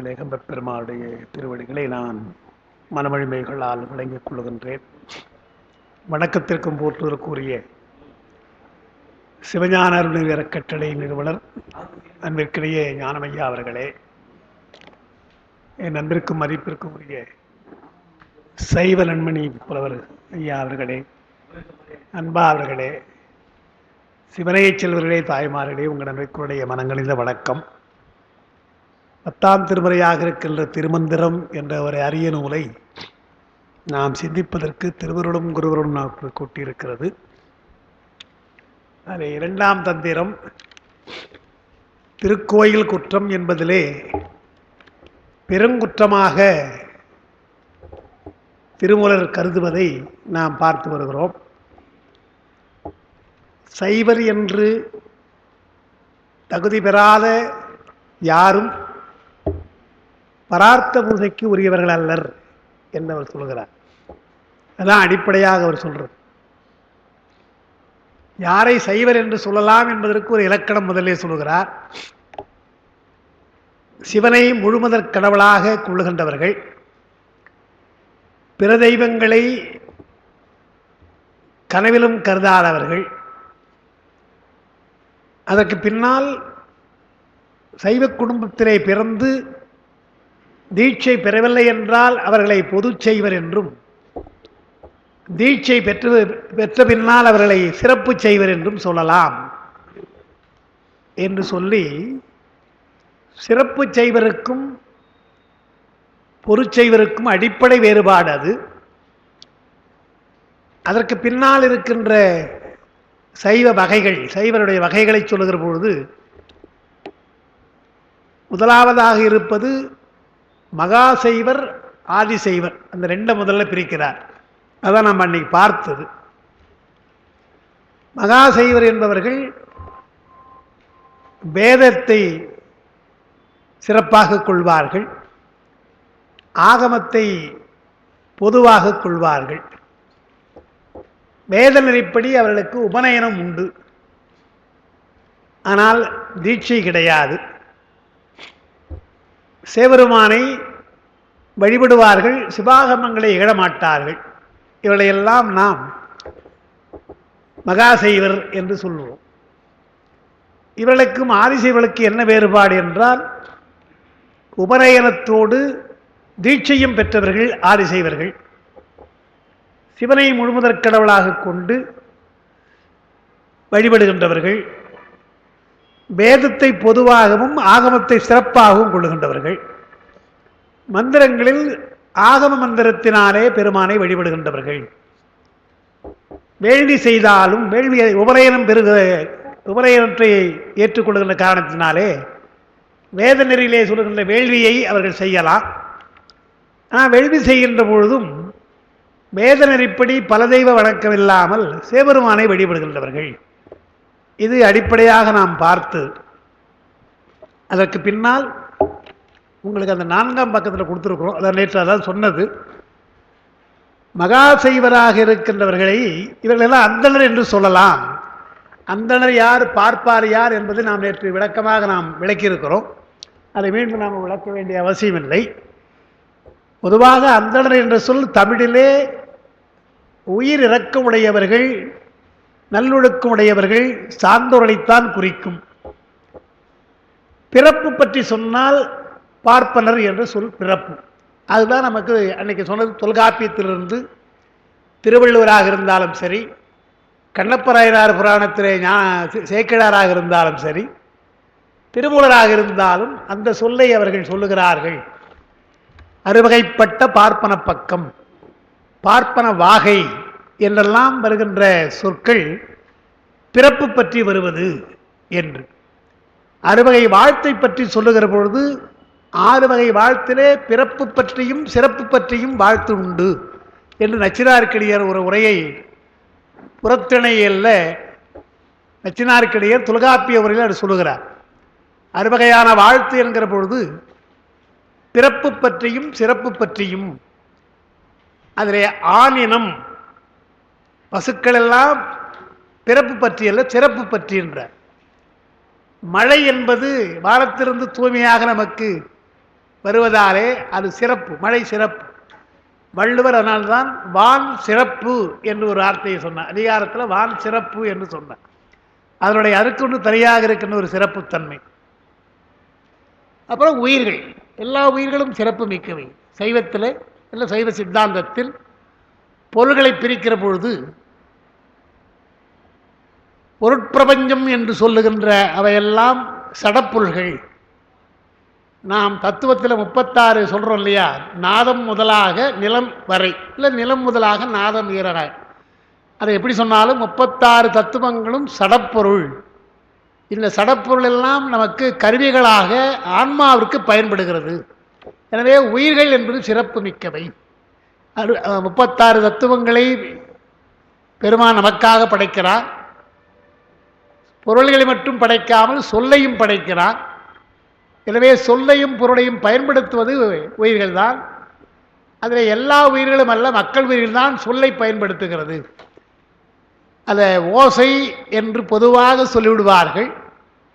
திருவடிகளே, கம்பெருமானுடைய திருவடிகளை நான் மனமொழிமைகளால் விளங்கிக் கொள்கின்றேன். வணக்கத்திற்கும் போற்றுதற்குரிய சிவஞான அருள் அறக்கட்டளை நிறுவனர் அன்பிற்கிடையே ஞானமையா அவர்களே, என் அன்பிற்கும் மதிப்பிற்கும் உரிய சைவ நன்மணி புலவர் ஐயா அவர்களே, அன்பா அவர்களே, சிவனைய செல்வர்களே, தாய்மார்களே, உங்கள் அன்பிற்குடைய மனங்களிந்த வணக்கம். 10ஆம் திருமுறையாக இருக்கின்ற திருமந்திரம் என்ற ஒரு அரிய நூலை நாம் சிந்திப்பதற்கு திருவருளும் குருவருளும் நமக்கு கூட்டியிருக்கிறது. அது 2ஆம் தந்திரம் திருக்கோயில் குற்றம் என்பதிலே பெருங்குற்றமாக திருமூலர் கருதுவதை நாம் பார்த்து வருகிறோம். சைவர் என்று தகுதி பெறாத யாரும் பரார்த்த பூஜைக்கு உரியவர்கள் அல்லர் என்று அவர் சொல்கிறார். அதான் அடிப்படையாக அவர் சொல்றார். யாரை சைவர் என்று சொல்லலாம் என்பதற்கு ஒரு இலக்கணம் முதலே சொல்கிறார். சிவனை முழுமுதற் கடவுளாக கொள்ளுகின்றவர்கள், பிற தெய்வங்களை கனவிலும் கருதாதவர்கள், அதற்கு பின்னால் சைவ குடும்பத்திலே பிறந்து தீட்சை பெறவில்லை என்றால் அவர்களை பொது செய்வர் என்றும், தீட்சை பெற்ற பின்னால் அவர்களை சிறப்பு செய்வர் என்றும் சொல்லலாம் என்று சொல்லி, சிறப்பு செய்வருக்கும் பொது செய்வருக்கும் அடிப்படை வேறுபாடு அது. அதற்கு பின்னால் இருக்கின்ற சைவ வகைகள், சைவருடைய வகைகளை சொல்லுகிற பொழுது முதலாவதாக இருப்பது மகாசைவர், ஆதிசைவர். அந்த ரெண்டை முதல்ல பிரிக்கிறார். அதான் நம்ம அன்னைக்கு பார்த்தது. மகாசைவர் என்பவர்கள் வேதத்தை சிறப்பாக கொள்வார்கள், ஆகமத்தை பொதுவாக கொள்வார்கள். வேத நெறிப்படி அவர்களுக்கு உபநயனம் உண்டு, ஆனால் தீட்சை கிடையாது. சிவபெருமானை வழிபடுவார்கள், சிவாகமங்களை இகழமாட்டார்கள். இவளையெல்லாம் நாம் மகாசைவர் என்று சொல்லுவோம். இவர்களுக்கும் ஆதிசைவர்களுக்கு என்ன வேறுபாடு என்றால், உபநயனத்தோடு தீட்சையும் பெற்றவர்கள் ஆதிசைவர்கள். சிவனை முழுமுதற் கடவுளாக கொண்டு வழிபடுகின்றவர்கள், வேதத்தை பொதுவாகவும் ஆகமத்தை சிறப்பாகவும் கொள்ளுகின்றவர்கள். மந்திரங்களில் ஆகம மந்திரத்தினாலே பெருமானை வழிபடுகின்றவர்கள். வேள்வி செய்தாலும் வேள்வியை உபநயனத்தை ஏற்றுக்கொள்ளுகின்ற காரணத்தினாலே வேத நெறியிலே சொல்லுகின்ற வேள்வியை அவர்கள் செய்யலாம். ஆனால் வேள்வி செய்கின்ற பொழுதும் வேத நெறிப்படி பல தெய்வ வணக்கம் இல்லாமல் சிவபெருமானை வழிபடுகின்றவர்கள். இது அடிப்படையாக நாம் பார்த்து, அதற்கு பின்னால் உங்களுக்கு அந்த 4ஆம் பக்கத்தில் கொடுத்துருக்கிறோம். அதான் நேற்று அதான் சொன்னது. மகாசைவராக இருக்கின்றவர்களை இவர்களெல்லாம் அந்தணர் என்று சொல்லலாம். அந்தணர் யார், பார்ப்பார் யார் என்பதை நாம் நேற்று விளக்கமாக நாம் விளக்கியிருக்கிறோம். அதை மீண்டும் நாம் விளக்க வேண்டிய அவசியமில்லை. பொதுவாக அந்தணர் என்ற சொல் தமிழிலே உயிர் இரக்கம் உடையவர்கள், நல்லொழுக்கம் உடையவர்கள், சார்ந்தோர்களைத்தான் குறிக்கும். பிறப்பு பற்றி சொன்னால் பார்ப்பனர் என்ற சொல் பிறப்பு. அதுதான் நமக்கு அன்னைக்கு சொன்னது. தொல்காப்பியத்திலிருந்து திருவள்ளுவராக இருந்தாலும் சரி, கண்ணப்பராயனார் புராணத்திலே சேக்கிழாராக இருந்தாலும் சரி, திருமூலராக இருந்தாலும் அந்த சொல்லை அவர்கள் சொல்லுகிறார்கள். அறுவகைப்பட்ட பார்ப்பன பக்கம், பார்ப்பன வாகை என்றெல்லாம் வருகின்ற சொற்கள் பிறப்பு பற்றி வருவது என்று. அறுவகை வாழ்த்தை பற்றி சொல்லுகிற பொழுது 6 வகை வாழ்த்திலே பிறப்பு பற்றியும் சிறப்பு பற்றியும் வாழ்த்து உண்டு என்று நச்சினார்க்கடியார் ஒரு உரையை புறத்திணையில் நச்சினார்க்கடியார் தொல்காப்பிய உரையில் அவர் சொல்லுகிறார். 6 வகையான வாழ்த்து என்கிற பொழுது பிறப்பு பற்றியும் சிறப்பு பற்றியும், அதிலே ஆணினம் பசுக்கள் எல்லாம் பிறப்பு பற்றி அல்ல சிறப்பு பற்றி என்றார். மழை என்பது வானத்திலிருந்து தூய்மையாக நமக்கு வருவதாலே அது சிறப்பு, மழை சிறப்பு. வள்ளுவர் அதனால்தான் வான் சிறப்பு என்று ஒரு வார்த்தையை சொன்னார். அதிகாரத்தில் வான் சிறப்பு என்று சொன்னார். அதனுடைய அதுக்கு ஒன்று தனியாக இருக்கின்ற ஒரு சிறப்புத்தன்மை. அப்புறம் உயிர்கள், எல்லா உயிர்களும் சிறப்பு மிக்கவை. சைவத்தில் இல்லை சைவ சித்தாந்தத்தில் பொருள்களை பிரிக்கிற பொழுது பொருட்பிரபஞ்சம் என்று சொல்லுகின்ற அவையெல்லாம் சடப்பொருள்கள். நாம் தத்துவத்தில் 36 சொல்கிறோம் இல்லையா, நாதம் முதலாக நிலம் வரை, இல்லை நிலம் முதலாக நாதம் ஈரக, அதை எப்படி சொன்னாலும் 36 தத்துவங்களும் சடப்பொருள். இந்த சடப்பொருள் எல்லாம் நமக்கு கருவிகளாக ஆன்மாவிற்கு பயன்படுகிறது. எனவே உயிர்கள் என்பது சிறப்பு மிக்கவை. 36 தத்துவங்களை பெருமான் நமக்காக படைக்கிறார். பொருள்களை மட்டும் படைக்காமல் சொல்லையும் படைக்கிறார். எனவே சொல்லையும் பொருளையும் பயன்படுத்துவது உயிர்கள் தான். அதில் எல்லா உயிர்களும் அல்ல, மக்கள் உயிர்கள் தான் சொல்லை பயன்படுத்துகிறது. அதை ஓசை என்று பொதுவாக சொல்லிவிடுவார்கள்.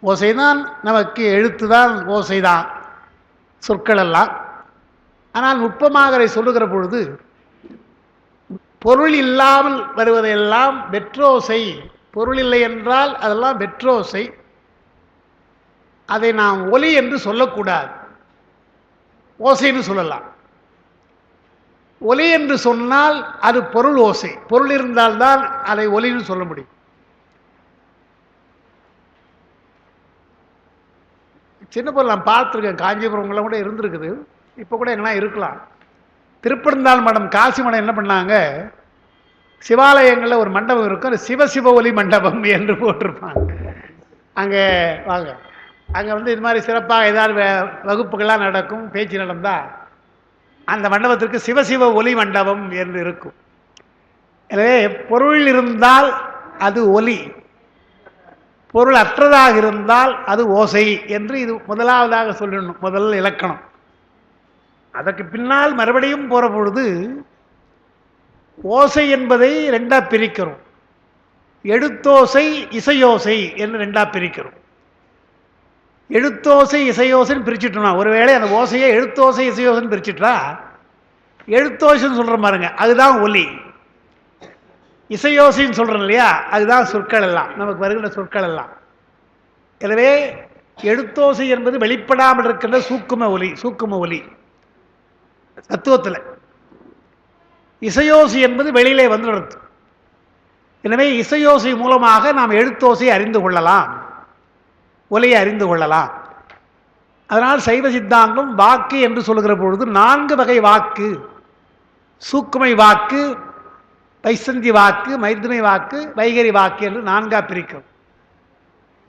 ஓசைதான் நமக்கு, எழுத்து தான் ஓசை தான், சொற்கள் எல்லாம். ஆனால் நுட்பமாக அதை சொல்லுகிற பொழுது பொருள் இல்லாமல் வருவதெல்லாம் வெற்றோசை. பொருள் இல்லை என்றால் அதெல்லாம் வெற்றோசை. அதை நாம் ஒலி என்று சொல்லக்கூடாது, ஓசைன்னு சொல்லலாம். ஒலி என்று சொன்னால் அது பொருள் ஓசை. பொருள் இருந்தால்தான் அதை ஒலின்னு சொல்ல முடியும். சின்ன பொருள் நான் பார்த்துருக்கேன், காஞ்சிபுரம்லாம் கூட இருந்திருக்குது, இப்போ கூட எங்கன்னா இருக்கலாம். திருப்பெருந்தாள் மடம், காசி மடம் என்ன பண்ணாங்க, சிவாலயங்களில் ஒரு மண்டபம் இருக்கும், அது சிவசிவ ஒலி மண்டபம் என்று போட்டிருப்பாங்க. அங்கே வாங்க, அங்கே வந்து இது மாதிரி சிறப்பாக ஏதாவது வகுப்புகள்லாம் நடக்கும், பேச்சு நடந்தால் அந்த மண்டபத்திற்கு சிவசிவ ஒலி மண்டபம் என்று இருக்கும். எனவே பொருள் இருந்தால் அது ஒலி, பொருள் அற்றதாக இருந்தால் அது ஓசை என்று இது முதலாவதாக சொல்லணும், முதல் இலக்கணம். அதற்கு பின்னால் மறுபடியும் போகிற பொழுது ஓசை என்பதை ரெண்டாக பிரிக்கிறோம். எழுத்தோசை, இசையோசை என்று ரெண்டாக பிரிக்கிறோம். எழுத்தோசை இசையோசைன்னு பிரிச்சுட்டோம்னா, ஒருவேளை அந்த ஓசையை எழுத்தோசை இசையோசைன்னு பிரிச்சுட்டா, எழுத்தோசைன்னு சொல்கிறோம் பாருங்க, அதுதான் ஒலி. இசையோசைன்னு சொல்கிறோம் இல்லையா, அதுதான் சொற்கள் எல்லாம், நமக்கு வருகின்ற சொற்கள் எல்லாம். எனவே எழுத்தோசை என்பது வெளிப்படாமல் இருக்கின்ற சூக்கும ஒலி, சூக்கும ஒலி தத்துவத்தில். இசையோசை என்பது வெளியிலே வந்துடுறது. எனவே இசையோசை மூலமாக நாம் எழுத்தோசை அறிந்து கொள்ளலாம், ஒலியை அறிந்து கொள்ளலாம். அதனால் சைவ சித்தாந்தம் வாக்கு என்று சொல்லுகிற பொழுது 4 வகை வாக்கு, சூக்குமை வாக்கு, வைசந்தி வாக்கு, மைதுமை வாக்கு, வைகரி வாக்கு என்று 4ஆக பிரிக்கும்.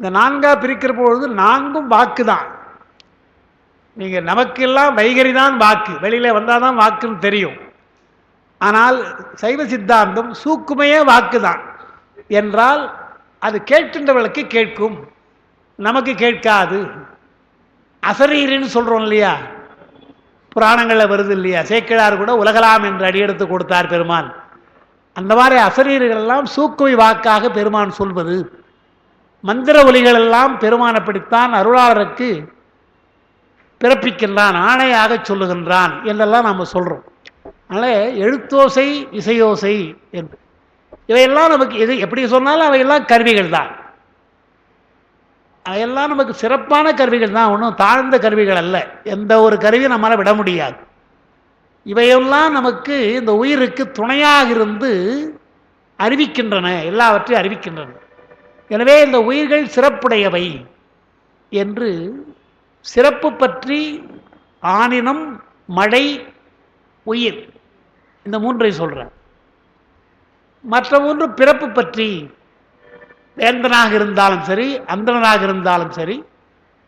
இந்த 4ஆக பிரிக்கிற பொழுது 4ம் வாக்கு தான். நீங்கள் நமக்கெல்லாம் வைகரி தான் வாக்கு, வெளியில வந்தால் தான் வாக்குன்னு தெரியும். ஆனால் சைவ சித்தாந்தம் சூக்குமையே வாக்கு தான் என்றால் அது கேட்கின்றவர்களுக்கு கேட்கும், நமக்கு கேட்காது. அசரீரின்னு சொல்கிறோம் இல்லையா, புராணங்களில் வருது இல்லையா, சேக்கிழார் கூட உலகலாம் என்று அடியெடுத்து கொடுத்தார் பெருமான். அந்த மாதிரி அசரீர்கள் எல்லாம் சூக்குமை வாக்காக பெருமான் சொல்வது. மந்திர ஒலிகள் எல்லாம் பெருமானை பிடித்தான் அருளாளருக்கு பிறப்பிக்கின்றான், ஆணையாக சொல்லுகின்றான் என்றெல்லாம் நாம் சொல்கிறோம். அதனால் எழுத்தோசை இசையோசை என்று இவையெல்லாம் நமக்கு எது எப்படி சொன்னாலும் அவையெல்லாம் கருவிகள் தான். அவையெல்லாம் நமக்கு சிறப்பான கருவிகள் தான், ஒன்றும் தாழ்ந்த கருவிகள் அல்ல. எந்த ஒரு கருவியும் நம்மளால் விட முடியாது. இவையெல்லாம் நமக்கு இந்த உயிருக்கு துணையாக இருந்து அறிவிக்கின்றன, எல்லாவற்றையும் அறிவிக்கின்றன. எனவே இந்த உயிர்கள் சிறப்புடையவை என்று சிறப்பு பற்றி ஆனினம், மழை, உயிர், இந்த 3ஐ சொல்கிறேன். மற்ற 3 பிறப்பு பற்றி, வேந்தனாக இருந்தாலும் சரி, அந்தணனாக இருந்தாலும் சரி,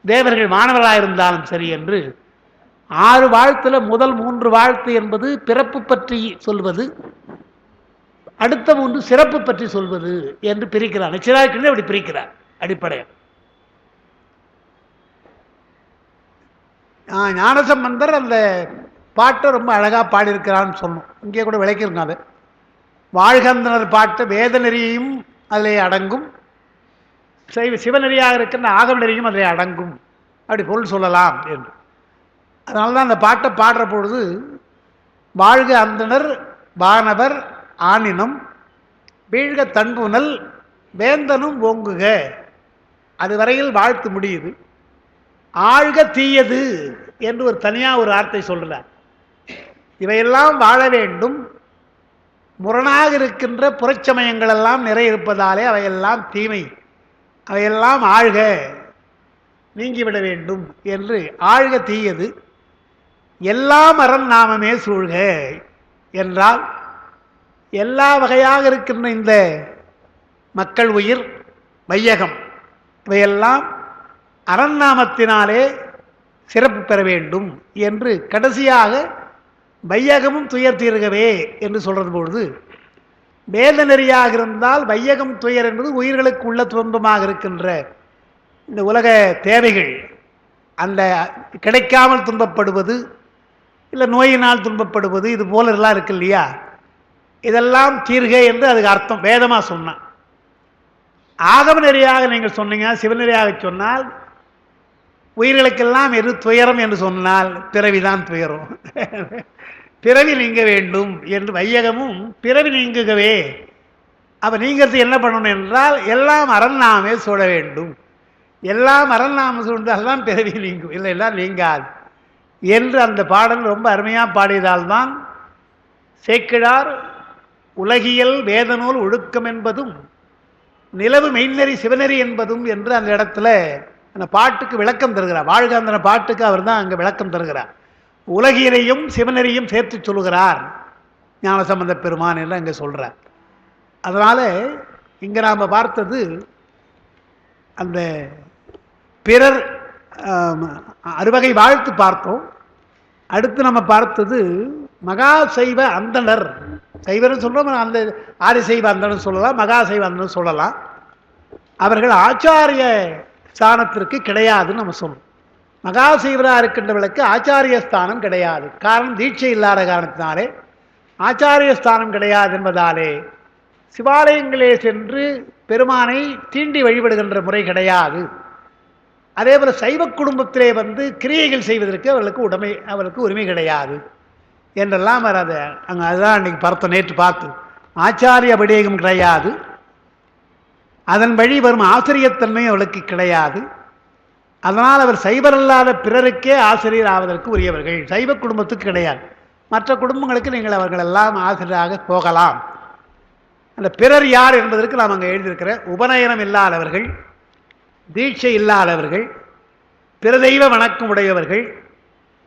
தேவர்கள் மாணவர்களாக இருந்தாலும் சரி என்று 6 வாழ்த்தில் முதல் 3 வாழ்த்து என்பது பிறப்பு பற்றி சொல்வது, அடுத்த 3 சிறப்பு பற்றி சொல்வது என்று பிரிக்கிறார். நிச்சயராக அப்படி பிரிக்கிறார் அடிப்படையாக. ஞானசம்பந்தர் அந்த பாட்டை ரொம்ப அழகாக பாடியிருக்கிறான்னு சொன்னோம், இங்கே கூட விளக்கியிருக்கோம். அது வாழ்கந்தனர் பாட்டு வேத நெறியையும் அதிலே அடங்கும், சிவநெறியாக இருக்கின்ற ஆகம நெறியும் அதிலே அடங்கும், அப்படி பொருள் சொல்லலாம் என்று. அதனால தான் அந்த பாட்டை பாடுற பொழுது வாழ்க அந்தனர் வானவர் ஆனினம் வீழ்க தன்புனல் வேந்தனும் ஓங்குக, அதுவரையில் வாழ்த்து முடியுது. ஆழ்க தீயது என்று ஒரு தனியாக ஒரு வார்த்தை சொல்கிறார். இவையெல்லாம் வாழ வேண்டும். முரணாக இருக்கின்ற புறச்சமயங்கள் எல்லாம் நிறைய இருப்பதாலே அவையெல்லாம் தீமை, அவையெல்லாம் ஆழ்க நீங்கிவிட வேண்டும் என்று. ஆழ்க தீயது எல்லாம் அறம் நாமமே சூழ்க என்றால், எல்லா வகையாக இருக்கின்ற இந்த மக்கள் உயிர் வையகம் இவையெல்லாம் அரண்நாமத்தினாலே சிறப்பு பெற வேண்டும் என்று கடைசியாக வையகமும் துயர் தீர்கவே என்று சொல்றது பொழுது, வேத நெறியாக இருந்தால் வையகம் துயர் என்பது உயிர்களுக்கு உள்ள துன்பமாக இருக்கின்ற இந்த உலக தேவைகள், அந்த கிடைக்காமல் துன்பப்படுவது, இல்லை நோயினால் துன்பப்படுவது, இது போல எல்லாம் இருக்கு இல்லையா, இதெல்லாம் தீர்க என்று அதுக்கு அர்த்தம் வேதமாக சொன்னான். ஆகம நெறியாக நீங்கள் சொன்னீங்க, சிவநெறியாக சொன்னால் உயிர்களுக்கெல்லாம் எது துயரம் என்று சொன்னால் பிறவிதான் துயரம். பிறவி நீங்க வேண்டும் என்று வையகமும் பிறவி நீங்குகவே. அப்ப நீங்கிறது என்ன பண்ணணும் என்றால், எல்லாம் அறநாமே சூழ வேண்டும். எல்லாம் அறநாம சூழ்ந்தால் தான் பிறவி நீங்கும், இல்லைன்னா நீங்காது என்று அந்த பாடல் ரொம்ப அருமையாக பாடியதால் தான் சேக்கிழார் உலகியல் வேதநூல் ஒழுக்கம் என்பதும் நிலவு மெய்நெறி சிவநெறி என்பதும் என்று அந்த இடத்துல அந்த பாட்டுக்கு விளக்கம் தருகிறார். வாழ்க அந்த பாட்டுக்கு அவர் தான் அங்கே விளக்கம் தருகிறார். உலகியலையும் சிவநெறியும் சேர்த்து சொல்லுகிறார் ஞானசம்பந்த பெருமான் என்று அங்கே சொல்கிறார். அதனால் இங்கே நாம் பார்த்தது அந்த பிறர் அறுவகை வாழ்த்து பார்த்தோம். அடுத்து நம்ம பார்த்தது மகா சைவ அந்தனர். சைவர்னு சொல்கிறோம், அந்த ஆதிசைவ அந்தனர் சொல்லலாம், மகா சைவ அந்தனர் சொல்லலாம். அவர்கள் ஆச்சாரிய ஸ்தானத்திற்கு கிடையாதுன்னு நம்ம சொல்லணும். மகா சைவராக இருக்கின்றவர்களுக்கு ஆச்சாரிய ஸ்தானம் கிடையாது. காரணம் தீட்சை இல்லாத காரணத்தினாலே ஆச்சாரிய ஸ்தானம் கிடையாது என்பதாலே சிவாலயங்களே சென்று பெருமானை தீண்டி வழிபடுகின்ற முறை கிடையாது. அதே போல சைவ குடும்பத்திலே வந்து கிரியைகள் செய்வதற்கு அவர்களுக்கு உரிமை கிடையாது என்றெல்லாம் வராது. அங்கே அதுதான் அன்றைக்கி பார்த்தோம், நேற்று பார்த்து. ஆச்சாரிய அபிடேகம் கிடையாது, அதன் வழி வரும் ஆசிரியத்தன்மை அவளுக்கு கிடையாது. அதனால் அவர் சைவரல்லாத பிறருக்கே ஆசிரியர் ஆவதற்கு உரியவர்கள், சைவ குடும்பத்துக்கு கிடையாது. மற்ற குடும்பங்களுக்கு நீங்கள் அவர்கள் எல்லாம் ஆசிரியராக போகலாம். அந்த பிறர் யார் என்பதற்கு நாம் அங்கே எழுதியிருக்கிற உபநயனம் இல்லாதவர்கள், தீட்சை இல்லாதவர்கள், பிரதெய்வ வணக்கம் உடையவர்கள்,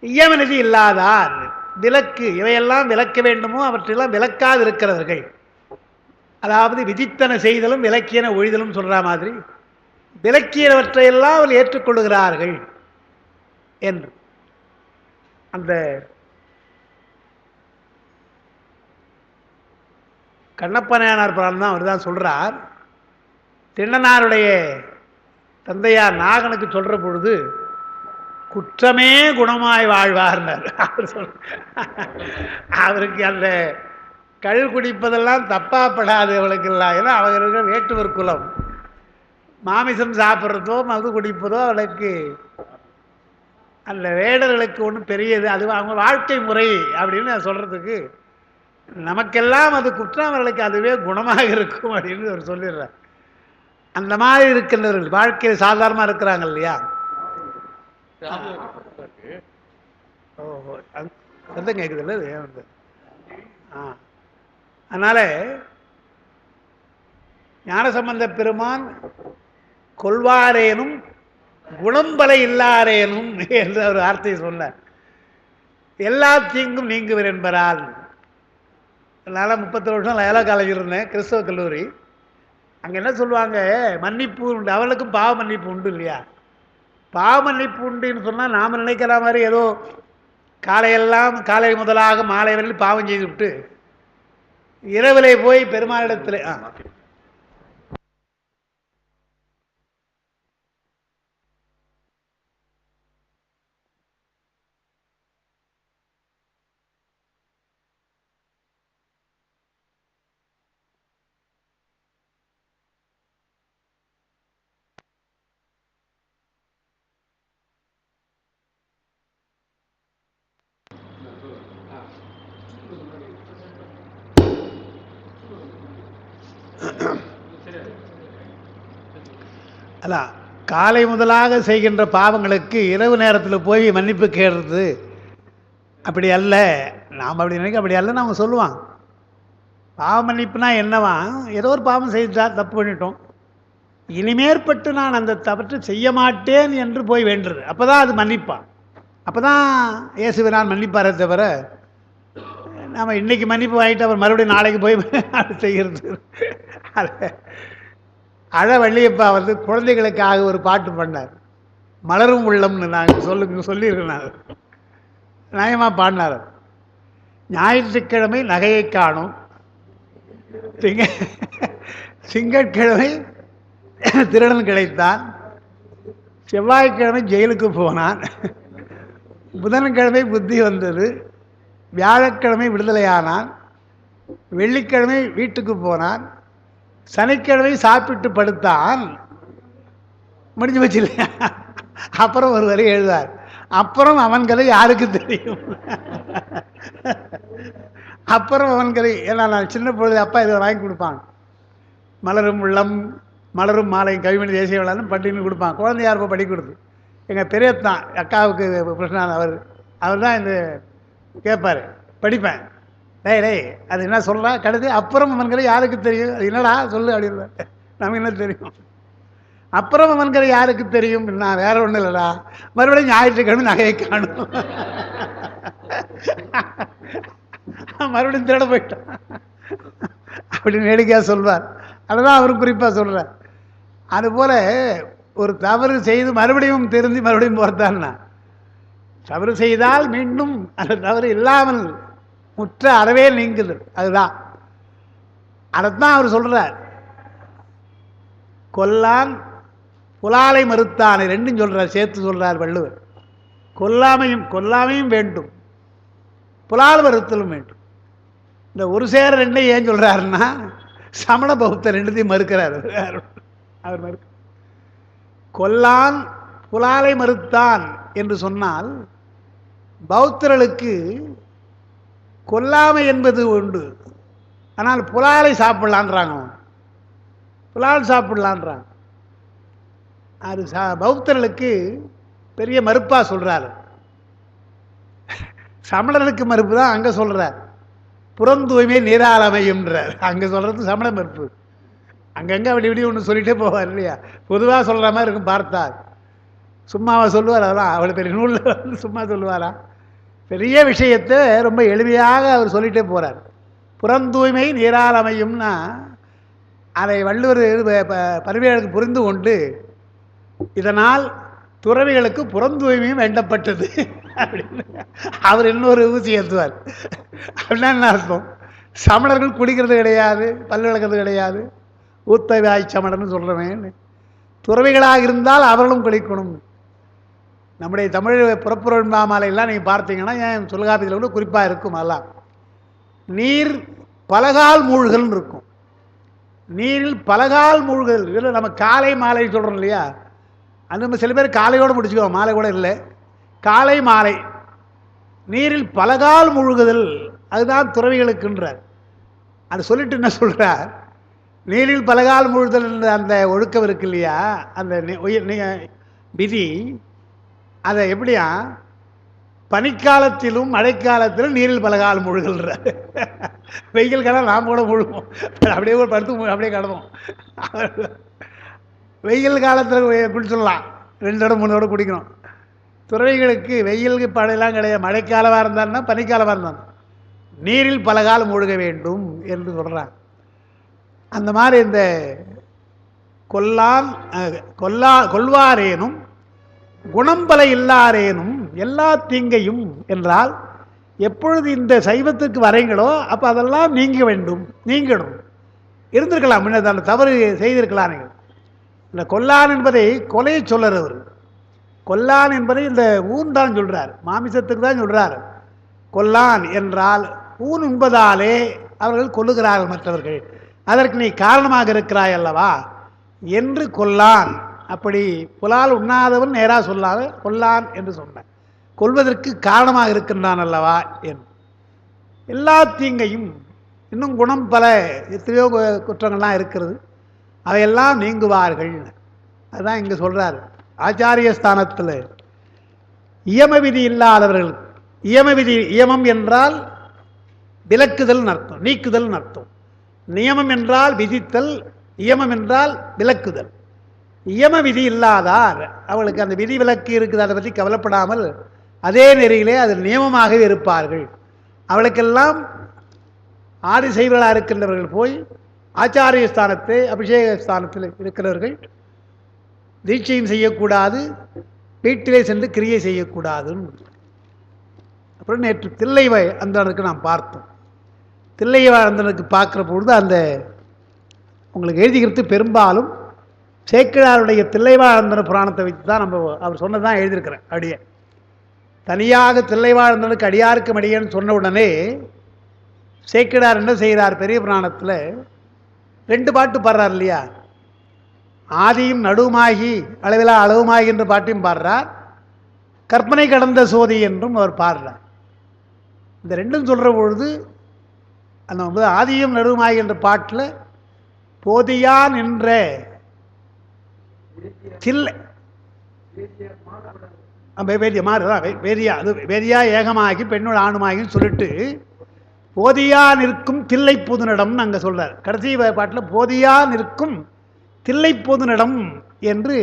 இயமநிதி இல்லாதார், விலக்கு இவையெல்லாம் விலக்க வேண்டுமோ அவற்றையெல்லாம் விலக்காது இருக்கிறவர்கள், அதாவது விதித்தன செய்தலும் விலக்கியன ஒழிதலும் சொல்ற மாதிரி விலக்கியவற்றையெல்லாம் அவர்கள் ஏற்றுக்கொள்ளுகிறார்கள் என்று அந்த கண்ணப்பனார் பிரான் தான் அவர் தான் சொல்றார். திண்ணனாருடைய தந்தையார் நாகனுக்கு சொல்ற பொழுது குற்றமே குணமாய் வாழ்வார்னார். அவருக்கு அந்த கள் குடிப்பதெல்லாம் தப்பாப்படாது அவளுக்கெல்லாம். ஏன்னா அவர்களுக்கு வேட்டுவர் குலம், மாமிசம் சாப்பிட்றதோ மது குடிப்பதோ அவளுக்கு அந்த வேடர்களுக்கு ஒன்றும் பெரியது, அது அவங்க வாழ்க்கை முறை அப்படின்னு சொல்றதுக்கு நமக்கெல்லாம் அது குற்றம், அவர்களுக்கு அதுவே குணமாக இருக்கும் அப்படின்னு அவர் சொல்லிடுறார். அந்த மாதிரி இருக்கின்றவர்கள் வாழ்க்கையில் சாதாரணமாக இருக்கிறாங்க இல்லையா. ஓஹோ, சத்தம் கேட்குது இல்லை வந்து. அதனால ஞானசம்பந்த பெருமான் கொள்வாரேனும் குணம்பலை இல்லாரேனும் என்ற ஒரு வார்த்தையை சொன்னார். எல்லா தீங்கும் நீங்குவர் என்பதால். அதனால் 30 வருஷம் லயோலா காலேஜ் இருந்தேன், கிறிஸ்தவ கல்லூரி. அங்கே என்ன சொல்லுவாங்க, மன்னிப்பு உண்டு, அவளுக்கும் பாவ மன்னிப்பு உண்டு இல்லையா. பாவ மன்னிப்பு உண்டுன்னு சொன்னால் நாம் நினைக்கிற மாதிரி ஏதோ காலை முதலாக மாலை வரையில் பாவம் செய்து விட்டு இரவிலே போய் பெருமாளிடத்தில் அல்ல, காலை முதலாக செய்கின்ற பாவங்களுக்கு இரவு நேரத்தில் போய் மன்னிப்பு கேடுறது அப்படி அல்ல. நாம் அப்படி நினைக்க அப்படி அல்லன்னு அவங்க சொல்லுவாங்க. பாவ மன்னிப்புனா என்னவா, ஏதோ ஒரு பாவம் செய்தா, தப்பு பண்ணிட்டோம், இனிமேற்பட்டு நான் அந்த தவற்றை செய்ய மாட்டேன் என்று போய் வேண்டுறது, அப்போ தான் அது மன்னிப்பான். அப்போ தான் இயேசுவை நான் மன்னிப்பாரே தவிர, நாம் இன்றைக்கி மன்னிப்பு வாங்கிட்டு அவர் மறுபடியும் நாளைக்கு போய் அது செய்கிறது. வள்ளியப்பா வந்து குழந்தைகளுக்காக ஒரு பாட்டு பண்ணார், மலரும் உள்ளம்னு. நாங்கள் சொல்லியிருக்கேன், நான் நியாயமாக பாடினார். ஞாயிற்றுக்கிழமை நகையை காணும், திங்கட்கிழமை திருடன் கிடைத்தான், செவ்வாய்க்கிழமை ஜெயிலுக்கு போனான், புதன்கிழமை புத்தி வந்தது, வியாழக்கிழமை விடுதலையானான், வெள்ளிக்கிழமை வீட்டுக்கு போனான், சனிக்கிழமை சாப்பிட்டு படுத்தான், முடிஞ்சு வச்சு இல்லையா. அப்புறம் ஒரு வரி எழுதார், அப்புறம் அவன் கதை யாருக்கு தெரியும். அப்புறம் அவன் கதை. ஏன்னா நான் சின்ன பொழுது அப்பா இதை வாங்கி கொடுப்பான், மலரும் உள்ளம் மலரும் மாலையும் கவிமணி தேசிய விழான்னு பட்டின்னு கொடுப்பான். குழந்தை யாருப்போ படி கொடுத்து, எங்கள் பெரியத்தான் அக்காவுக்கு கிருஷ்ணன் அவர் தான் இந்த கேட்பார், படிப்பேன். டேய் அது என்ன சொல்கிறா கடுது, அப்புறம் அவன்கிற யாருக்கு தெரியும், அது என்னடா சொல்லு அப்படின்னு. நமக்கு என்ன தெரியும், அப்புறம் அவன்கிற யாருக்கு தெரியும், நான் வேற ஒன்றும் இல்லைடா, மறுபடியும் ஞாயிற்றுக்கிழமை நகையை காணும், மறுபடியும் திருட போயிட்டான் அப்படின்னு வேடிக்கையாக சொல்வார். அதுதான் அவர் குறிப்பாக சொல்கிறார். அதுபோல் ஒரு தவறு செய்து மறுபடியும் திருந்தி மறுபடியும் போகிறதான்னா, தவறு செய்தால் மீண்டும் அந்த தவறு இல்லாமல் முற்ற அறவே நீங்குது. அதுதான், அதைத்தான் அவர் சொல்கிறார். கொல்லான் புலாலை மறுத்தானே ரெண்டும் சொல்கிறார், சேர்த்து சொல்கிறார் வள்ளுவர். கொல்லாமையும் வேண்டும், புலால் மறுத்தலும் வேண்டும். இந்த ஒரு சேர ரெண்டையும் ஏன் சொல்கிறாருன்னா, சமண பௌத்த ரெண்டுத்தையும் மறுக்கிறார் அவர். மறுக்க கொல்லான் புலாலை மறுத்தான் என்று சொன்னால், பௌத்தர்களுக்கு கொல்லாமை என்பது உண்டு, ஆனால் புலாலை சாப்பிடலான்றாங்க, புலால் சாப்பிடலான்றாங்க. அது பௌத்தர்களுக்கு பெரிய மறுப்பாக சொல்கிறார். சமணர்களுக்கு மறுப்பு தான் அங்கே சொல்கிறார், புறந்தூய்மை நீரால் அமையும்ன்றார். அங்கே சொல்கிறது சமண மறுப்பு. அங்கங்கே அப்படி இப்படி ஒன்று சொல்லிகிட்டே போவார் இல்லையா, பொதுவாக சொல்கிற மாதிரி இருக்கும். பார்த்தால் சும்மாவை சொல்லுவார், அதெல்லாம் அவ்வளோ பெரிய நூலில் வந்து சும்மா சொல்லுவாரா, பெரிய விஷயத்தை ரொம்ப எளிமையாக அவர் சொல்லிகிட்டே போகிறார். புறந்தூய்மை நீரால் அமையும்னா அதை வள்ளுவர் பரிவேலுக்கு புரிந்து கொண்டு, இதனால் துறவிகளுக்கு புறந்தூய்மையும் வேண்டப்பட்டது அப்படின்னு அவர் இன்னொரு ஊசி ஏற்றுவார். அப்படின்னா என்ன அர்த்தம், சமணர்கள் குடிக்கிறது கிடையாது, பல் விளக்கிறது கிடையாது, ஊத்தவாய் சமணர்னு சொல்கிறவன், துறவிகளாக இருந்தால் அவர்களும் குளிக்கணும். நம்முடைய தமிழ் புறப்புறன் மாலையெல்லாம் நீங்கள் பார்த்தீங்கன்னா, ஏன் தொல்காப்பியத்தில் கூட குறிப்பாக இருக்கும், அதெல்லாம் நீர் பலகால் மூழ்கல்னு இருக்கும். நீரில் பலகால் மூழ்கல், இதில் நம்ம காலை மாலை சொல்கிறோம் இல்லையா, அது நம்ம சில பேர் காலையோடு முடிச்சுக்குவோம், மாலை கூட இல்லை, காலை மாலை. நீரில் பலகால் மூழ்குதல் அதுதான் துறவிகளுக்குன்றார். அது சொல்லிட்டு என்ன சொல்கிறார், நீரில் பலகால் மூழ்குதல் என்ற அந்த ஒழுக்கம் இருக்கு இல்லையா, அந்த விதி, அதை எப்படியா பனிக்காலத்திலும் மழைக்காலத்திலும் நீரில் பலகால் மூழ்கல்றார். வெயில் காலம் நாம் கூட முழுவோம், அப்படியே ஒரு படுத்து அப்படியே கிடந்தோம். வெயில் காலத்தில் குடிச்சிடலாம், 2 தடவை 3 தடவை குடிக்கணும். துறவிகளுக்கு வெயிலுக்கு படையெல்லாம் கிடையாது, மழைக்காலமாக இருந்தான்னா பனிக்காலமாக இருந்தாலும் நீரில் பலகால் மூழ்க வேண்டும் என்று சொல்கிறாங்க. அந்த மாதிரி இந்த கொல்வாரேனும் குணம்பல இல்லாரேனும் எல்லா தீங்கையும் என்றால், எப்பொழுது இந்த சைவத்துக்கு வரீங்களோ அப்போ அதெல்லாம் நீங்கணும். இருந்திருக்கலாம், முன்ன அந்த தவறு செய்திருக்கலாம். நீங்கள் இந்த கொல்லான் என்பதை கொலையை சொல்லுறவர், கொல்லான் என்பதை இந்த ஊன் தான் சொல்கிறார், மாமிசத்துக்கு தான் சொல்கிறார். கொல்லான் என்றால் ஊன் உண்பதாலே அவர்கள் கொல்லுகிறார்கள் மற்றவர்கள், அதற்கு நீ காரணமாக இருக்கிறாய் அல்லவா என்று கொல்லான். அப்படி புலால் உண்ணாதவன் நேராக சொல்லாத கொல்லான் என்று சொன்ன, கொல்வதற்கு காரணமாக இருக்கின்றான் அல்லவா என்று. எல்லா தீங்கையும் இன்னும் குணம் பல எத்தனையோ குற்றங்கள்லாம் இருக்கிறது, அவையெல்லாம் நீங்குவார்கள். அதுதான் இங்கே சொல்கிறார். ஆச்சாரிய ஸ்தானத்தில் இயம விதி இல்லாதவர்கள், இயமம் என்றால் விலக்குதல் அர்த்தம், நீக்குதல் அர்த்தம். நியமம் என்றால் விதித்தல், இயமம் என்றால் விலக்குதல். இயம விதி இல்லாதார், அவளுக்கு அந்த விதி விலக்கு இருக்குது, அதை பற்றி கவலைப்படாமல் அதே நெறியிலே அது நியமமாகவே இருப்பார்கள். அவளுக்கெல்லாம் ஆதிசைவர்களாக இருக்கின்றவர்கள் போய் ஆச்சாரிய ஸ்தானத்தை, அபிஷேக ஸ்தானத்தில் இருக்கிறவர்கள் தீட்சையும் செய்யக்கூடாது, வீட்டிலே சென்று கிரியை செய்யக்கூடாதுன்னு. அப்புறம் நேற்று தில்லை அந்தனுக்கு நாம் பார்த்தோம். தில்லை அந்தனுக்கு பார்க்குற பொழுது அந்த உங்களுக்கு எழுதிக்கிறது பெரும்பாலும் சேக்கிழாருடைய தில்லைவாழ்ந்தன புராணத்தை வைத்து தான் நம்ம அவர் சொன்னதான் எழுதியிருக்கிறேன். அப்படியே தனியாக தில்லைவாழ்ந்தனுக்கு அடியாருக்கு அடியேன்னு சொன்ன உடனே சேக்கிழார் என்ன செய்கிறார், பெரிய புராணத்தில் 2 பாட்டு பாடுறார் இல்லையா, ஆதியும் நடுவுமாகி அளவிலா அளவுமாகி என்ற பாட்டையும் பாடுறார், கற்பனை கடந்த சோதி என்றும் அவர் பாடுறார். இந்த ரெண்டும் சொல்கிற பொழுது அந்த ஆதியும் நடுவுமாகி என்ற பாட்டில் போதியா நின்ற தில்லை வேதியா, அது வேதியா ஏகமாகி பெண்ணோட ஆணுமாகின்னு சொல்லிட்டு போதியா நிற்கும் தில்லை பொதுநடம் அங்கே சொல்றார். கடைசி பாட்டில் போதியா நிற்கும் தில்லை பொதுநடம் என்று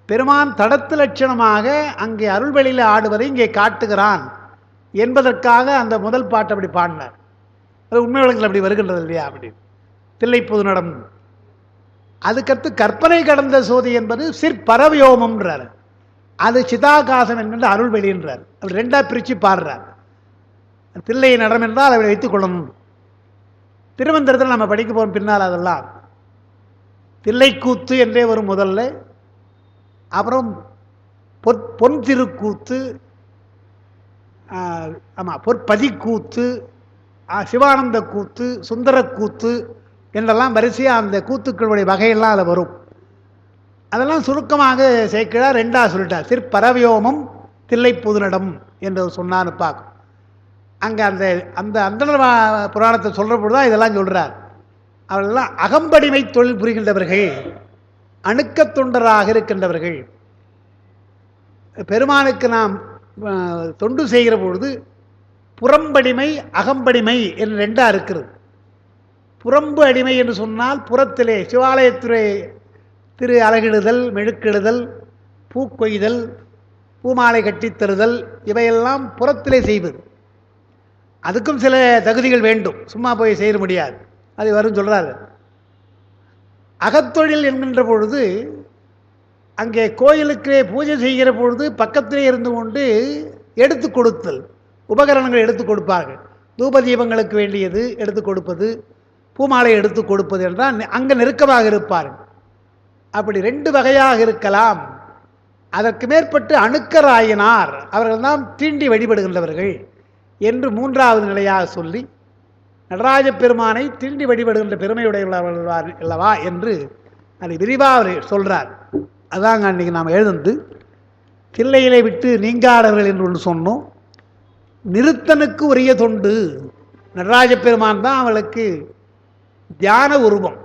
பெருமான் தடத்து லட்சணமாக அங்கே அருள்வெளியில் ஆடுவதை இங்கே காட்டுகிறான் என்பதற்காக அந்த முதல் பாட்டு அப்படி பாடினார். அது உண்மை வழக்கில் அப்படி வருகின்றது இல்லையா, அப்படி தில்லை பொதுநடம். அதுக்கடுத்து கற்பனை கடந்த சோதி என்பது சிற்பரவியோமம்ன்றார், அது சிதாகாசம் என்கின்ற அருள்வெளின்றார். அப்படி 2ஆ பிரித்து பாடுறார். தில்லை நடம் என்றால் அவரை வைத்துக் கொள்ளணும். திருமந்திரத்தில் நம்ம படிக்க போகும் பின்னால் அதெல்லாம் தில்லைக்கூத்து என்றே வரும் முதல்ல, அப்புறம் பொன் திருக்கூத்து, ஆமாம் பொற்பதிக்கூத்து, சிவானந்த கூத்து, சுந்தர கூத்து என்றெல்லாம் வரிசையாக அந்த கூத்துக்களுடைய வகையெல்லாம் அதில் வரும். அதெல்லாம் சுருக்கமாக சேக்கிழார் 2ஆ சொல்லிட்டார். சிற்பரவியோமம் தில்லை பொதுநடம் என்று சொன்னான்னு பார்க்கும். அங்கே அந்த அந்த அந்தணர் புராணத்தை சொல்கிற பொழுது தான் இதெல்லாம் சொல்கிறார். அவர்களெல்லாம் அகம்படிமை தொழில் புரிகின்றவர்கள், அணுக்கத் தொண்டராக இருக்கின்றவர்கள். பெருமானுக்கு நாம் தொண்டு செய்கிற பொழுது புறம்படிமை அகம்படிமை என்று 2ஆ இருக்கிறது. புறம்பு அடிமை என்று சொன்னால் புறத்திலே சிவாலயத்துறை திரு அலகிடுதல், மெழுக்கிடுதல், பூக்கொய்தல், பூமாலை கட்டித்தருதல், இவையெல்லாம் புறத்திலே செய்வது. அதுக்கும் சில தகுதிகள் வேண்டும், சும்மா போய் செய்ய முடியாது, அது வரும் சொல்கிறாரு. அகத்தொழில் என்கின்ற பொழுது அங்கே கோயிலுக்கு பூஜை செய்கிற பொழுது பக்கத்திலே இருந்து கொண்டு எடுத்து கொடுத்தல், உபகரணங்கள் எடுத்து கொடுப்பார்கள். தூப தீபங்களுக்கு வேண்டியது எடுத்து கொடுப்பது, பூமாலை எடுத்து கொடுப்பது என்றால் அங்கே நெருக்கமாக இருப்பார்கள். அப்படி 2 வகையாக இருக்கலாம். அதற்கு மேற்பட்டு அணுக்கராயினார், அவர்கள் தான் தீண்டி வழிபடுகின்றவர்கள் என்று 3ஆவது நிலையாக சொல்லி நடராஜ பெருமானை தீண்டி வழிபடுகின்ற பெருமையுடையவர்கள் அல்லவா என்று அதை விரிவாக சொல்கிறார். அதாங்க அன்றைக்கி நாம் எழுதுந்து தில்லையிலே விட்டு நீங்காடவர்கள் என்று ஒன்று சொன்னோம். நிறுத்தனுக்கு உரிய தொண்டு, நடராஜ பெருமான் தான் அவளுக்கு தியான உருவம்.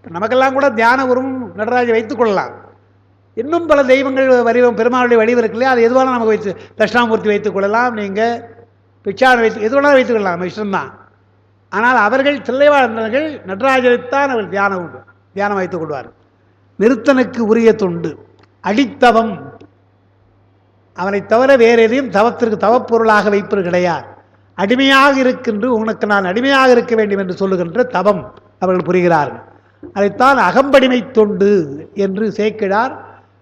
நமக்கெல்லாம் கூட தியான உருவம் நடராஜை வைத்துக் கொள்ளலாம். இன்னும் பல தெய்வங்கள் வடிவம், பெருமாளுடைய வடிவம் இருக்குல்லையா, அது எதுவான நமக்கு வைத்து தட்சிணாமூர்த்தி வைத்துக் கொள்ளலாம், நீங்கள் பிச்சான் வைத்து எது வேணாலும் வைத்துக் கொள்ளலாம், நம்ம இஷ்டம்தான். ஆனால் அவர்கள் தில்லைவாழ்ந்தவர்கள் நடராஜரைத்தான் அவர்கள் தியானம் வைத்துக் கொள்வார். நிறுத்தனுக்கு உரிய தொண்டு, அடித்தவம், அவனை தவிர வேறு எதையும் தவத்திற்கு தவப்பொருளாக வைப்பது கிடையாது. அடிமையாக இருக்கின்ற உனக்கு நான் அடிமையாக இருக்க வேண்டும் என்று சொல்லுகின்ற தவம் அவர்கள் புரிகிறார்கள். அதைத்தான் அகம்படிமை தொண்டு என்று சேக்கிழார்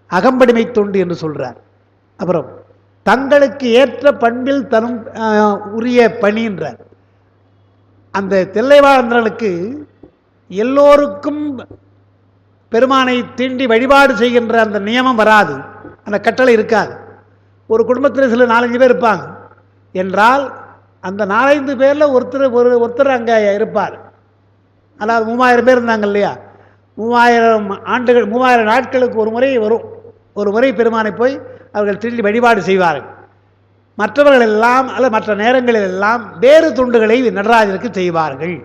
அகம்படிமை தொண்டு என்று சொல்றார். அப்புறம் தங்களுக்கு ஏற்ற பண்பில் தரும் உரிய பணின்றார். அந்த தில்லைவாழ்ந்தர்களுக்கு எல்லோருக்கும் பெருமானை தீண்டி வழிபாடு செய்கின்ற அந்த நியமம் வராது, அந்த கட்டளை இருக்காது. ஒரு குடும்பத்தில் சில 4-5 பேர் இருப்பாங்க என்றால் அந்த 4-5 பேரில் ஒருத்தர் அங்கே இருப்பார். அதாவது 3000 பேர் இருந்தாங்க இல்லையா, 3000 நாட்களுக்கு ஒரு முறை வரும். ஒரு முறை பெருமானை போய் அவர்கள் திரும்பி வழிபாடு செய்வார்கள். மற்றவர்கள் எல்லாம் அல்லது மற்ற நேரங்களில் எல்லாம் வேறு தொண்டுகளை நடராஜருக்கு செய்வார்கள்.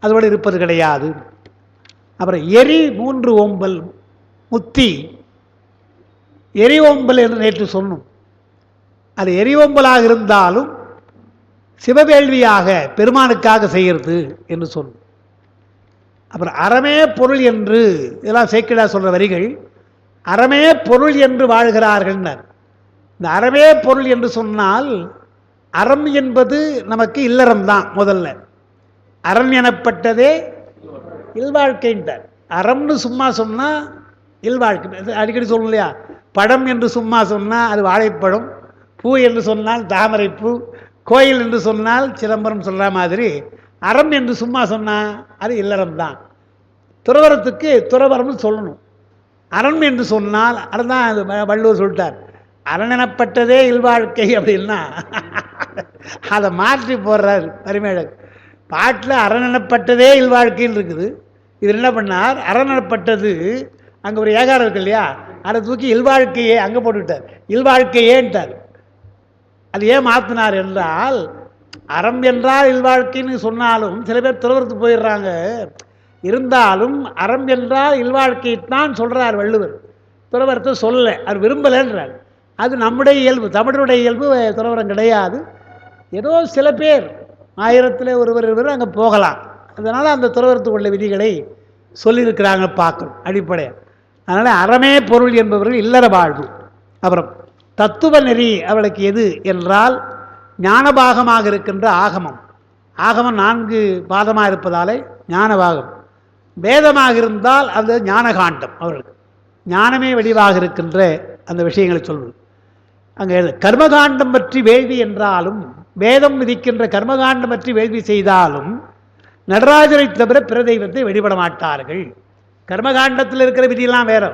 அதோடு இருப்பது கிடையாது. அப்புறம் எரி 3 ஓம்பல் முத்தி எரி ஓம்பல் என்று நேற்று சொன்னோம். அது எரி ஓம்பலாக இருந்தாலும் சிவவேள்வியாக பெருமானுக்காக செய்கிறது என்று சொன்னோம். அப்புறம் அறமே பொருள் என்று இதெல்லாம் சேக்கிழார் சொல்ற வரிகள். அறமே பொருள் என்று வாழ்கிறார்கள். இந்த அறமே பொருள் என்று சொன்னால் அறம் என்பது நமக்கு இல்லறம்தான். முதல்ல அறம் எனப்பட்டதே இல்வாழ்க்கைன்றார். அறம்னு சும்மா சொன்னால் இல்வாழ்க்கை. அடிக்கடி சொல்லணும் இல்லையா, படம் என்று சும்மா சொன்னால் அது வாழைப்பழம், பூ என்று சொன்னால் தாமரை பூ, கோயில் என்று சொன்னால் சிதம்பரம் சொல்கிற மாதிரி அறம் என்று சும்மா சொன்னால் அது இல்லறம் தான். துறவரத்துக்கு துறவரம்னு சொல்லணும். அறம் என்று சொன்னால் அதுதான் வள்ளுவர் சொல்லிட்டார், அரண் எனப்பட்டதே இல்வாழ்க்கை அப்படின்னா அதை மாற்றி போடுறார் பரிமேழர். பாட்டில் அரண் எனப்பட்டதே இல்வாழ்க்கைன்னு இருக்குது. இவர் என்ன பண்ணார், அரண் எனப்பட்டது அங்கே ஒரு ஏகாரம் இருக்கு இல்லையா, அதை தூக்கி இல்வாழ்க்கையே அங்கே போட்டுவிட்டார். இல்வாழ்க்கையேன்ட்டார். அது ஏன் மாற்றினார் என்றால், அறம் என்றால் இல்வாழ்க்கைன்னு சொன்னாலும் சில பேர் துறவரத்துக்கு போயிடுறாங்க. இருந்தாலும் அறம் என்றால் இல்வாழ்க்கைத்தான் சொல்கிறார் வள்ளுவர். துறவரத்தை சொல்ல அவர் விரும்பலைன்றார். அது நம்முடைய இயல்பு, தமிழருடைய இயல்பு. துறவரம் கிடையாது. ஏதோ சில பேர் 1000ல் ஒருவர் அங்கே போகலாம். அதனால் அந்த துறவரத்துக்குள்ள விதிகளை சொல்லியிருக்கிறாங்க பார்க்கணும் அடிப்படையாக. அதனால் அறமே பொருள் என்பவர்கள் இல்லற வாழ்வு. அப்புறம் தத்துவ நெறி அவளுக்கு எது என்றால் ஞானபாகமாக இருக்கின்ற ஆகமம். ஆகமம் 4 பாதமாக இருப்பதாலே ஞானபாகம். வேதமாக இருந்தால் அது ஞானகாண்டம். அவர்களுக்கு ஞானமே வடிவாக இருக்கின்ற அந்த விஷயங்களை சொல்வது. அங்கே கர்மகாண்டம் பற்றி வேள்வி என்றாலும், வேதம் விதிக்கின்ற கர்மகாண்டம் பற்றி வேள்வி செய்தாலும் நடராஜரை தவிர பிற தெய்வத்தை வழிபட மாட்டார்கள். கர்மகாண்டத்தில் இருக்கிற விதியெல்லாம் வேற.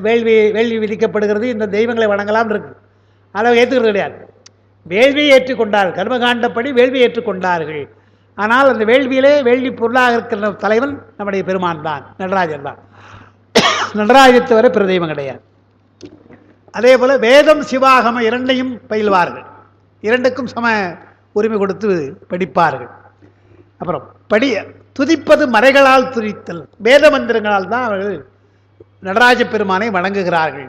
வேள்வி விதிக்கப்படுகிறது, இந்த தெய்வங்களை வணங்கலாம் இருக்கு. அதை ஏற்றுக்கிறது கிடையாது. வேள்வியை ஏற்றுக்கொண்டார்கள், கர்மகாண்டப்படி வேள்வியை ஏற்றுக்கொண்டார்கள். ஆனால் அந்த வேள்வியிலே வேள்வி பொருளாக இருக்கிற தலைவன் நம்முடைய பெருமான் தான், நடராஜர் தான். நடராஜரை தவிர பிற தெய்வம் கிடையாது. அதே போல வேதம் சிவாகம இரண்டையும் பயில்வார்கள். இரண்டுக்கும் சம உரிமை கொடுத்து படிப்பார்கள். அப்புறம் துதிப்பது மறைகளால் துதித்தல். வேத மந்திரங்களால் தான் அவர்கள் நடராஜ பெருமானை வணங்குகிறார்கள்.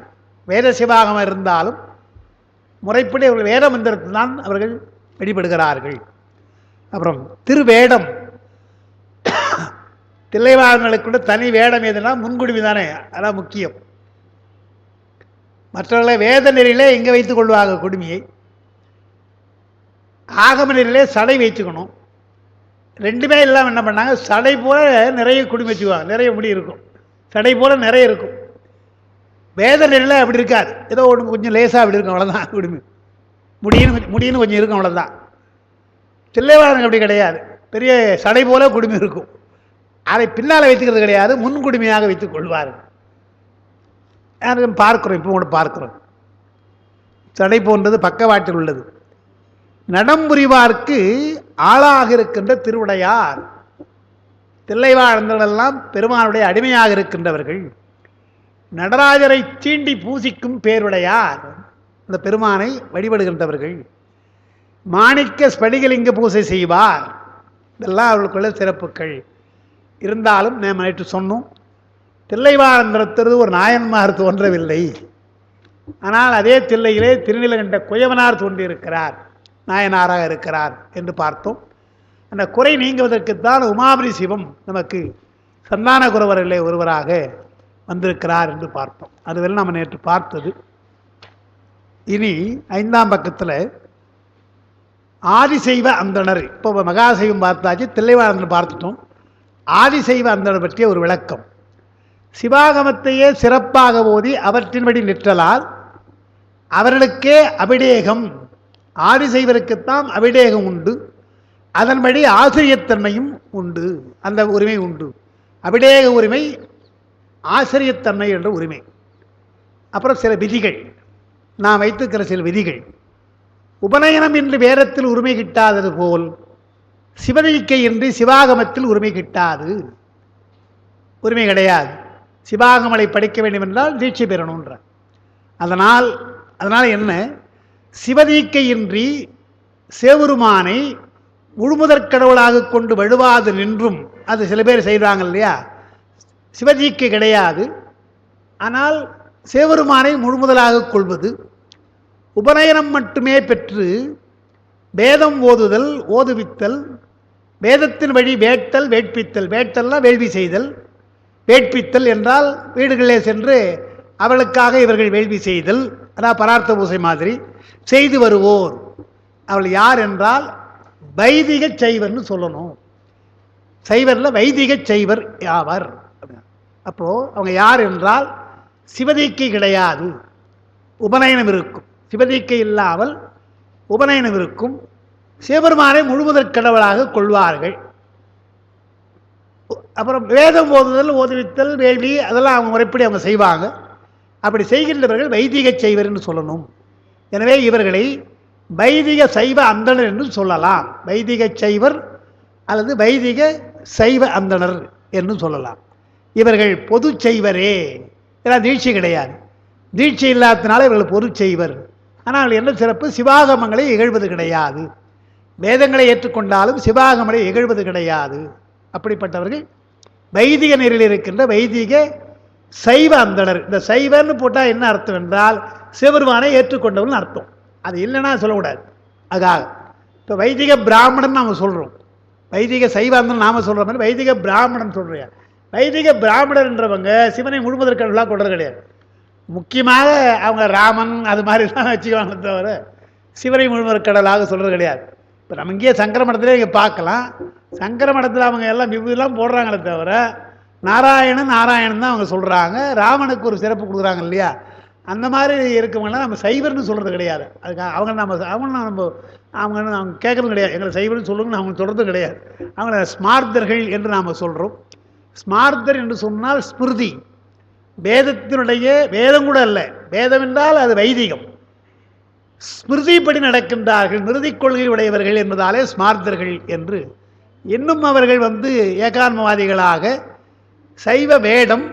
வேத சிவாகமம் இருந்தாலும் முறைப்படி அவர்கள் வேத மந்திரத்தில் தான் அவர்கள் வழிபடுகிறார்கள். அப்புறம் திருவேடம். தில்லைவாழங்களுக்குள்ள தனி வேடம் எதுனா முன்குடுமி தானே, அதான் முக்கியம். மற்றவர்களை வேத நெறியிலே இங்கே வைத்துக் கொள்வாங்க குடுமியை. ஆகம நெறியிலே சடை வைத்துக்கணும். ரெண்டுமே இல்லாமல் என்ன பண்ணாங்க, சடை போல நிறைய குடுமி வச்சுக்குவாங்க. நிறைய முடி இருக்கும், சடை போல நிறைய இருக்கும். வேத நெறியில் அப்படி இருக்காது. ஏதோ ஒன்று கொஞ்சம் லேசாக அப்படி இருக்கும், அவ்வளோதான். குடுமி முடின்னு கொஞ்சம் இருக்கும், அவ்வளோதான். தில்லைவாழங்க அப்படி கிடையாது. பெரிய சடை போல குடுமி இருக்கும். அதை பின்னால் வைத்துக்கிறது கிடையாது, முன்குடுமையாக வைத்துக் கொள்வார்கள். பார்க்கிறோம், இப்போ கூட பார்க்கிறோம். சடை போன்றது பக்கவாட்டில் உள்ளது. நடம் புரிவார்க்கு ஆளாக இருக்கின்ற திருவுடையார். தில்லைவாழ்ந்தவர்களெல்லாம் பெருமானுடைய அடிமையாக இருக்கின்றவர்கள். நடராஜரை தீண்டி பூசிக்கும் பேருடையார், இந்த பெருமானை வழிபடுகின்றவர்கள். மாணிக்க ஸ்படிகலிங்க பூசை செய்வார். இதெல்லாம் அவர்களுக்குள்ள சிறப்புகள். இருந்தாலும் நாம் நேற்று சொன்னோம், தில்லைவாழ்ந்திருக்கிறது ஒரு நாயன்மார் தோன்றவில்லை. ஆனால் அதே தில்லையிலே திருநிலகண்ட குயவனார் தோன்றியிருக்கிறார், நாயனாராக இருக்கிறார் என்று பார்த்தோம். அந்த குறை நீங்குவதற்குத்தான் உமாபதி சிவம் நமக்கு சந்தான குரவரிலே ஒருவராக வந்திருக்கிறார் என்று பார்த்தோம். அதுவரை நம்ம நேற்று பார்த்தது. இனி 5ஆம் பக்கத்தில் ஆதிசைவ அந்தணர். இப்போ மகாசைவம் பார்த்தாச்சு, தில்லைவாழ்ந்தர் பார்த்துட்டோம். ஆதிசைவ அந்தணர் பற்றிய ஒரு விளக்கம். சிவாகமத்தையே சிறப்பாக ஓதி அவற்றின்படி நிற்றலால் அவர்களுக்கே அபிடேகம். ஆதிசைவருக்குத்தான் அபிடேகம் உண்டு, அதன்படி ஆசிரியத்தன்மையும் உண்டு. அந்த உரிமை உண்டு. அபிடேக உரிமை, ஆசிரியத்தன்மை என்ற உரிமை. அப்புறம் சில விதிகள், நான் வைத்திருக்கிற சில விதிகள். உபநயனம் என்று வேதத்தில் உரிமை கிட்டாதது போல் சிவதீக்கை என்று சிவாகமத்தில் உரிமை கிட்டாது. உரிமை கிடையாது. சிவாகமலை படிக்க வேண்டும் என்றால் தீட்சை பெறணுன்ற. அதனால் என்ன, சிவதீக்கையின்றி சிவபெருமானை முழுமுதற் கடவுளாக கொண்டு வழுவாது நின்றும், அது சில பேர் செய்கிறாங்க இல்லையா, சிவதீக்கை கிடையாது, ஆனால் சிவபெருமானை முழுமுதலாக கொள்வது, உபநயனம் மட்டுமே பெற்று வேதம் ஓதுதல், ஓதுவித்தல், வேதத்தின் வழி வேட்டல், வேட்பித்தல், வேட்டல்னா வேள்வி செய்தல், வேட்பித்தல் என்றால் வீடுகளிலே சென்று அவளுக்காக இவர்கள் வேள்வி செய்தல், அதாவது பரார்த்த பூசை மாதிரி செய்து வருவோர். அவள் யார் என்றால் வைதிக சைவர்னு சொல்லணும். சைவரில் வைதிக சைவர் யாவர். அப்போ அவங்க யார் என்றால் சிவதீக்கை கிடையாது, உபநயனம் இருக்கும். சிவதீக்கை இல்லாமல் உபநயனம் இருக்கும். சிவபெருமானை முழுமுதற் கடவுளாக கொள்வார்கள். அப்புறம் வேதம் ஓதுதல், ஓதுவித்தல், வேள்வி அதெல்லாம் அவங்க முறைப்படி அவங்க செய்வாங்க. அப்படி செய்கின்றவர்கள் வைதிக சைவர் என்று சொல்லணும். எனவே இவர்களை வைதிக சைவ அந்தணர் என்று சொல்லலாம். வைதிக சைவர் அல்லது வைதிக சைவ அந்தணர் என்று சொல்லலாம். இவர்கள் பொது செய்வரே, ஏன்னா தீட்சை கிடையாது. தீட்சை இல்லாததுனால இவர்கள் பொது செய்வர். ஆனால் என்ன சிறப்பு, சிவாகமங்களை இகழ்வது கிடையாது. வேதங்களை ஏற்றுக்கொண்டாலும் சிவாகமங்களை இகழ்வது கிடையாது. அப்படிப்பட்டவர்கள் வைதிக நெறியில் இருக்கின்ற வைதிக சைவ அந்தணர். இந்த சைவர்னு போட்டால் என்ன அர்த்தம் என்றால் சிவபெருமானை ஏற்றுக்கொண்டவர்கள் அர்த்தம். அது இல்லைன்னா சொல்லக்கூடாது. அதுக்காக இப்போ வைதிக பிராமணன் நாம் சொல்கிறோம், வைதிக சைவ அந்தணன் நாம் சொல்கிற மாதிரி வைதிக பிராமணன் சொல்கிறேன். வைதிக பிராமணர்ன்றவங்க சிவனை முழுவதற்கெல்லாம் கொண்டது கிடையாது. முக்கியமாக அவங்க ராமன் அது மாதிரி தான் வச்சுக்குவாங்க, தவிர சிவனை முழுவதற்கடலாக சொல்கிறது கிடையாது. இப்போ நம்ம இங்கேயே சங்கர மடத்திலே இங்கே பார்க்கலாம். சங்கர மடத்தில் அவங்க எல்லாம் விபூதிலாம் போடுறாங்களே தவிர நாராயணன் நாராயணன் தான் அவங்க சொல்கிறாங்க. ராமனுக்கு ஒரு சிறப்பு கொடுக்குறாங்க இல்லையா, அந்த மாதிரி இருக்கவங்களாம் நம்ம சைவர்னு சொல்கிறது கிடையாது. அதுக்காக அவங்க கேட்குறது கிடையாது. எங்களை சைவர்னு சொல்லுங்கன்னு அவங்க சொல்கிறது கிடையாது. அவங்கள ஸ்மார்த்தர்கள் என்று நாம் சொல்கிறோம். ஸ்மார்த்தர் என்று சொன்னால் ஸ்மிருதி, வேதத்தினுடைய வேதம் கூட அல்ல, வேதம் என்றால் அது வைதிகம், ஸ்மிருதிப்படி நடக்கின்றார்கள், நிறுதி கொள்கை உடையவர்கள் என்பதாலே ஸ்மார்த்தர்கள் என்று. இன்னும் அவர்கள் ஏகான்மவாதிகளாக சைவ வேடம்,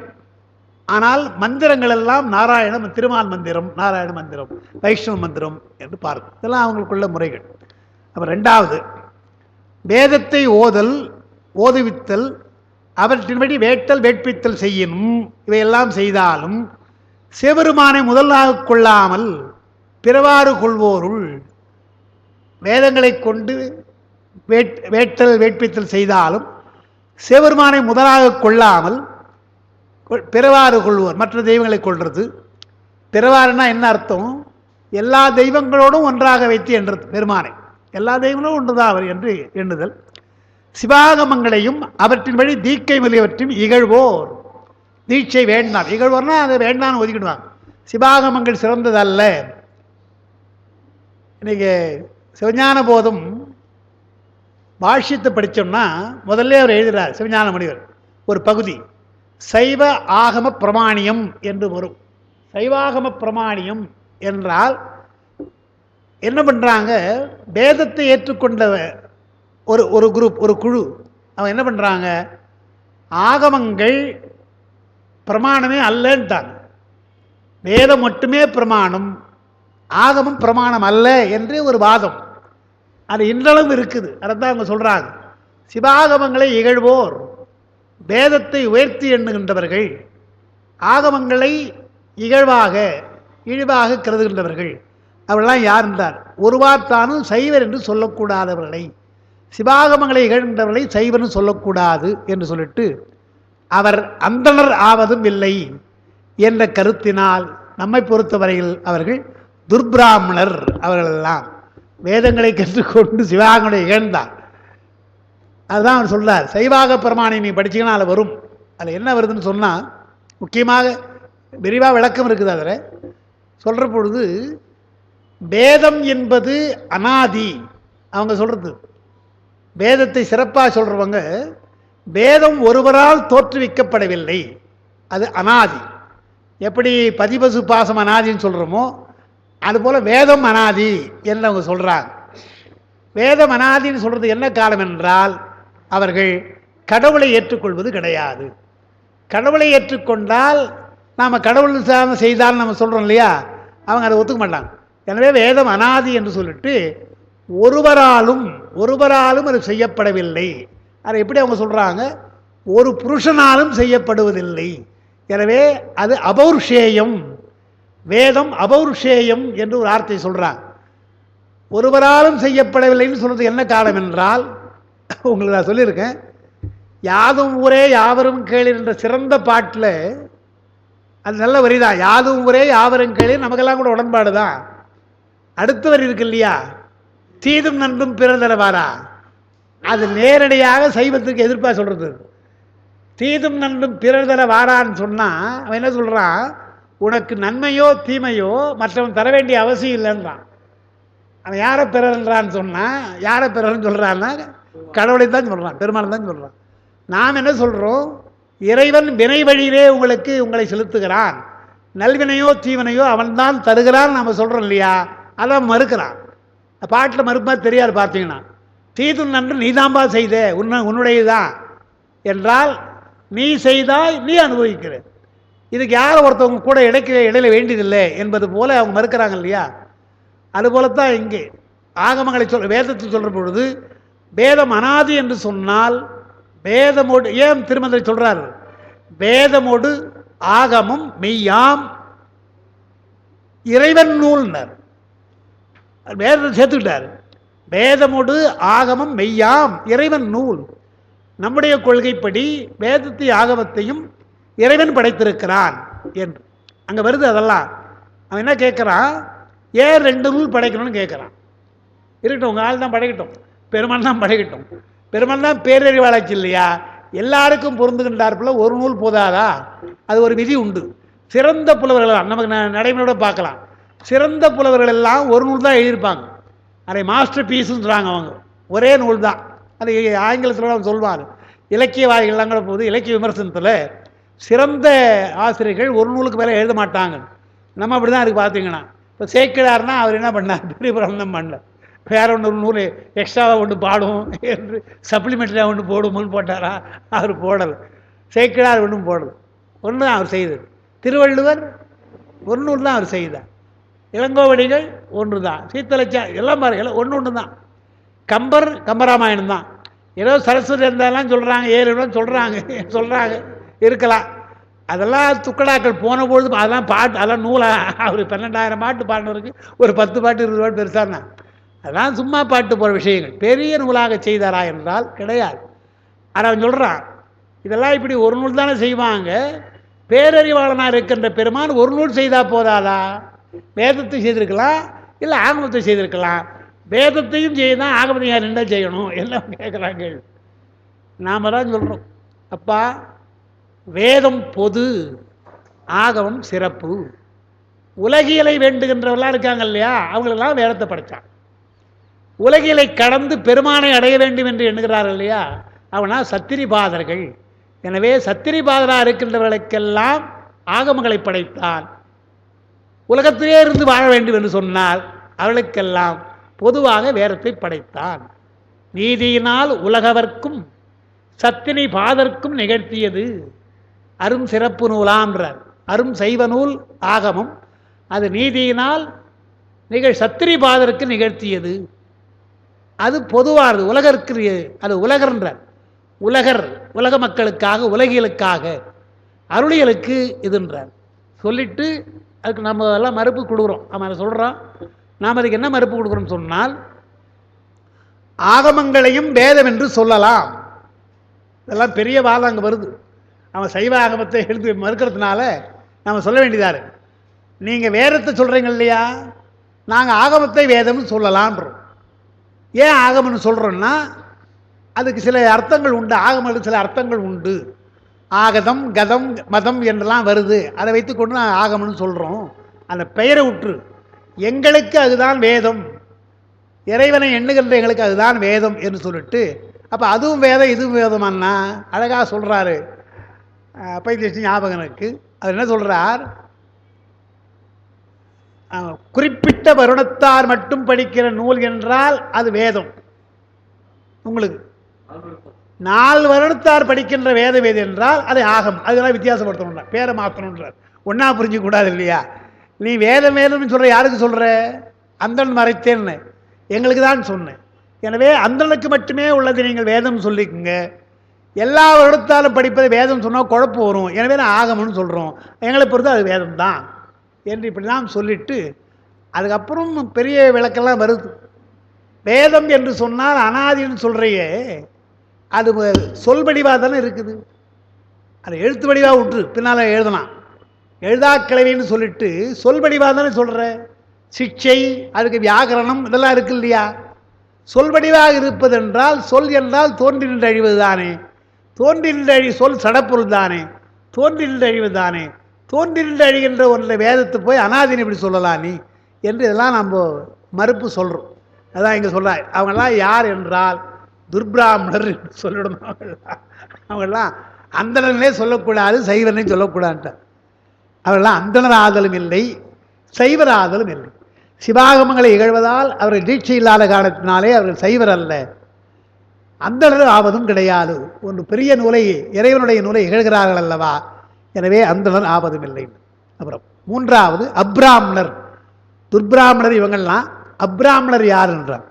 ஆனால் மந்திரங்கள் எல்லாம் நாராயண திருமால் மந்திரம், நாராயண மந்திரம், வைஷ்ணவ மந்திரம் என்று பார்க்கும். இதெல்லாம் அவங்களுக்குள்ள முறைகள். அப்புறம் ரெண்டாவது, வேதத்தை ஓதல், ஓதுவித்தல், அவற்றின்படி வேட்டல், வேட்பித்தல் செய்யணும். இவையெல்லாம் செய்தாலும் சிவபெருமானை முதலாக கொள்ளாமல் பிறவாறு கொள்வோருள், வேதங்களை கொண்டு வேட்டல் வேட்பித்தல் செய்தாலும் சிவபெருமானை முதலாக கொள்ளாமல் பிறவாறு கொள்வோர், மற்ற தெய்வங்களை கொள்வது. பிறவாறுனா என்ன அர்த்தம், எல்லா தெய்வங்களோடும் ஒன்றாக வைத்து என்றது. பெருமானை எல்லா தெய்வங்களும் ஒன்றுதான் அவர் என்று எண்ணுதல். சிவாகமங்களையும் அவற்றின் வழி தீக்கை முதலியவற்றையும் இகழ்வோர். தீட்சை வேண்டாம், இகழ்வோர்னா அதை வேண்டான்னு ஒதுக்கிடுவாங்க. சிவாகமங்கள் சிறந்ததல்ல. இன்னைக்கு சிவஞான போதும் பாஷ்யத்தை படித்தோம்னா முதல்ல அவர் எழுதுகிறார் சிவஞான முனிவர் ஒரு பகுதி, சைவ ஆகம பிரமாணியம் என்று வரும். சைவாகம பிரமாணியம் என்றால் என்ன பண்ணுறாங்க, வேதத்தை ஏற்றுக்கொண்ட ஒரு குரூப், ஒரு குழு, அவன் என்ன பண்ணுறாங்க, ஆகமங்கள் பிரமாணமே அல்லன்ட்டாங்க. வேதம் மட்டுமே பிரமாணம், ஆகமம் பிரமாணம் அல்ல என்று ஒரு வாதம். அது இன்றளவும் இருக்குது. அதைத்தான் அவங்க சொல்கிறாங்க. சிவாகமங்களை இகழ்வோர், வேதத்தை உயர்த்தி எண்ணுகின்றவர்கள், ஆகமங்களை இகழ்வாக இழிவாக கருதுகின்றவர்கள், அவர்களெல்லாம் யார் என்றார், ஒருவார்த்தானும் சைவர் என்று சொல்லக்கூடாதவர்களை, சிவாகமங்களை இகழ்கின்றவர்களை சைவர்னு சொல்லக்கூடாது என்று சொல்லிட்டு அவர் அந்தணர் ஆவதும் இல்லை என்ற கருத்தினால் நம்மை பொறுத்தவரையில் அவர்கள் துர்பிராமணர். அவர்களெல்லாம் வேதங்களை கற்றுக்கொண்டு சிவாகமங்களை இகழ்ந்தார். அதுதான் அவர் சொல்றார். சைவாக பிரமாணி நீ படிச்சீங்கன்னா அதில் வரும். அதில் என்ன வருதுன்னு சொன்னால், முக்கியமாக விரிவாக விளக்கம் இருக்குது. அதில் சொல்கிற பொழுது வேதம் என்பது அனாதி. அவங்க சொல்கிறது, வேதத்தை சிறப்பாக சொல்கிறவங்க, வேதம் ஒருவரால் தோற்றுவிக்கப்படவில்லை, அது அனாதி. எப்படி பதிபசு பாசம் அனாதின்னு சொல்கிறோமோ அதுபோல் வேதம் அனாதி என்று அவங்க சொல்கிறாங்க. வேதம் அனாதின்னு சொல்கிறது என்ன காரணம் என்றால், அவர்கள் கடவுளை ஏற்றுக்கொள்வது கிடையாது. கடவுளை ஏற்றுக்கொண்டால் நாம் கடவுள் சார்ந்த செய்தால் நம்ம சொல்கிறோம் இல்லையா, அவங்க அதை ஒத்துக்க மாட்டாங்க. எனவே வேதம் அனாதி என்று சொல்லிட்டு ஒருவராலும் அது செய்யப்படவில்லை. அதை எப்படி அவங்க சொல்கிறாங்க? ஒரு புருஷனாலும் செய்யப்படுவதில்லை. எனவே அது அபௌருஷேயம், வேதம் அபௌருஷேயம் என்று ஒரு வார்த்தை சொல்கிறாங்க. ஒருவராலும் செய்யப்படவில்லைன்னு சொல்கிறது என்ன காரணம் என்றால், உங்களுக்கு நான் சொல்லியிருக்கேன், யாதும் ஊரே யாவரும் கேளீர் என்ற சிறந்த பாட்டில் அது நல்ல வரி தான். யாதும் ஊரே யாவரும் கேளீர் நமக்கெல்லாம் கூட உடன்பாடு தான். அடுத்த வரி இருக்கு இல்லையா, தீதும் நன்றும் பிறந்தரவாரா, அது நேரடியாக சைவத்துக்கு எதிர்ப்பாக சொல்கிறது. தீதும் நன்றும் பிறர்தர வாரான்னு சொன்னால் அவன் என்ன சொல்கிறான், உனக்கு நன்மையோ தீமையோ மற்றவன் தர வேண்டிய அவசியம் இல்லைன்றான். அவன் யாரை பிறர்ன்றான்னு சொன்னால், யாரை பிறர்ன்னு சொல்கிறான்னா கடவுளை தான் சொல்கிறான், பெருமாள் தான் சொல்கிறான். நாம் என்ன சொல்கிறோம், இறைவன் வினை வழியிலே உங்களை செலுத்துகிறான், நல்வினையோ தீவினையோ அவன்தான் தருகிறான் நாம் சொல்கிறோம் இல்லையா, அதான் மறுக்கிறான். பாட்டில் மறுப்பா தெரியாது. பார்த்தீங்கன்னா தீதும் நன்று நீதாம்பா செய்த உன்னுடையதான் என்றால் நீ செய்தாய், நீ அனுபவிக்கிற. இதுக்கு யார் ஒருத்தவங்க கூட இடையில வேண்டியதில்லை என்பது போல அவங்க மறுக்கிறாங்க இல்லையா. அதுபோலத்தான் இங்கே ஆகமங்களை வேதத்தை சொல்கிற பொழுது வேதம் அனாதி என்று சொன்னால், வேதமோடு ஏன் திருமந்திரை சொல்றாரு, வேதமோடு ஆகமும் மெய்யாம் இறைவன் நூல்னர், வேதத்தை சேர்த்துக்கிட்டார். வேதமோடு ஆகமம் மெய்யாம் இறைவன் நூல். நம்முடைய கொள்கைப்படி வேதத்தை ஆகமத்தையும் இறைவன் படைத்திருக்கிறான் என்று அங்கே வருது. அதெல்லாம் அவன் என்ன கேட்குறான், ஏன் 2 நூல் படைக்கணும்னு கேட்குறான். இருக்கட்டும், உங்கள் ஆள் தான் படைக்கட்டும், பெருமான் தான் படைக்கட்டும். பெருமான் தான் பேரறிவாளாச்சு இல்லையா, எல்லாருக்கும் பொருந்துகின்றார்போல ஒரு நூல் போதாதா? அது ஒரு விதி உண்டு. சிறந்த புலவர்கள் நமக்கு நடைமுறையோட பார்க்கலாம். சிறந்த புலவர்கள் எல்லாம் ஒரு நூல் தான் எழுதியிருப்பாங்க. அதை மாஸ்டர் பீஸுன்றாங்க அவங்க, ஒரே நூல் தான். அது ஆங்கிலத்தில் சொல்வாங்க. இலக்கியவாதிகள்லாம் கூட போது இலக்கிய விமர்சனத்தில் சிறந்த ஆசிரியர்கள் ஒரு நூலுக்கு மேலே எழுத மாட்டாங்க. நம்ம அப்படி தான் இருக்குது. பார்த்தீங்கன்னா இப்போ சேக்கிழார்னா அவர் என்ன பண்ணார், பெரிய பிரபந்தம் பண்ணல, வேற ஒன்று ஒரு நூல் எக்ஸ்ட்ராவாக ஒன்று பாடும் என்று சப்ளிமெண்ட்ரியாக ஒன்று போடுமோன்னு போட்டாரா? அவர் போடலை. சேக்கிழார் ஒன்றும் போடலை, ஒன்று தான் அவர் செய்தது. திருவள்ளுவர் ஒரு நூல் தான் அவர் செய்தார். இளங்கோவடிகள் ஒன்று தான். சீத்தலச்சா எல்லாம் பாருங்க, எல்லாம் ஒன்று தான். கம்பர் கம்பராமாயணம் தான். ஏதோ சரஸ்வதி இருந்தாலும் சொல்கிறாங்க, 7 இடம் சொல்கிறாங்க இருக்கலாம். அதெல்லாம் துக்கடாக்கள் போன பொழுது அதெல்லாம் பாட்டு, அதெல்லாம் நூலாக அவர் 12,000 பாட்டு பாடினவருக்கு ஒரு 10 பாட்டு 20 பாட்டு பெருசாக தான். அதெல்லாம் சும்மா பாட்டு போகிற விஷயங்கள். பெரிய நூலாக செய்தாரா என்றால் கிடையாது. ஆனால் அவன் சொல்கிறான், இதெல்லாம் இப்படி ஒரு நூல் தானே செய்வாங்க, பேரறிவாளனாக இருக்கின்ற பெருமான் ஒரு நூல் செய்தால் போதாதா? வேதத்தை செய்திருக்கலாம், இல்லை ஆகமத்தை செய்திருக்கலாம். வேதத்தையும் செய்யதான் ஆகமத்தை யார் என்ன செய்யணும் எல்லாம் கேட்குறாங்க. நாம் தான் சொல்கிறோம், அப்பா வேதம் பொது, ஆகமம் சிறப்பு. உலகியலை வேண்டுகின்றவர்களாக இருக்காங்க இல்லையா, அவங்களெல்லாம் வேதத்தை படைத்தான். உலகியலை கடந்து பெருமானை அடைய வேண்டும் என்று எண்ணுகிறார்கள் இல்லையா, அவனா சத்திரிபாதர்கள். எனவே சத்திரிபாதராக இருக்கின்றவர்களுக்கெல்லாம் ஆகமங்களை படைத்தான். உலகத்திலே இருந்து வாழ வேண்டும் என்று சொன்னால் அவர்களுக்கெல்லாம் பொதுவாக வேதத்தை படைத்தான். நீதியினால் உலகவர்க்கும் சத்தினி பாதர்க்கும் நிகழ்த்தியது அரும் சிறப்பு நூலான்றார். அரும் சைவ நூல் ஆகமம், அது நீதியினால் சத்திரி பாதருக்கு நிகழ்த்தியது. அது பொதுவானது, உலகருக்கு. அது உலகர்ன்றார். உலகர் உலக மக்களுக்காக, உலகியலுக்காக, அருளியலுக்கு இதுன்றார். சொல்லிட்டு அதுக்கு நம்ம எல்லாம் மறுப்பு கொடுக்குறோம். அவன் சொல்கிறான், நாம் அதுக்கு என்ன மறுப்பு கொடுக்குறோம்னு சொன்னால், ஆகமங்களையும் வேதம் என்று சொல்லலாம். இதெல்லாம் பெரிய வாதம் அங்கே வருது. அவன் சைவ ஆகமத்தை எழுதி மறுக்கிறதுனால நம்ம சொல்ல வேண்டியதாரு, நீங்கள் வேதத்தை சொல்கிறீங்க இல்லையா, நாங்கள் ஆகமத்தை வேதம்னு சொல்லலான்றோம். ஏன் ஆகமம்னு சொல்கிறோன்னா, அதுக்கு சில அர்த்தங்கள் உண்டு. ஆகமத்துக்கு சில அர்த்தங்கள் உண்டு. ஆகதம் கதம் மதம் என்றெல்லாம் வருது. அதை வைத்துக்கொண்டு நான் ஆகமம்னு சொல்கிறோம். அந்த பெயரை விட்டு எங்களுக்கு அதுதான் வேதம், இறைவனை எண்ணுகின்ற எங்களுக்கு அதுதான் வேதம் என்று சொல்லிட்டு, அப்போ அதுவும் வேதம் இதுவும் வேதமானா அழகாக சொல்கிறாரு. பைத்திய ஞாபகம் எனக்கு. அது என்ன சொல்கிறார், குறிப்பிட்ட வருணத்தார் மட்டும் படிக்கிற நூல் என்றால் அது வேதம். உங்களுக்கு 4 வருடத்தார் படிக்கின்ற வேதம் எது என்றால் அது ஆகம். அதெல்லாம் வித்தியாசப்படுத்தணும்னா பேரை மாற்றணுன்றார். ஒன்றா புரிஞ்சிக்கூடாது இல்லையா. நீ வேதம் வேதம்னு சொல்கிற யாருக்கு சொல்கிற? அந்தணன் மறைத்தேன்னு எங்களுக்கு தான் சொன்னேன். எனவே அந்தணனுக்கு மட்டுமே உள்ளது நீங்கள் வேதம் சொல்லிக்குங்க. எல்லா வருடத்தாலும் படிப்பது வேதம் சொன்னால் குழப்பம் வரும். எனவே நான் ஆகமம்னு சொல்கிறோம். எங்களை பொறுத்து அது வேதம் தான் என்று இப்படி தான் சொல்லிட்டு அதுக்கப்புறம் பெரிய விளக்கெல்லாம் வருது. வேதம் என்று சொன்னால் அனாதின்னு சொல்கிறையே, அது சொல் வடிவாக தானே இருக்குது. அது எழுத்து வடிவாக விட்டு பின்னால் எழுதலாம். எழுதாக்கிழவின்னு சொல்லிட்டு சொல் வடிவாக தானே சொல்கிற. சிக்ஷை, அதுக்கு வியாகரணம் இதெல்லாம் இருக்கு இல்லையா. சொல் வடிவாக இருப்பதென்றால் சொல் என்றால் தோன்றி நின்று அழிவது தானே. தோன்றி நின்று அழி சொல் சடப்பொருள் தானே. தோன்றி நின்று அழிவது தானே. தோன்றி நின்று அழிகின்ற ஒன்றை வேதத்தை போய் அனாதின்னு இப்படி சொல்லலாம் நீ என்று இதெல்லாம் நம்ம மறுப்பு சொல்கிறோம். அதான் இங்கே சொல்கிறார். அவங்கெல்லாம் யார் என்றால் துர்பிராமணர் சொல்லிடணும். அவங்கெல்லாம் அந்தணனே சொல்லக்கூடாது, சைவனே சொல்லக்கூடாது. அவர்களெல்லாம் அந்தணர் ஆதலும் இல்லை, சைவர் ஆதலும் இல்லை. சிவாகமங்களை இகழ்வதால் அவர்கள் தீட்சை இல்லாத காலத்தினாலே அவர்கள் சைவர் அல்ல, அந்தணர் ஆவதும் கிடையாது. ஒன்று பெரிய நூலை, இறைவனுடைய நூலை இகழ்கிறார்கள் அல்லவா, எனவே அந்தணர் ஆவதும் இல்லை. அப்புறம் மூன்றாவது அப்ராமணர். துர்பிராமணர் இவங்கள்லாம். அப்ராமணர் யார் என்றார்,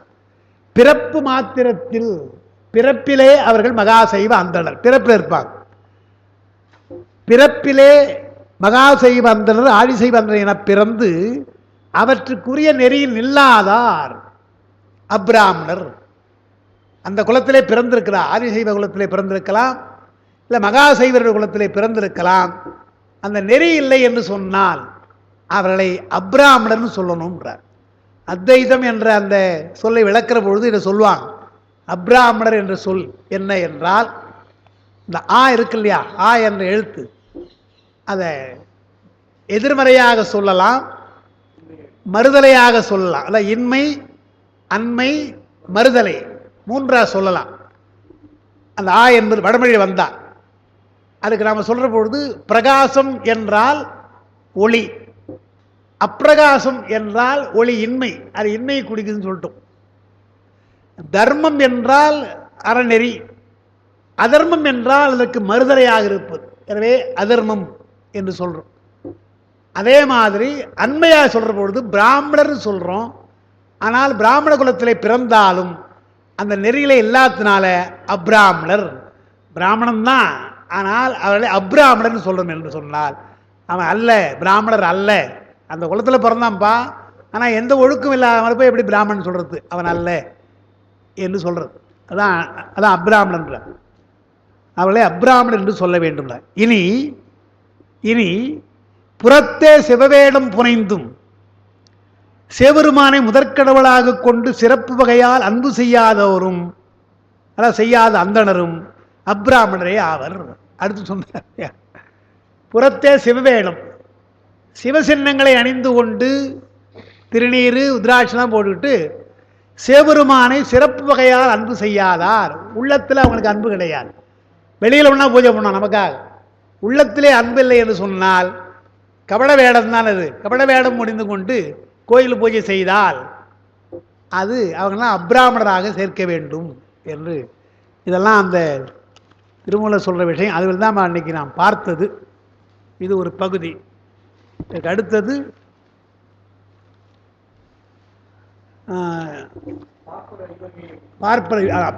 பிறப்பு மாத்திரத்தில் பிறப்பிலே அவர்கள் மகாசைவ அந்தணர். பிறப்பில் இருப்பாங்க. பிறப்பிலே மகாசைவ அந்தணர் ஆதிசைவ அந்தணர் என பிறந்து அவற்றுக்குரிய நெறியில் நில்லாதார் அப்ராமணர். அந்த குலத்திலே பிறந்திருக்கிறார். ஆதிசைவ குலத்திலே பிறந்திருக்கலாம், இல்லை மகாசைவர்கள் குலத்திலே பிறந்திருக்கலாம். அந்த நெறி இல்லை என்று சொன்னால் அவர்களை அப்ராமணர்னு சொல்லணும்ன்றார். அத்வைதம் என்ற அந்த சொல்லை விளக்கிற பொழுது இதை சொல்லுவாங்க. அப்ராமணர் என்ற சொல் என்ன என்றால், இந்த ஆ இருக்கு இல்லையா, ஆ என்ற எழுத்து, அதை எதிர்மறையாக சொல்லலாம், மறுதலையாக சொல்லலாம். அதான் இன்மை, அண்மை, மறுதலை மூன்றாக சொல்லலாம். அந்த ஆ என்பது வடமொழியில் வந்தா அதுக்கு நாம் சொல்கிற பொழுது பிரகாசம் என்றால் ஒளி, அப்பிரகாசம் என்றால் ஒளி இன்மை, அது இன்மையை குடிக்குதுன்னு சொல்லிட்டோம். தர்மம் என்றால் அறநெறி, அதர்மம் என்றால் அதற்கு மறுதலையாக இருப்பது, எனவே அதர்மம் என்று சொல்கிறோம். அதே மாதிரி அண்மையாக சொல்கிற பொழுது பிராமணர் சொல்கிறோம். ஆனால் பிராமண குலத்திலே பிறந்தாலும் அந்த நெறியில இல்லாதனால அப்ராமணர். பிராமணன் தான், ஆனால் அவர்களை அப்ராமணர்னு சொல்கிறோம் என்று சொன்னால் அவன் அல்ல, பிராமணர் அல்ல. அந்த குலத்தில் பிறந்தான்ப்பா, ஆனால் எந்த ஒழுக்கம் இல்லாமல் போய் எப்படி பிராமணன் சொல்கிறது, அவன் அல்ல என்று சொல்கிறது. அதான் அதான் அப்ராமணன்ற. அவளை அப்ராமணன் என்று சொல்ல வேண்டும். இனி இனி புறத்தே சிவவேடம் புனைந்தும் சிவபெருமானை முதற்கடவுளாக கொண்டு சிறப்பு வகையால் அன்பு செய்யாதவரும், அதான் செய்யாத அந்தணரும் அப்ராமணரே ஆவர். அடுத்து சொன்னார், புறத்தே சிவவேடம், சிவசின்னங்களை அணிந்து கொண்டு திருநீர் உத்ராட்சலாம் போட்டுக்கிட்டு சிவபெருமானை சிறப்பு வகையால் அன்பு செய்யாதார். உள்ளத்தில் அவங்களுக்கு அன்பு கிடையாது. வெளியில் ஒன்றா பூஜை பண்ணோம் நமக்காக, உள்ளத்திலே அன்பு இல்லை என்று சொன்னால் கபட வேடம் தான். அது கபட வேடம் முடிந்து கொண்டு கோயில் பூஜை செய்தால் அது அவங்களாம் அப்ராமணராக சேர்க்க வேண்டும் என்று இதெல்லாம் அந்த திருமூலர் சொல்கிற விஷயம். அதில் தான் அன்றைக்கி நாம் பார்த்தது. இது ஒரு பகுதி. இதுக்கு அடுத்தது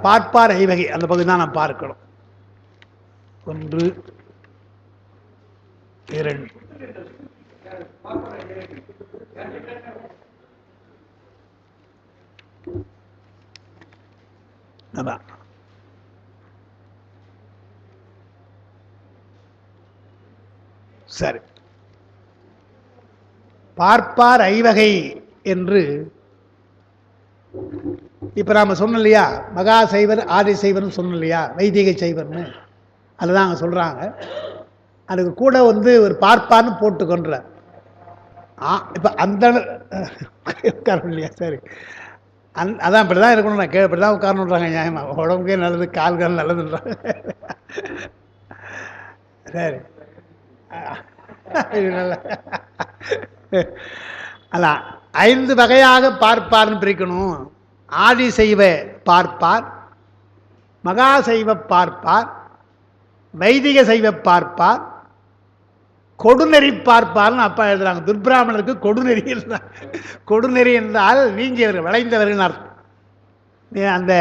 பார்ப்பார் ஐவகை, அந்த பகுதி தான் நாம் பார்க்கணும். 1 2 அதான் சரி. பார்ப்பார் ஐவகை என்று இப்போ நாம் சொன்னோம் இல்லையா, மகா சைவர் ஆதி சைவர்னு சொன்னோம் இல்லையா, வைதிக சைவர்னு, அதுதான் அங்கே சொல்கிறாங்க. அதுக்கு கூட ஒரு பார்ப்பார்னு போட்டுக்கொன்ற. இப்போ அந்த உட்காரணும் இல்லையா, சரி, அதான் இப்படி தான் இருக்கணும். நான் இப்படி தான் உட்காரணுன்றாங்க. நியாயமாக உடம்புக்கே நல்லது, கால்கள் நல்லதுன்றாங்க. சரி, நல்ல அதான் 5 வகையாக பார்ப்பார்னு பிரிக்கணும். ஆதி செய்வ பார்ப்பார், மகா செய்வ பார்ப்பார், வைதிக செய்வ பார்ப்பார், கொடுநெறி பார்ப்பார்னு அப்பா எழுதுறாங்க. துர்பிராமணருக்கு கொடுநெறி என்றால், கொடுநெறி என்றால் நீங்கியவர்கள், வளைந்தவர்கள் அர்த்தம். அந்த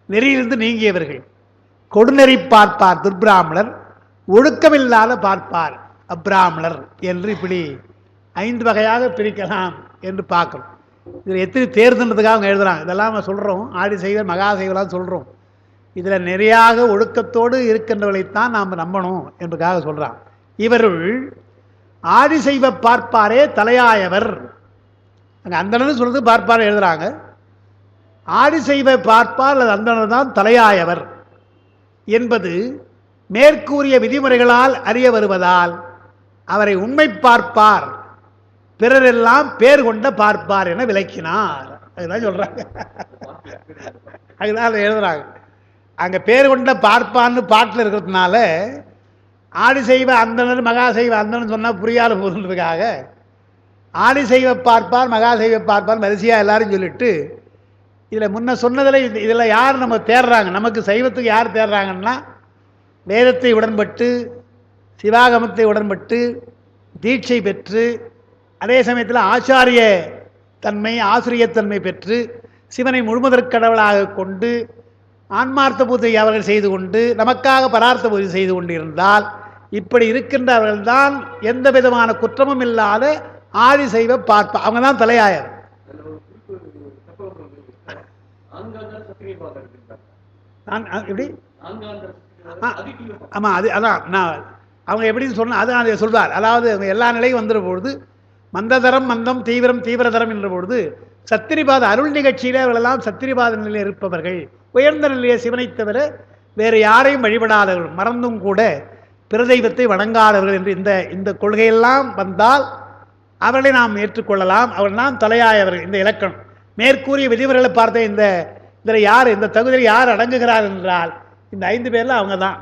நெறியிலிருந்து நீங்கியவர்கள். கொடுநெறி பார்ப்பார் துர்பிராமணர், ஒழுக்கமில்லாத பார்ப்பார் அப்பிராமணர் என்று இப்படி 5 வகையாக பிரிக்கலாம் என்று பார்க்கணும். இதில் எத்தனை தேர்தலுக்காக அவங்க எழுதுறாங்க. இதெல்லாம் நம்ம சொல்கிறோம், ஆடி செய்வர் மகா செய்வலாம் சொல்கிறோம். இதில் நிறையாக ஒழுக்கத்தோடு இருக்கின்றவர்களைத்தான் நாம் நம்பணும் என்பதுக்காக சொல்கிறான். இவருள் ஆதிசைவ பார்ப்பாரே தலையாயவர். அங்கே அந்தணர் சொல்றது பார்ப்பார் எழுதுறாங்க. ஆதிசைவ பார்ப்பார் அல்லது அந்தணர் தான் தலையாயவர் என்பது மேற்கூறிய விதிமுறைகளால் அறிய வருவதால் அவரை உண்மை பார்ப்பார், பிறரெல்லாம் பேர் கொண்ட பார்ப்பார் என விளக்கினார். அதுதான் சொல்றாங்க. அதுதான் எழுதுறாங்க. அங்க பேர் கொண்ட பார்ப்பான்னு பாட்டில் இருக்கிறதுனால ஆதிசைவ அந்தனர் மகாசைவ அந்தனர் சொன்னால் புரியாத போதுன்றதுக்காக ஆதிசைவ பார்ப்பார் மகாசைவ பார்ப்பார் வரிசையாக எல்லாரும் சொல்லிட்டு இதில் முன்ன சொன்னதில் இதில் யார் நம்ம தேடுறாங்க, நமக்கு சைவத்துக்கு யார் தேடுறாங்கன்னா வேதத்தை உடன்பட்டு சிவாகமத்தை உடன்பட்டு தீட்சை பெற்று அதே சமயத்தில் ஆச்சாரிய தன்மை ஆசிரியத்தன்மை பெற்று சிவனை முழுமுதற் கடவுளாக கொண்டு ஆன்மார்த்த பூஜை அவர்கள் செய்து கொண்டு நமக்காக பரார்த்த பூஜை செய்து கொண்டு இருந்தால் இப்படி இருக்கின்றவர்கள்தான் எந்த விதமான குற்றமும் இல்லாத ஆதிசைவ பார்ப்பா. அவங்க தான் தலையாயர். எப்படி? ஆமா, அது அதான் நான் அவங்க எப்படின்னு சொன்ன அதான் அதை சொல்வார். அதாவது அவங்க எல்லா நிலையும் வந்துட பொழுது மந்ததரம் மந்தம் தீவிரம் தீவிரதரம் என்ற பொழுது சத்திரிபாத அருள் நிகழ்ச்சியிலே அவர்களெல்லாம் சத்திரிபாத நிலையில் இருப்பவர்கள், உயர்ந்த நிலையை சிவனை தவிர வேறு யாரையும் வழிபடாதவர்கள், மறந்தும் கூட பிரதெய்வத்தை வணங்காதவர்கள் என்று இந்த கொள்கையெல்லாம் வந்தால் அவர்களை நாம் ஏற்றுக்கொள்ளலாம். அவர்கள் தான் தலையாயவர்கள். இந்த இலக்கணம் மேற்கூறிய விதிமுறைகளை பார்த்த இதில் யார், இந்த தகுதியில் யார் அடங்குகிறார் என்றால் இந்த 5 பேரில் அவங்க தான்.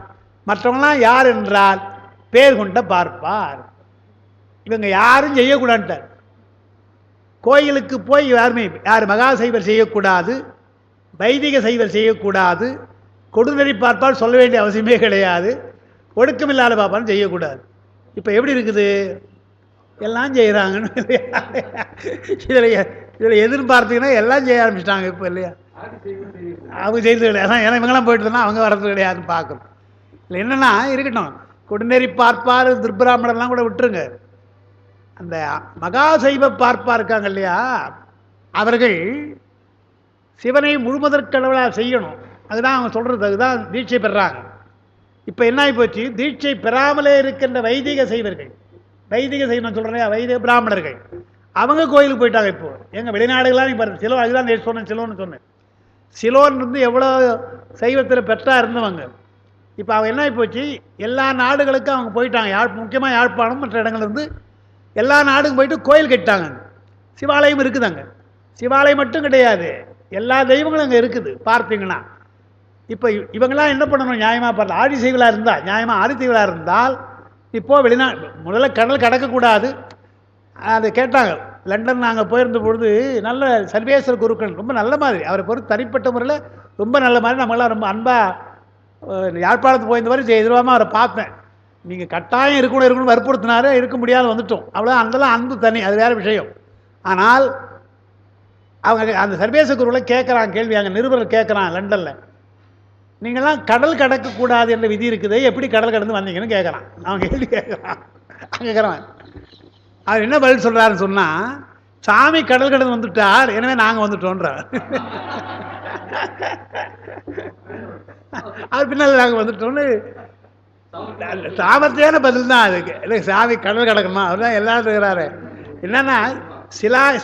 மற்றவங்களாம் யார் என்றால் பேர் கொண்ட பார்ப்பார். இவங்க யாரும் செய்யக்கூடாது. கோயிலுக்கு போய் யார் மகாசைவர் செய்யக்கூடாது, வைதிக சைவர் செய்யக்கூடாது, கொடுநெறி பார்ப்பால் சொல்ல வேண்டிய அவசியமே கிடையாது, ஒடுக்கமில்லாத பார்ப்பாலும் செய்யக்கூடாது. இப்போ எப்படி இருக்குது? எல்லாம் செய்கிறாங்கன்னு இதில் எதிர்பார்த்தீங்கன்னா எல்லாம் செய்ய ஆரம்பிச்சிட்டாங்க இப்போ இல்லையா? அவங்க செய்தது கிடையாது. ஏன்னா இவங்கெல்லாம் போயிட்டுனா அவங்க வர்றது கிடையாதுன்னு பார்க்கணும். இல்லை என்னென்னா இருக்கட்டும், கொடுநெறி பார்ப்பார் துர்பிராமணர்லாம் கூட விட்டுருங்க. அந்த மகாசைவ பார்ப்பா இருக்காங்க இல்லையா, அவர்கள் சிவனை முழுமுதற் கடவுளாக செய்யணும். அதுதான் அவங்க சொல்கிறது. அதுதான் தீட்சை பெறாங்க. இப்போ என்ன ஆகி போச்சு, தீட்சை பெறாமலே இருக்கின்ற வைதிக சைவர்கள், வைதிக சைவம் சொல்கிறேன், வைதிக பிராமணர்கள் அவங்க கோயிலுக்கு போயிட்டாங்க. இப்போ எங்கள் வெளிநாடுகளாக நீ பாருங்க, சிலோ அதுதான் சொன்னேன், சிலோன்னு சொன்னேன். சிலோன் இருந்து எவ்வளோ சைவத்தில் பெற்றா இருந்தவங்க. இப்போ அவங்க என்ன ஆகி போச்சு, எல்லா நாடுகளுக்கும் அவங்க போயிட்டாங்க. முக்கியமாக யாழ்ப்பாணம் மற்ற இடங்கள்லேருந்து எல்லா நாடுக்கும் போயிட்டு கோயில் கட்டாங்க. சிவாலயம் இருக்குது அங்கே. சிவாலயம் மட்டும் கிடையாது, எல்லா தெய்வங்களும் அங்கே இருக்குது பார்த்தீங்கன்னா. இப்போ இவங்களாம் என்ன பண்ணணும், நியாயமாக பார்த்து ஆதிசைவலாக இருந்தால், நியாயமாக ஆதிசைவலாக இருந்தால் இப்போது முதல்ல கடல் கடக்கக்கூடாது. அதை கேட்டாங்க. லண்டன் நாங்கள் போயிருந்த பொழுது நல்ல சர்வேஸ்வர குருக்கள் ரொம்ப நல்ல மாதிரி, அவரை பொறுத்து தனிப்பட்ட முறையில் ரொம்ப நல்ல மாதிரி, நம்மளாம் ரொம்ப அன்பாக யாழ்ப்பாணத்துக்கு போயிருந்த மாதிரி எதிர்வாமல் அவரை பார்த்தேன். நீங்கள் கட்டாயம் இருக்கணும் வற்புறுத்தினாரு, இருக்க முடியாது வந்துட்டோம், அவ்வளோ. அந்தெல்லாம் அன்பு தனி, அது வேறு விஷயம். ஆனால் அவங்க அந்த சர்வேஸ்வர குருவில் கேட்குறான் கேள்வி, அங்கே நிருபர் கேட்குறான் லண்டனில், நீங்கள்லாம் கடல் கடக்கக்கூடாது என்ற விதி இருக்குது, எப்படி கடல் கடந்து வந்தீங்கன்னு கேட்குறான். அவன் கேள்வி கேட்குறான். கேட்குறான். அவர் என்ன பதில் சொல்கிறாருன்னு சொன்னால், சாமி கடல் கடந்து வந்துட்டார், எனவே நாங்கள் வந்துட்டோன்றார். அவர் பின்னால் நாங்கள் வந்துட்டோன்னு சாமர்த்தியான பதில் தான் அதுக்கு. இல்லை சாமி கடல் கடக்கணுமா, அவர் தான் எல்லாரும் இருக்கிறாரு. என்னன்னா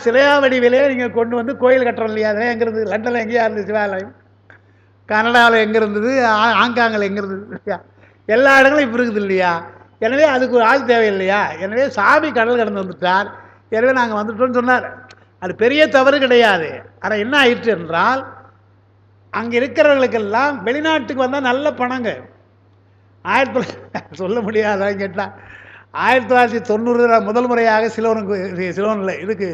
சிலையா வடிவிலே நீங்கள் கொண்டு வந்து கோயில் கட்டுறோம் இல்லையா, அதெல்லாம் எங்கே இருந்தது? லண்டனில் எங்கேயா இருந்தது சிவாலயம்? கனடாவில் எங்கே இருந்தது? ஹாங்காங்கில் எங்கே இருந்தது இல்லையா? எல்லா இடங்களும் இப்போ இருக்குது இல்லையா? எனவே அதுக்கு ஒரு ஆள் தேவையில்லையா? எனவே சாமி கடல் கடந்து வந்துட்டார், எனவே நாங்கள் வந்துட்டோம்னு சொன்னார். அது பெரிய தவறு கிடையாது. ஆனால் என்ன ஆயிற்று என்றால், அங்கே இருக்கிறவர்களுக்கெல்லாம் வெளிநாட்டுக்கு வந்தால் நல்ல பணங்க. சொல்ல முடியாதான் கேட்டால் 1990 முதல் முறையாக சிலோனில் இதுக்கு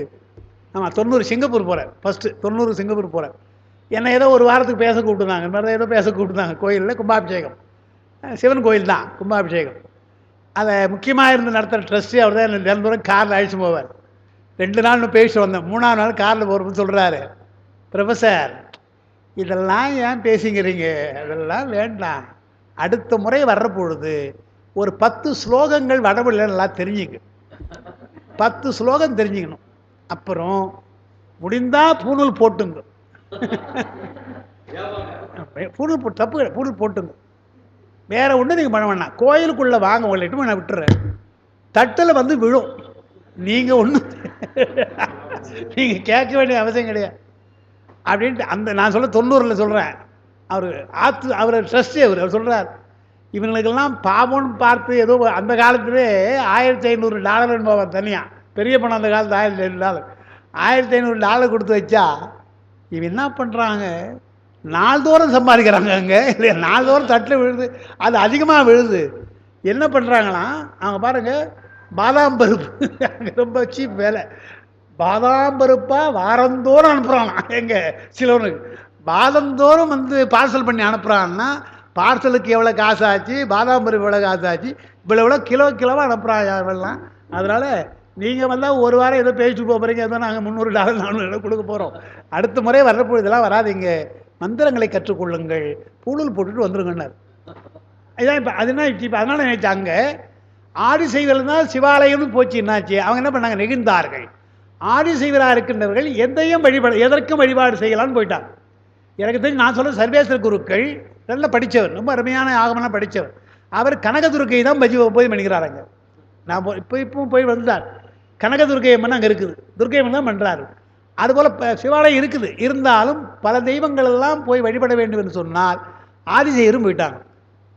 ஆமாம் 90 சிங்கப்பூர் போகிறேன். ஃபஸ்ட்டு 90 சிங்கப்பூர் போகிறேன். என்னை ஏதோ ஒரு வாரத்துக்கு பேச கூப்பிட்டுருந்தாங்க. இந்த மாதிரி ஏதோ பேச கூப்பிட்டுருந்தாங்க. கோயிலில் கும்பாபிஷேகம், சிவன் கோயில் தான் கும்பாபிஷேகம். அதை முக்கியமாக இருந்து நடத்துகிற ட்ரஸ்ட்டு அவர் தான் தினந்தோறும் காரில் அழைச்சி போவார். 2 நாள் பேசிட்டு வந்தேன். 3ஆவது நாள் காரில் போகிறப்ப சொல்கிறாரு, ப்ரொஃபஸர் இதெல்லாம் ஏன் பேசிக்கிறீங்க, அதெல்லாம் வேண்டாம், அடுத்த முறை வர்ற பொழுது ஒரு 10 ஸ்லோகங்கள் வடமொழியில் நல்லா தெரிஞ்சுங்க, 10 ஸ்லோகம் தெரிஞ்சுக்கணும், அப்புறம் முடிந்தால் பூணூல் போட்டுங்க. பூணூல் போட்டு தப்பு, பூணூல் போட்டுங்க, வேற ஒன்றும் நீங்கள் பண்ண வேண்டாம், கோயிலுக்குள்ளே வாங்க உள்ளிட்டு நான் விட்டுறேன், தட்டில் வந்து விழும், நீங்கள் ஒன்றும் நீங்கள் கேட்க வேண்டிய அவசியம் கிடையாது அப்படின்ட்டு. அந்த நான் சொல்ல 90ல் சொல்கிறேன், அவர் ட்ரஸ்டி அவர் சொல்கிறார், இவங்களுக்கெல்லாம் பாவம்னு பார்த்து ஏதோ அந்த காலத்திலே $1500 போவான் தனியாக, பெரிய பணம் அந்த காலத்து $1500, $1500 கொடுத்து வச்சா இவன் என்ன பண்ணுறாங்க, நாள்தோறும் சம்பாதிக்கிறாங்க அங்கே இல்லையா, நாள்தோறும் தட்டில் விழுது, அது அதிகமாக விழுது, என்ன பண்ணுறாங்களாம் அவங்க பாருங்கள், பாதாம் பருப்பு அங்கே ரொம்ப சீப் வேலை, பாதாம் பருப்பாக வாரந்தோறும் அனுப்புகிறாங்களாம். எங்கே சிலவனுக்கு பாதந்தோறும் வந்து பார்சல் பண்ணி அனுப்புகிறான்னா பார்சலுக்கு எவ்வளோ காசு ஆச்சு, பாதாம் பருப்பு எவ்வளோ காசு ஆச்சு, இவ்வளோ கிலோவாக அனுப்புகிறாங்க யாரெல்லாம். அதனால் நீங்கள் வந்தால் ஒரு வாரம் ஏதோ பேசிட்டு போகிறீங்க, ஏதோ நாங்கள் $300 $400 கொடுக்க போகிறோம், அடுத்த முறை வர்றப்போ இதெல்லாம் வராதிங்க, மந்திரங்களை கற்றுக்கொள்ளுங்கள், பூணூல் போட்டுட்டு வந்துருங்கன்னார். இதுதான் இப்போ அதுனா இப்போ அதனால் நினைச்சாங்க ஆடி செய்வதில் தான் சிவாலயம்னு போச்சு, என்னாச்சு, அவங்க என்ன பண்ணாங்க, நெகிழ்ந்தார்கள். ஆடி செய்வராக இருக்கின்றவர்கள் எதற்கும் வழிபாடு செய்யலாம்னு போயிட்டாங்க. எனக்கு தெரிஞ்சு நான் சொல்ல சர்வேஸ்வர குருக்கள் நல்லா படித்தவர், ரொம்ப அருமையான ஆகமெல்லாம் படித்தவர், அவர் கனகதுர்க்கை தான் போய் பண்ணிக்கிறாருங்க. நான் இப்பவும் போய் வந்தார், கனகதுர்க்கை அம்மன் அங்கே இருக்குது, துர்க்கை அம்மன் தான் பண்ணுறாரு. அதுபோல் சிவாலயம் இருக்குது, இருந்தாலும் பல தெய்வங்கள் எல்லாம் போய் வழிபட வேண்டும் என்று சொன்னால் ஆதிசேயரும் போயிட்டாங்க.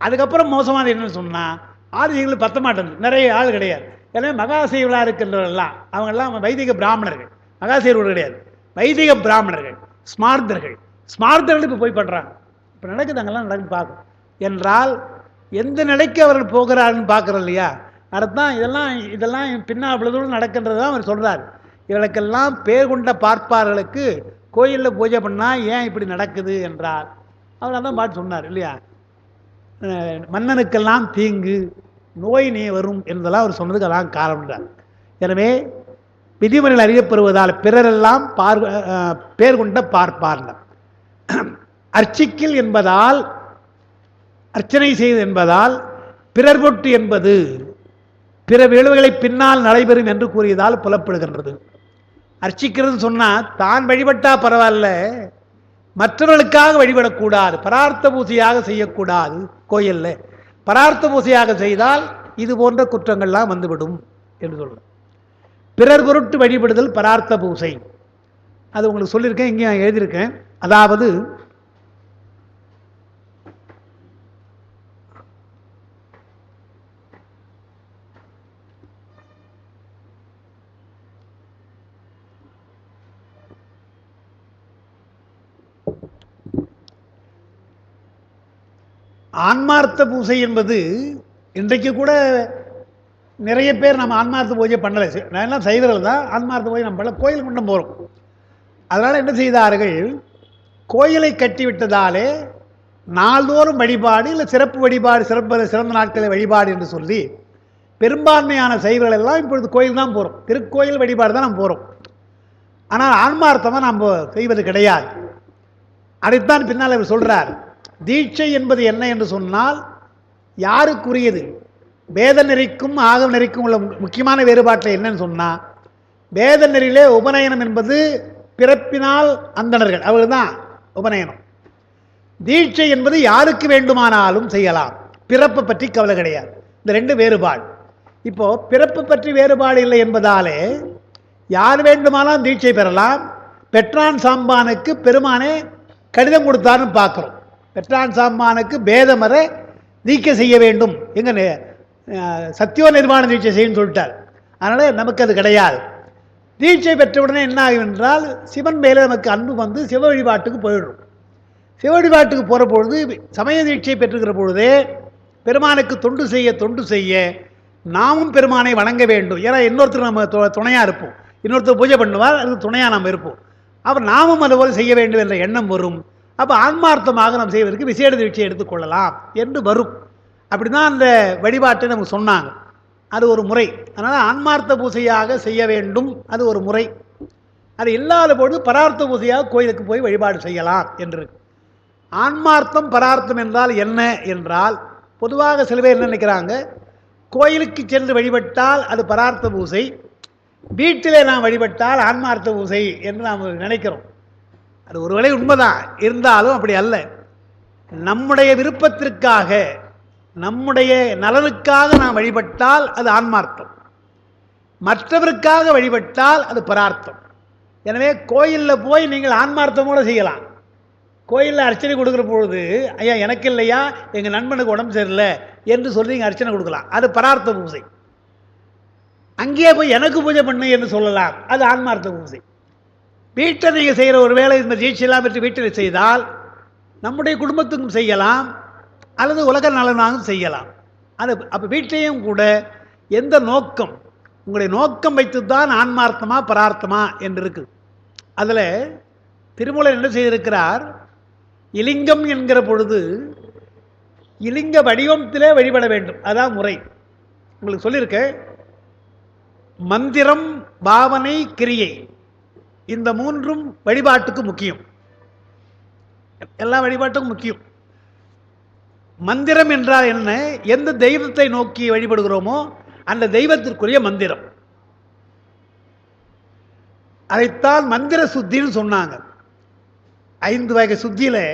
அதுக்கப்புறம் மோசமானது என்னன்னு சொன்னால் ஆதிசேயர்கள் பத்த மாட்டேங்குது, நிறைய ஆள் கிடையாது. எனவே மகாசைவர்களாக இருக்கின்றவர்கள்லாம் அவங்கெல்லாம் வைதிக பிராமணர்கள், மகாசைவர்கள் கிடையாது, வைதிக பிராமணர்கள், ஸ்மார்த்தர்கள் இப்போ போய் பண்ணுறாங்க. இப்போ நடக்குது, அங்கெல்லாம் நடக்குது பார்க்கும் என்றால் எந்த நிலைக்கு அவர்கள் போகிறாருன்னு பார்க்குறோம் இல்லையா. அடுத்தான் இதெல்லாம் பின்னாள் நடக்கின்றது தான் அவர் சொல்கிறார். இவர்களுக்கெல்லாம் பேர் கொண்ட பார்ப்பார்களுக்கு கோயிலில் பூஜை பண்ணால் ஏன் இப்படி நடக்குது என்றால் அவர் அதான் பாட்டு சொன்னார் இல்லையா, மன்னனுக்கெல்லாம் தீங்கு நோய் நீ வரும் என்பதெல்லாம் அவர் சொன்னதுக்கு அதான் காரணம்ன்றார். எனவே விதிமுறைகள் அறியப்படுவதால் பிறரெல்லாம் பேர் கொண்ட பார்ப்பார்கள். அர்ச்சிக்கில் என்பதால், அர்ச்சனை செய்வது என்பதால், பிறர் பொட்டு என்பது பிற விளைவுகளை பின்னால் நடைபெறும் என்று கூறியதால் புலப்படுகின்றது. அர்ச்சிக்கிறது சொன்னால் தான் வழிபட்டா பரவாயில்ல, மற்றவர்களுக்காக வழிபடக்கூடாது, பரார்த்த பூசையாக செய்யக்கூடாது. கோயிலில் பரார்த்த பூசையாக செய்தால் இது போன்ற குற்றங்கள்லாம் வந்துவிடும் என்று சொல்கிறேன். பிறர் பொருட்டு வழிபடுதல் பரார்த்த பூசை, அது உங்களுக்கு சொல்லியிருக்கேன், இங்கே எழுதியிருக்கேன். அதாவது ஆன்மார்த்த பூசை என்பது இன்றைக்கு கூட நிறைய பேர் நம்ம ஆன்மார்த்த பூஜை பண்ணலை. நான் எல்லாம் செய்கிறது தான் ஆன்மார்த்த பூஜை நம்ம கோயிலுக்கு கொண்டு போகிறோம். அதனால் என்ன செய்தார்கள், கோயிலை கட்டிவிட்டதாலே நாள்தோறும் வழிபாடு இல்லை சிறப்பு வழிபாடு, சிறந்த நாட்களை வழிபாடு என்று சொல்லி பெரும்பான்மையான சைவர்கள் எல்லாம் இப்பொழுது கோயில் தான் போகிறோம், திருக்கோயில் வழிபாடு தான் நம்ம போகிறோம். ஆனால் ஆன்மார்த்தமாக நம்ம செய்வது கிடையாது. அதைத்தான் பின்னால் அவர் சொல்கிறார். தீட்சை என்பது என்ன என்று சொன்னால் யாருக்குரியது, வேத நெறிக்கும் ஆகம நெறிக்கும் உள்ள முக்கியமான வேறுபாட்டில் என்னன்னு சொன்னால், வேத நெறியிலே உபநயனம் என்பது பிறப்பினால் அந்தணர்கள், அவர்கள் தான் உபநயனம். தீட்சை என்பது யாருக்கு வேண்டுமானாலும் செய்யலாம், பிறப்பை பற்றி கவலை கிடையாது. இந்த ரெண்டு வேறுபாடு. இப்போது பிறப்பு பற்றி வேறுபாடு இல்லை என்பதாலே யார் வேண்டுமானாலும் தீட்சை பெறலாம். பெற்றான் சாம்பானுக்கு பெருமானே கடிதம் கொடுத்தாருன்னு பார்க்குறோம். பெற்றான் சாம்பானுக்கு பேதமர தீட்சை செய்ய வேண்டும், எங்கே சத்தியோ நிர்வாண தீட்சை செய்யணும்னு சொல்லிட்டார். அதனால் நமக்கு அது கிடையாது. தீட்சை பெற்றவுடனே என்ன ஆகும் என்றால் சிவன் மேலே நமக்கு அன்பு வந்து சிவ வழிபாட்டுக்கு போயிடுறோம். சிவ வழிபாட்டுக்கு போகிற பொழுது சமய தீட்சை பெற்றுக்கிற பொழுதே பெருமானுக்கு தொண்டு செய்ய நாமும் பெருமானை வணங்க வேண்டும். ஏன்னா இன்னொருத்தர் நம்ம துணையாக இருப்போம், இன்னொருத்தர் பூஜை பண்ணுவார், அதுக்கு துணையாக நாம் இருப்போம். அப்போ நாமும் அதுபோல் செய்ய வேண்டும் என்ற எண்ணம் வரும். அப்போ ஆன்மார்த்தமாக நாம் செய்வதற்கு விசேட தீட்சை எடுத்துக்கொள்ளலாம் என்று வரும். அப்படி தான் அந்த வழிபாட்டை நமக்கு சொன்னாங்க. அது ஒரு முறை. அதனால் ஆன்மார்த்த பூசையாக செய்ய வேண்டும், அது ஒரு முறை. அது இல்லாத பொழுது பரார்த்த பூசையாக கோயிலுக்கு போய் வழிபாடு செய்யலாம் என்று. ஆன்மார்த்தம் பரார்த்தம் என்றால் என்ன என்றால், பொதுவாக சில பேர் என்ன நினைக்கிறாங்க, கோயிலுக்கு சென்று வழிபட்டால் அது பரார்த்த பூசை, வீட்டிலே நாம் வழிபட்டால் ஆன்மார்த்த பூசை என்று நாம் நினைக்கிறோம். அது ஒருவேளை உண்மைதான், இருந்தாலும் அப்படி அல்ல. நம்முடைய விருப்பத்திற்காக, நம்முடைய நலனுக்காக நாம் வழிபட்டால் அது ஆன்மார்த்தம், மற்றவருக்காக வழிபட்டால் அது பரார்த்தம். எனவே கோயிலில் போய் நீங்கள் ஆன்மார்த்தமோடு செய்யலாம். கோயிலில் அர்ச்சனை கொடுக்குற பொழுது, ஐயா எனக்கு இல்லையா, எங்கள் நண்பனுக்கு உடம்பு சரியில்லை என்று சொல்லி நீங்கள் அர்ச்சனை கொடுக்கலாம், அது பரார்த்த பூசை. அங்கேயே போய் எனக்கு பூஜை பண்ணு என்று சொல்லலாம், அது ஆன்மார்த்த பூசை. வீட்டை நீங்கள் செய்கிற ஒரு வேலை இந்த தீட்சையெல்லாம் பெற்று வீட்டில் செய்தால் நம்முடைய குடும்பத்துக்கும் செய்யலாம், அல்லது உலக நலனாகவும் செய்யலாம். அது அப்போ வீட்டையும் கூட எந்த நோக்கம், உங்களுடைய நோக்கம் வைத்து தான் ஆன்மார்த்தமா பரார்த்தமா என்று இருக்குது. அதில் திருமூலர் என்ன செய்திருக்கிறார், இலிங்கம் என்கிற பொழுது இலிங்க வடிவத்திலே வழிபட வேண்டும், அதான் முறை. உங்களுக்கு சொல்லியிருக்க, மந்திரம், பாவனை, கிரியை, இந்த மூன்றும் வழிபாட்டுக்கு முக்கியம், எல்லா வழிபாட்டுக்கும் முக்கியம். மந்திரம் என்றால் என்ன, எந்த தெய்வத்தை நோக்கி வழிபடுகிறோமோ அந்த தெய்வத்திற்குரிய மந்திரம், அதைத்தான் மந்திர சுத்தின்னு சொன்னாங்க. 5 வகை சுத்தியில்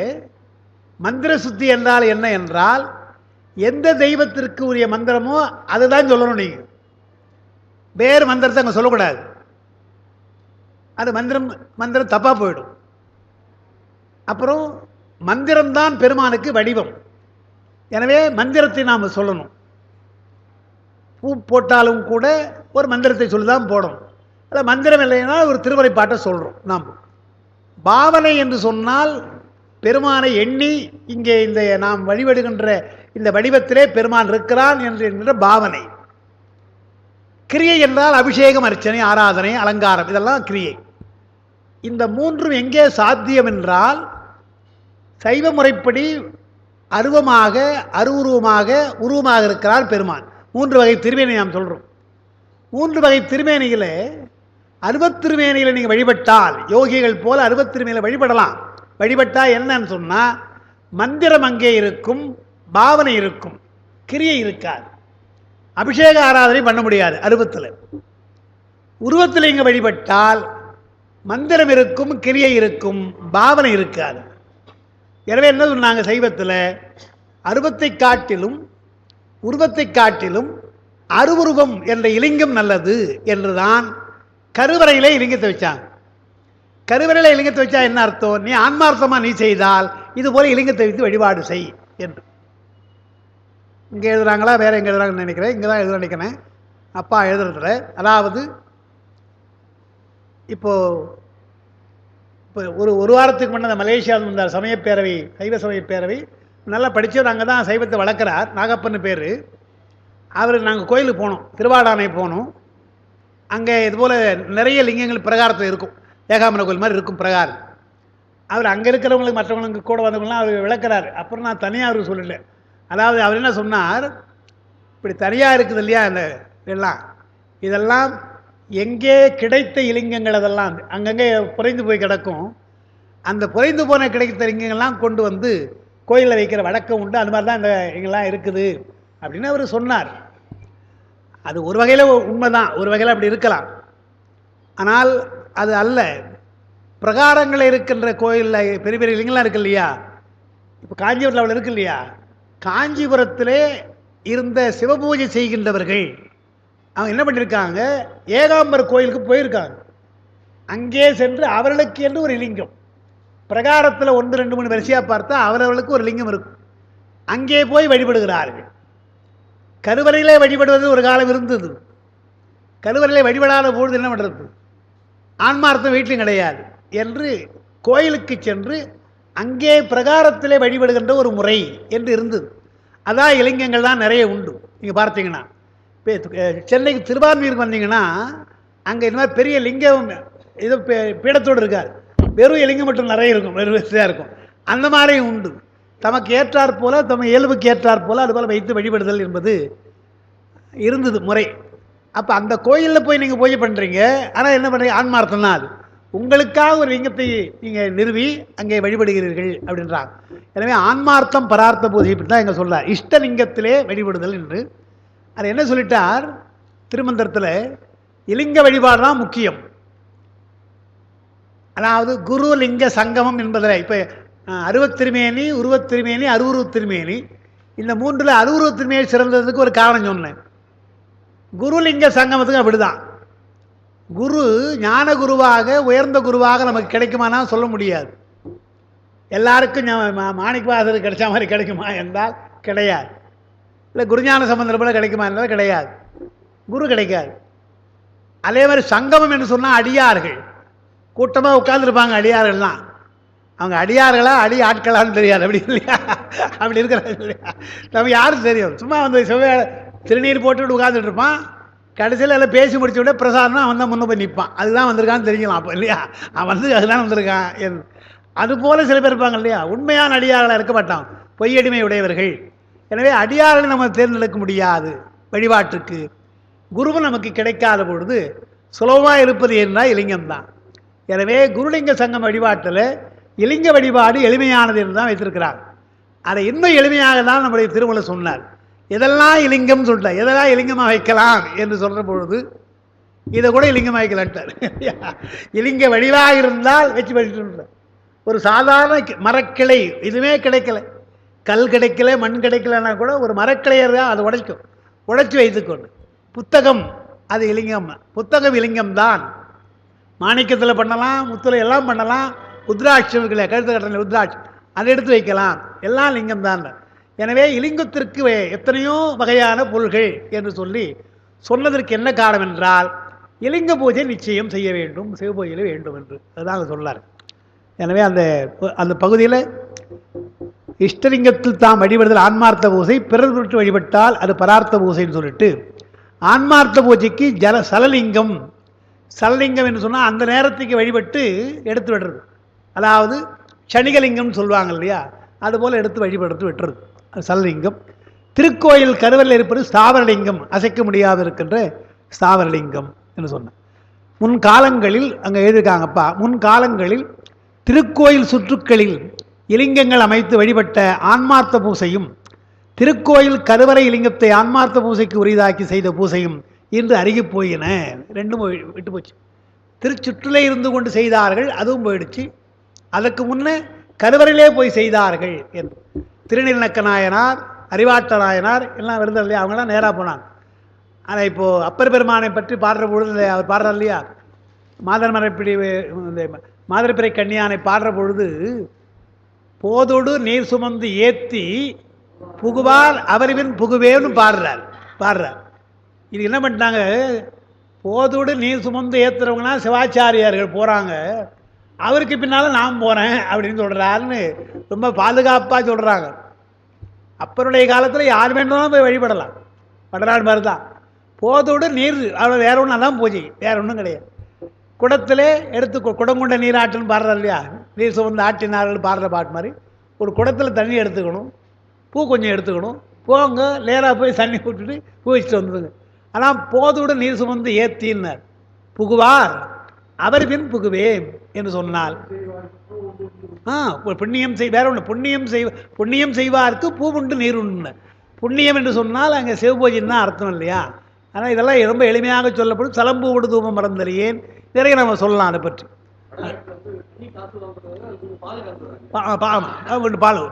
மந்திர சுத்தி என்றால் என்ன என்றால், எந்த தெய்வத்திற்கு உரிய மந்திரமோ அதுதான் சொல்லணும். நீங்கள் வேறு மந்திரத்தை அங்கே சொல்லக்கூடாது, அது மந்திரம் தப்பாக போயிடும். அப்புறம் மந்திரம்தான் பெருமானுக்கு வடிவம், எனவே மந்திரத்தை நாம் சொல்லணும். பூ போட்டாலும் கூட ஒரு மந்திரத்தை சொல்லி தான் போடணும். அதில் மந்திரம் இல்லைன்னா ஒரு திருமுறை பாட்டை சொல்கிறோம் நாம். பாவனை என்று சொன்னால் பெருமானை எண்ணி, இங்கே இந்த நாம் வழிபடுகின்ற இந்த வடிவத்திலே பெருமான் இருக்கிறான் என்கின்ற பாவனை. கிரியை என்றால் அபிஷேகம், அர்ச்சனை, ஆராதனை, அலங்காரம், இதெல்லாம் கிரியை. இந்த மூன்றும் எங்கே சாத்தியம் என்றால், சைவ முறைப்படி அருவமாக, அருவுருவமாக, உருவமாக இருக்கிறார் பெருமான். 3 வகை திருமேனி நாம் சொல்கிறோம். 3 வகை திருமேனியில் அருவத்திருமேனியில் நீங்கள் வழிபட்டால், யோகிகள் போல அருவத்திருமேனியில் வழிபடலாம். வழிபட்டால் என்னன்னு சொன்னால், மந்திரம் அங்கே இருக்கும், பாவனை இருக்கும், கிரியை இருக்காது. அபிஷேக ஆராதனை பண்ண முடியாது அருவத்தில். உருவத்தில் இங்கே வழிபட்டால் மந்திரம் இருக்கும், கிரியை இருக்கும், பாவனை இருக்காது. எனவே என்ன சொன்னாங்க சைவத்தில், அருவத்தை காட்டிலும் உருவத்தை காட்டிலும் அருவுருவம் என்ற இலிங்கம் நல்லது என்றுதான் கருவறையிலே இலிங்கத்தை வச்சாங்க. கருவறையில இலிங்கத்தை வச்சா என்ன அர்த்தம், நீ ஆன்மார்த்தமா நீ செய்தால் இது போல இலிங்கத்தை வைத்து வழிபாடு செய் என்று. இங்கே எழுதுறாங்களா வேற எங்கே எழுதுறாங்கன்னு நினைக்கிறேன், இங்கே தான் எழுத நினைக்கிறேன், அப்பா எழுதுறதுல. அதாவது இப்போ ஒரு வாரத்துக்கு முன்னே மலேசியாவில் வந்தார் சமயப்பேரவை, சைவ சமயப்பேரவை. நல்லா படித்தவர், அங்கே தான் சைவத்தை வளர்க்குறார், நாகப்பன்னு பேர். அவர் நாங்கள் கோயிலுக்கு போனோம், திருவாடானை போனோம். அங்கே இதுபோல் நிறைய லிங்கங்கள் பிரகாரத்தில் இருக்கும், ஏகாம்பர கோயில் மாதிரி இருக்கும் பிரகாரம். அவர் அங்கே இருக்கிறவங்களுக்கு மற்றவங்களுக்கு கூட வந்தவங்களாம் அவர் விளக்குறாரு. அப்புறம் நான் தனியாக அவருக்கு சொல்லலை. அதாவது அவர் என்ன சொன்னார், இப்படி தனியாக இருக்குது இல்லையா இந்த இதெல்லாம் எங்கே கிடைத்த இலிங்கங்கள், அதெல்லாம் அங்கங்கே புரைந்து போய் கிடக்கும். அந்த புரைந்து போன கிடைத்த லிங்கங்கள்லாம் கொண்டு வந்து கோயிலில் வைக்கிற வழக்கம் உண்டு. அது மாதிரி தான் இந்த இங்கெல்லாம் இருக்குது அப்படின்னு அவர் சொன்னார். அது ஒரு வகையில் உண்மைதான், ஒரு வகையில் அப்படி இருக்கலாம். ஆனால் அது அல்ல. பிரகாரங்களில் இருக்கின்ற கோயிலில் பெரிய பெரிய லிங்கெல்லாம் இருக்கு இல்லையா, இப்போ காஞ்சிபுரத்தில் அவ்வளோ இருக்கு இல்லையா, காஞ்சிபுரத்திலே இருந்த சிவபூஜை செய்கின்றவர்கள் அவங்க என்ன பண்ணியிருக்காங்க, ஏகாம்பர் கோயிலுக்கு போயிருக்காங்க. அங்கே சென்று அவர்களுக்கு என்று ஒரு லிங்கம், பிரகாரத்தில் 1, 2, 3 வரிசையாக பார்த்தா அவரவர்களுக்கு ஒரு லிங்கம் இருக்கும், அங்கே போய் வழிபடுகிறார்கள். கருவறையிலே வழிபடுவது ஒரு காலம் இருந்தது. கருவறையிலே வழிபடாத பொழுது என்ன பண்ணுறது, ஆன்மார்த்தம் வீட்டிலும் கிடையாது என்று கோயிலுக்கு சென்று அங்கே பிரகாரத்திலே வழிபடுகின்ற ஒரு முறை என்று இருந்தது. அதான் இலிங்கங்கள் தான் நிறைய உண்டு. நீங்கள் பார்த்தீங்கன்னா சென்னைக்கு திருவான்மியூருக்கு வந்தீங்கன்னா அங்கே இந்த மாதிரி பெரிய லிங்கம் இது பீடத்தோடு இருக்காது, வெறும் இலிங்கம் மட்டும் நிறைய இருக்கும், வெறும் வசதியாக இருக்கும். அந்த மாதிரியும் உண்டு. தமக்கு ஏற்றாற் போல, தமக்கு இயல்புக்கு ஏற்றாற் போல அதுபோல் வைத்து வழிபடுதல் என்பது இருந்தது முறை. அப்போ அந்த கோயிலில் போய் நீங்கள் பூஜை பண்ணுறீங்க, ஆனால் என்ன பண்ணுறீங்க, ஆன்மார்த்தம் தான் அது. உங்களுக்காக ஒரு லிங்கத்தை நீங்கள் நிறுவி அங்கே வழிபடுகிறீர்கள் அப்படின்றாங்க. எனவே ஆன்மார்த்தம் பரார்த்த பூஜை இப்படி தான் எங்கே சொல்கிறார், இஷ்டலிங்கத்திலே வழிபடுதல் என்று. அது என்ன சொல்லிட்டார் திருமந்திரத்தில், இலிங்க வழிபாடு தான் முக்கியம். அதாவது குரு லிங்க சங்கமம் என்பதில் இப்போ அருவத்திருமேனி, உருவத்திருமேனி, அருவுருவத்திருமேனி, இந்த மூன்றில் அருவுருவத்திருமேனி சிறந்ததுக்கு ஒரு காரணம் சொன்னேன். குருலிங்க சங்கமத்துக்கு அப்படிதான். குரு ஞான குருவாக உயர்ந்த குருவாக நமக்கு கிடைக்குமானா சொல்ல முடியாது. எல்லாருக்கும் மாணிக்கவாசருக்கு கிடைச்ச மாதிரி கிடைக்குமா என்றால் கிடையாது. இல்லை குருஞான சம்பந்தர் போல கிடைக்குமா என்றால் கிடையாது. குரு கிடைக்காது. அதே மாதிரி சங்கமம் என்று சொன்னால் அடியார்கள் கூட்டமாக உட்கார்ந்துருப்பாங்க. அடியார்கள்லாம் அவங்க அடியார்களா அடி ஆட்களான்னு தெரியாது. அப்படி இல்லையா? அப்படி இருக்கிறாங்க இல்லையா? நம்ம யாரும் தெரியும். சும்மா வந்து திருநீர் போட்டுவிட்டு உட்காந்துட்டு இருப்பான். கடைசியில் எல்லாம் பேசி முடிச்ச விட பிரசாதம் அவன் தான் முன்ன போய் நிற்பான். அதுதான் வந்திருக்கான்னு தெரிஞ்சுக்கலாம். அப்போ இல்லையா, அவன் வந்து அதுதான் வந்திருக்கான். அதுபோல் சில பேர் இருப்பாங்க இல்லையா, உண்மையான அடியார்களாக இருக்க மாட்டான், பொய்யடிமை உடையவர்கள். எனவே அடியார்களை நம்ம தேர்ந்தெடுக்க முடியாது வழிபாட்டுக்கு. குருவும் நமக்கு கிடைக்காத பொழுது சுலபமாக இருப்பது என்றால் இலிங்கம்தான். எனவே குருலிங்க சங்கம் வழிபாட்டில் இலிங்க வழிபாடு எளிமையானது என்று தான் வைத்திருக்கிறார். அதை இன்னும் எளிமையாக தான் நம்முடைய திருமூலர் சொன்னார். இதெல்லாம் இலிங்கம் சொல்லிட்டார். எதெல்லாம் இலிங்கமாக வைக்கலாம் என்று சொல்கிற பொழுது இதை கூட இலிங்கமாக வைக்கலான்ட்டார். இலிங்க வடிவாக இருந்தால் வச்சு படிச்சுட்டார். ஒரு சாதாரண மரக்கிளை இதுவுமே கிடைக்கல, கல் கிடைக்கல, மண் கிடைக்கலன்னா கூட ஒரு மரக்கிளையர் தான் அதை உடைச்சி வைத்துக்கொண்டு புத்தகம் அது இலிங்கம். புத்தகம் இலிங்கம் தான். மாணிக்கத்தில் பண்ணலாம், முத்துல எல்லாம் பண்ணலாம். உத்ராட்சம் இருக்குல்ல, கழுத்து கட்டண உத்ராட்சம், அதை எடுத்து வைக்கலாம். எல்லாம் லிங்கம் தான். எனவே இலிங்கத்திற்கு எத்தனையோ வகையான பொருள்கள் என்று சொல்லி சொன்னதற்கு என்ன காரணம் என்றால், இலிங்க பூஜை நிச்சயம் செய்ய வேண்டும், சிவ பூஜையில் வேண்டும் என்று அதுதான் சொல்லார். எனவே அந்த பகுதியில் இஷ்டலிங்கத்தில் தாம் வழிபடுதல் ஆன்மார்த்த பூஜை, பிறர் விட்டு வழிபட்டால் அது பரார்த்த பூஜைன்னு சொல்லிட்டு, ஆன்மார்த்த பூஜைக்கு சலலிங்கம் என்று சொன்னால் அந்த நேரத்துக்கு வழிபட்டு எடுத்து விடுறது. அதாவது சனிகலிங்கம்னு சொல்லுவாங்க இல்லையா, அதுபோல் எடுத்து வழிபடுறது விட்டுறது சலலிங்கம். திருக்கோயில் கருவறையில் இருப்பது ஸ்தாவரலிங்கம், அசைக்க முடியாது இருக்கின்ற ஸ்தாவரலிங்கம் என்று சொன்னேன். முன்காலங்களில் அங்கே எழுதியிருக்காங்கப்பா, முன்காலங்களில் திருக்கோயில் சுற்றுக்களில் இலிங்கங்கள் அமைத்து வழிபட்ட ஆன்மார்த்த பூசையும், திருக்கோயில் கருவறை இலிங்கத்தை ஆன்மார்த்த பூசைக்கு உரிதாக்கி செய்த பூசையும் இன்று அருகி போயின. ரெண்டும் விட்டு போச்சு. திருச்சுற்றிலே இருந்து கொண்டு செய்தார்கள், அதுவும் போயிடுச்சு. அதற்கு முன்னே கருவறையிலே போய் செய்தார்கள் என்று திருநீலநக்க நாயனார், அறிவாட்ட நாயனார் எல்லாம் விருந்தர் இல்லையா, அவங்களாம் நேராக போனாங்க. ஆனால் இப்போது அப்பர் பெருமானை பற்றி பாடுற பொழுது அவர் பாடுறார் இல்லையா, மாதரப்பிறை கன்னியானை பாடுற பொழுது, போதோடு நீர் சுமந்து ஏற்றி புகுவார் அவரின் புகுவேன்னு பாடுறார். இது என்ன பண்ணிட்டாங்க, போதோடு நீர் சுமந்து ஏற்றுறவங்கன்னா சிவாச்சாரியார்கள் போகிறாங்க, அவருக்கு பின்னால் நான் போகிறேன் அப்படின்னு சொல்கிறாருன்னு ரொம்ப பாதுகாப்பாக சொல்கிறாங்க. அப்பருடைய காலத்தில் யார் வேண்டாலும் போய் வழிபடலாம், படராடு மாதிரி தான். போதோடு நீர் அவ்வளோ வேற ஒன்றும் தான் பூஜை, வேற ஒன்றும் கிடையாது. குடத்திலே எடுத்து குடங்குண்ட நீராட்டுன்னு பாடுறாரு இல்லையா, நீர் சுமந்து ஆட்டினார்கள் பாடுற பாட்டு மாதிரி, ஒரு குடத்தில் தண்ணி எடுத்துக்கணும், பூ கொஞ்சம் எடுத்துக்கணும், போங்க நேராக போய் தண்ணி விட்டுட்டு பூ வச்சுட்டு வந்துடுங்க. ஆனால் போதோடு நீர் சுமந்து ஏத்தினார், புகுவார் அவர் பின் புகுவேன் என்று சொன்னால், புண்ணியம் வேற ஒன்று, புண்ணியம் செய்வார்க்கு பூ உண்டு நீர் உண்டு. புண்ணியம் என்று சொன்னால் அங்கே சிவபூஜைன்னு தான் அர்த்தம் இல்லையா. ஆனால் இதெல்லாம் ரொம்ப எளிமையாக சொல்லப்படும். சலம்பூவோடு தூபம் மறந்தறியேன், நிறைய நம்ம சொல்லலாம் அதை பற்றி.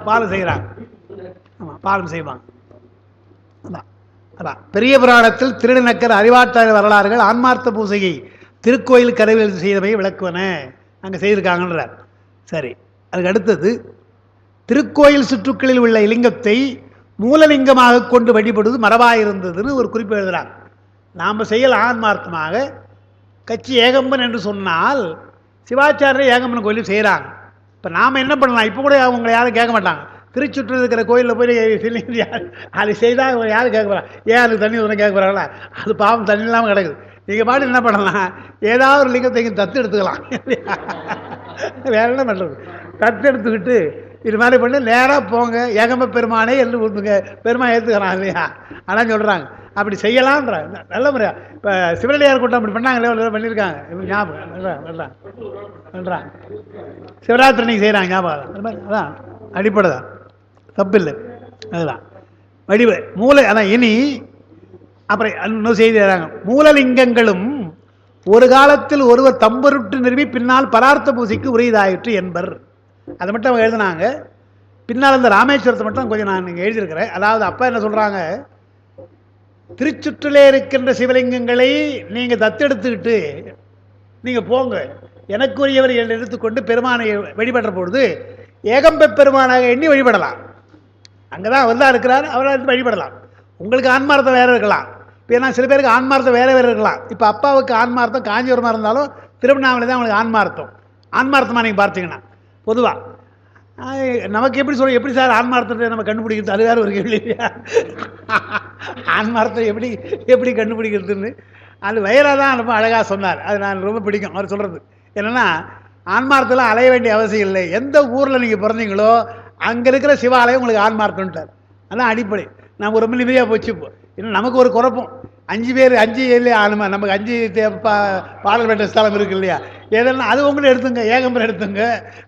பால் செய்கிறாங்க, ஆமாம் பாலும் செய்வாங்க. அதான் பெரிய புராணத்தில் திருநக்கர் அறிவாட்டாளர் வரலாறுகள் ஆன்மார்த்த பூசையை திருக்கோயில் கருவில் செய்தவை விளக்குவன அங்கே செய்திருக்காங்கன்றார். சரி, அதுக்கு அடுத்தது திருக்கோயில் சுற்றுக்களில் உள்ள இலிங்கத்தை மூலலிங்கமாக கொண்டு வழிபடுவது மரபாயிருந்ததுன்னு ஒரு குறிப்பு எழுதுகிறார். நாம் செய்யலாம் ஆன்மார்த்தமாக. கட்சி ஏகம்பன் என்று சொன்னால் சிவாச்சாரியர் ஏகம்பன் கோயிலும் செய்கிறாங்க. இப்போ நாம் என்ன பண்ணலாம், இப்போ கூட அவங்க யாரும் கேட்க மாட்டாங்க. திருச்சுற்று இருக்கிற கோயிலில் போய் அது செய்தால் யாரும் கேட்க போகிறா, ஏன் அதுக்கு தண்ணி ஒன்று கேட்க போகிறாங்களா, அது பாவம் தண்ணி இல்லாமல் கிடக்குது. நீங்கள் பாட்டு என்ன பண்ணலாம், ஏதாவது ஒரு லிங்கத்தை தத்து எடுத்துக்கலாம், வேற என்ன பண்ணுறது, தத்து எடுத்துக்கிட்டு இது மாதிரி பண்ணி நேராக போங்க, ஏகம்ப பெருமானே எள்ளு ஊற்றுங்க, பெருமான் ஏற்றுக்கிறான் இல்லையா. ஆனால் சொல்கிறாங்க அப்படி செய்யலான்ற நல்ல முறை. இப்போ சிவனடியார் கூட்டம் அப்படி பண்ணாங்களே, பண்ணியிருக்காங்க ஞாபகம். பண்ணுறாங்க சிவராத்திரி நீங்கள் செய்கிறாங்க ஞாபகம். அது மாதிரி அதான் அடிப்படை தான், தப்பு இல்லை. அதுதான் வடிவ மூல. அதான் இனி அப்புறம் இன்னும் செய்தி தராங்க. மூலலிங்கங்களும் ஒரு காலத்தில் ஒருவர் தம்பருட்டு நிறுவி பின்னால் பரார்த்த பூசைக்கு உரியதாயிற்று என்பர். அதை மட்டும் அவங்க எழுதினாங்க. பின்னால் இந்த ராமேஸ்வரத்தை மட்டும் கொஞ்சம் நான் நீங்கள் எழுதியிருக்கிறேன். அதாவது அப்பா என்ன சொல்கிறாங்க, திருச்சுற்றிலே இருக்கின்ற சிவலிங்கங்களை நீங்கள் தத்தெடுத்துக்கிட்டு நீங்கள் போங்க, எனக்குரியவர் என்று எடுத்துக்கொண்டு பெருமானை வழிபடுற பொழுது ஏகம்ப பெருமானாக எண்ணி வழிபடலாம். அங்கே தான் அவர் தான் இருக்கிறார், அவரால் வழிபடலாம். உங்களுக்கு ஆன்மார்த்தம் வேறு இருக்கலாம். இப்போ ஏன்னா சில பேருக்கு ஆன்மார்த்தம் வேறு இருக்கலாம். இப்போ அப்பாவுக்கு ஆன்மார்த்தம் காஞ்சிபுரமாக இருந்தாலும் திருவண்ணாமலை தான் அவங்களுக்கு ஆன்மார்த்தமாக நீங்கள் பார்த்தீங்கன்னா பொதுவாக நமக்கு எப்படி சொல்ல, எப்படி சார் ஆன்மார்த்தத்தை நம்ம கண்டுபிடிக்கிறது, அது வேறு ஒரு கேள்வி இல்லையா? ஆன்மார்த்தம் எப்படி கண்டுபிடிக்கிறதுன்னு அது வயலாக தான் ரொம்ப அழகாக சொன்னார். அது நான் ரொம்ப பிடிக்கும் அவர் சொல்கிறது. என்னென்னா ஆன்மார்த்தெல்லாம் அலைய வேண்டிய அவசியம் இல்லை. எந்த ஊரில் நீங்கள் பிறந்தீங்களோ அங்கே இருக்கிற சிவாலயம் உங்களுக்கு ஆன்மார்த்தம்ட்டார். அதான் அடிப்படை. நம்ம ரொம்ப நிம்மதியாக போச்சு. இன்னும் நமக்கு ஒரு குழப்பம், 5 பேர் 5 இல்லையா ஆனுமா, நமக்கு 5 பாடல் பெற்ற ஸ்தலம் இருக்குது இல்லையா? ஏதெல்லாம் அது உங்களை எடுத்துங்க, ஏகம்பரம் எடுத்துங்க,